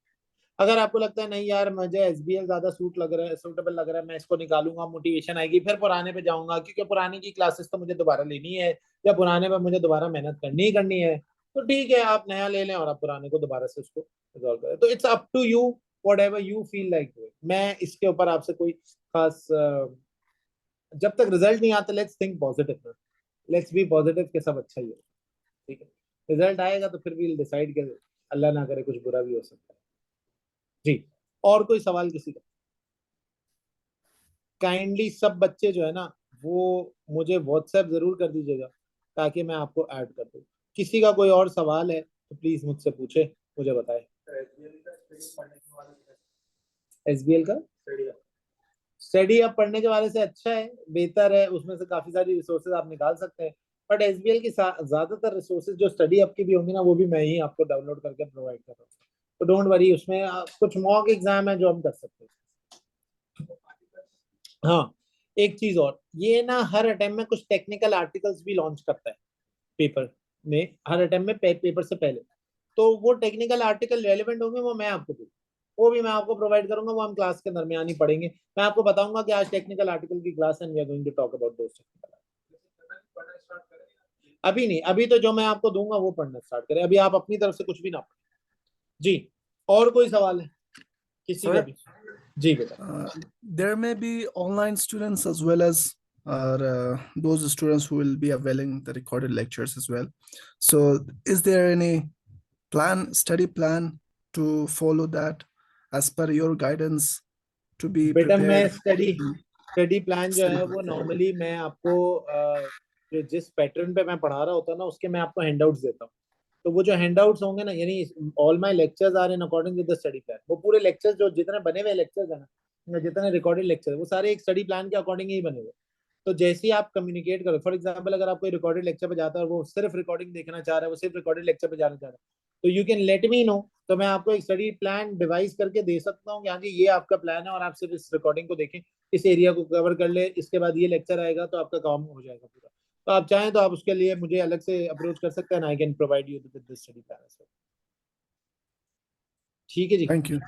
अगर आपको लगता है नहीं यार मुझे एसबीएल ज्यादा सूटेबल लग रहा है, मैं इसको निकालूंगा, मोटिवेशन आएगी, फिर पुराने पे जाऊंगा क्योंकि पुराने की क्लासेस तो मुझे दोबारा लेनी है या पुराने पे मुझे दोबारा मेहनत करनी ही करनी है, तो ठीक है, आप नया ले लें और आप पुराने को दोबारा से उसको रिजॉल्व करें। तो it's up to you, whatever you feel like doing. मैं इसके ऊपर आपसे कोई खास जब तक रिजल्ट नहीं आता, let's think positive, let's be positive कि सब अच्छा ही हो, ठीक है। रिजल्ट आएगा तो फिर भी डिसाइड कर, अल्लाह ना करे कुछ बुरा भी हो सकता है। जी, और कोई सवाल किसी का? काइंडली सब बच्चे जो है ना वो मुझे व्हाट्सएप जरूर कर दीजिएगा ताकि मैं आपको ऐड कर दूं। किसी का कोई और सवाल है तो प्लीज मुझसे पूछे, मुझे बताए। एसबीएल का स्टडी अब पढ़ने के वाले से अच्छा है, बेहतर है, उसमें से काफी सारी रिसोर्सेज आप निकाल सकते हैं। बट एसबीएल की ज्यादातर रिसोर्सेज जो स्टडी अप की भी होंगी ना, वो भी मैं ही आपको डाउनलोड करके प्रोवाइड कर रहा हूँ, तो डोंट वरी, उसमें कुछ मॉक एग्जाम है जो हम कर सकते हैं। हाँ, एक चीज और, ये ना हर अटेम्प्ट में कुछ टेक्निकल आर्टिकल्स भी लॉन्च करता है पेपर में, हर अटेम्प्ट में पेपर से पहले। तो वो टेक्निकल आर्टिकल रेलेवेंट होंगे वो मैं आपको दूँ, वो भी मैं आपको प्रोवाइड करूंगा, वो हम क्लास के दरमियान ही पढ़ेंगे। मैं आपको बताऊंगा कि आज टेक्निकल आर्टिकल की क्लास है and we are going to talk about those technical. अभी नहीं, अभी तो जो मैं आपको दूंगा वो पढ़ना स्टार्ट करें, अभी आप अपनी तरफ से कुछ भी ना पढ़ें। जी, और कोई सवाल है किसी का Sir, भी? जी बेटा। there may be online students as well as those students who will be availing the recorded lectures as well. So, is there any study plan to follow that as per your guidance to be बेटा मैं prepared? Study plan जो Study है plan. वो normally मैं आपको जो जिस pattern पे मैं पढ़ा रहा होता हूँ ना उसके मैं आपको हैंडआउट्स देता हूँ। तो वो जो हैंडआउट्स होंगे ना, यानी all my lectures are in according with the study plan, वो पूरे लेक्चर्स जो जितने बने हुए लेक्चर्स है ना, जितने रिकॉर्डेड लेक्चर वो सारे एक स्टडी प्लान के अकॉर्डिंग ही बने हुए। तो जैसे ही आप कम्युनिकेट करो, फॉर एग्जाम्पल अगर आप कोई रिकॉर्डेड लेक्चर पे जाता है और वो सिर्फ रिकॉर्डिंग देखना चाह रहा है, वो सिर्फ रिकॉर्डेड लेक्चर पे जाना चाह रहा है, तो you can let me know, तो मैं आपको एक स्टडी प्लान डिवाइस करके दे सकता हूँ कि हाँ जी ये आपका प्लान है और आप सिर्फ इस रिकॉर्डिंग को देखें, इस एरिया को कवर कर ले, इसके बाद ये लेक्चर आएगा तो आपका काम हो जाएगा पूरा। तो आप चाहें तो आप उसके लिए मुझे अलग से अप्रोच कर सकते हैं, I can provide you with this study plan. ठीक है जी। Thank you.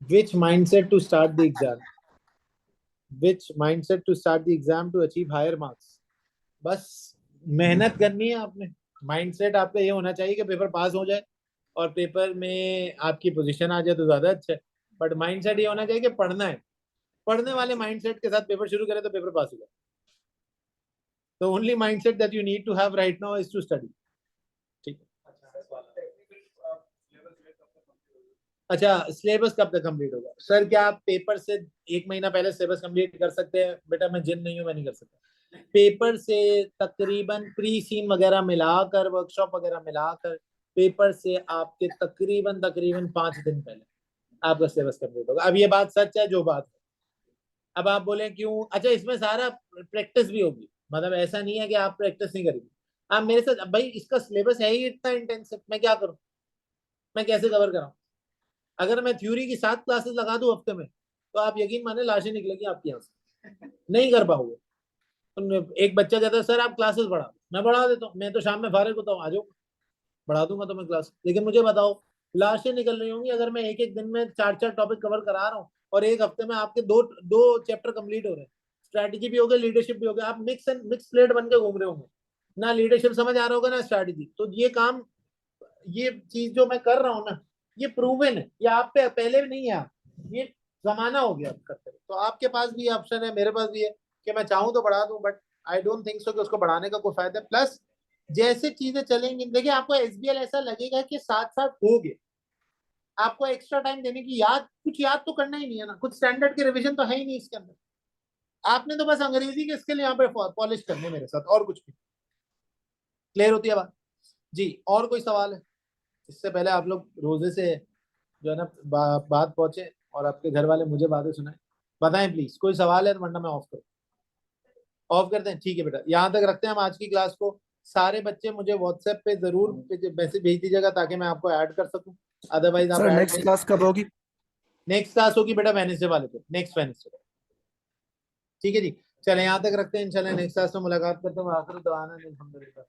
Which mindset to start the exam, which mindset to start the exam to achieve higher marks? बस मेहनत करनी है आपने। माइंडसेट आपका ये होना चाहिए कि पेपर पास हो जाए और पेपर में आपकी पोजीशन आ जाए तो ज्यादा अच्छा है, बट माइंडसेट ये होना चाहिए कि पढ़ना है। पढ़ने वाले माइंडसेट के साथ पेपर शुरू करें तो पेपर पास हो जाए। तो only mindset that you need to have right now is to study. ठीक है। अच्छा, सिलेबस कब तक कंप्लीट होगा? सर क्या आप पेपर से एक महीना पहले सिलेबस कंप्लीट कर सकते हैं? बेटा मैं जिन नहीं हूं, मैं नहीं कर सकता। पेपर से तकरीबन प्री सीन वगैरह मिलाकर, वर्कशॉप वगैरह मिलाकर, पेपर से आपके तकरीबन तकरीबन 5 दिन पहले आपका सिलेबस कंप्लीट होगा। अब ये बात सच है जो बात है। अब आप बोले क्यों? अच्छा, इसमें सारा प्रैक्टिस भी होगी, मतलब ऐसा नहीं है कि आप प्रैक्टिस नहीं करेंगे। आप मेरे साथ, भाई इसका सिलेबस है ही इतना इंटेंसिव, मैं क्या करूं, मैं कैसे कवर कराऊं? अगर मैं थ्योरी की 7 क्लासेस लगा दूं हफ्ते में, तो आप यकीन माने लाशें निकलेगी आपके यहाँ से, नहीं कर पाओगे। एक बच्चा कहता है सर आप क्लासेस बढ़ा दो, मैं बढ़ा देता हूँ, मैं तो शाम में फारिग होता हूँ, आ जाओ बढ़ा दूंगा तो मैं क्लास। लेकिन मुझे बताओ, लाशें निकल रही होंगी अगर मैं एक एक दिन में 4 4 टॉपिक कवर करा रहा हूँ, और एक हफ्ते में आपके दो दो चैप्टर कंप्लीट हो रहे हैं, स्ट्रैटेजी भी हो गया, लीडरशिप भी हो गया, आप मिक्स प्लेट बन के घूम रहे होंगे, ना लीडरशिप समझ आ रहा होगा ना स्ट्रैटेजी। तो ये काम, ये चीज जो मैं कर रहा हूँ ना, ये प्रूवन है, ये आप पे पहले भी नहीं है, ये जमाना हो गया करते। तो आपके पास भी ये ऑप्शन है, मेरे पास भी है कि मैं चाहूँ तो बढ़ा दूं, but I don't think so कि उसको बढ़ाने का कोई फायदा है। प्लस जैसे चीजें चलेंगी, देखिए आपको एसबीएल ऐसा लगेगा कि साथ साथ हो गए, आपको एक्स्ट्रा टाइम देने की, कुछ याद तो करना ही नहीं है ना, कुछ स्टैंडर्ड की रिवीजन तो है ही नहीं इसके अंदर, आपने तो बस अंग्रेजी के स्किल यहाँ पे पॉलिश करने मेरे साथ, और कुछ भी। क्लियर होती है बात जी? और कोई सवाल है इससे पहले आप लोग रोजे से जो है ना बात पहुंचे और आपके घर वाले मुझे बातें सुनाए? बताएं प्लीज, कोई सवाल है तो, वरना मैं ऑफ करूँ? ऑफ करते हैं, ठीक है बेटा, यहाँ तक रखते हैं हम आज की क्लास को। सारे बच्चे मुझे व्हाट्सएप पे जरूर मैसेज भेज दीजिएगा ताकि मैं आपको ऐड कर सकूं, अदरवाइज आप सर ऐड नेक्स्ट क्लास कब होगी? नेक्स्ट क्लास होगी बेटा वेडनेसडे वाले पे, नेक्स्ट वेडनेसडे। ठीक है जी, चले यहाँ तक रखते हैं, इंशाल्लाह नेक्स्ट क्लास में मुलाकात करते हैं। आखिर दवाना अल्हम्दुलिल्लाह।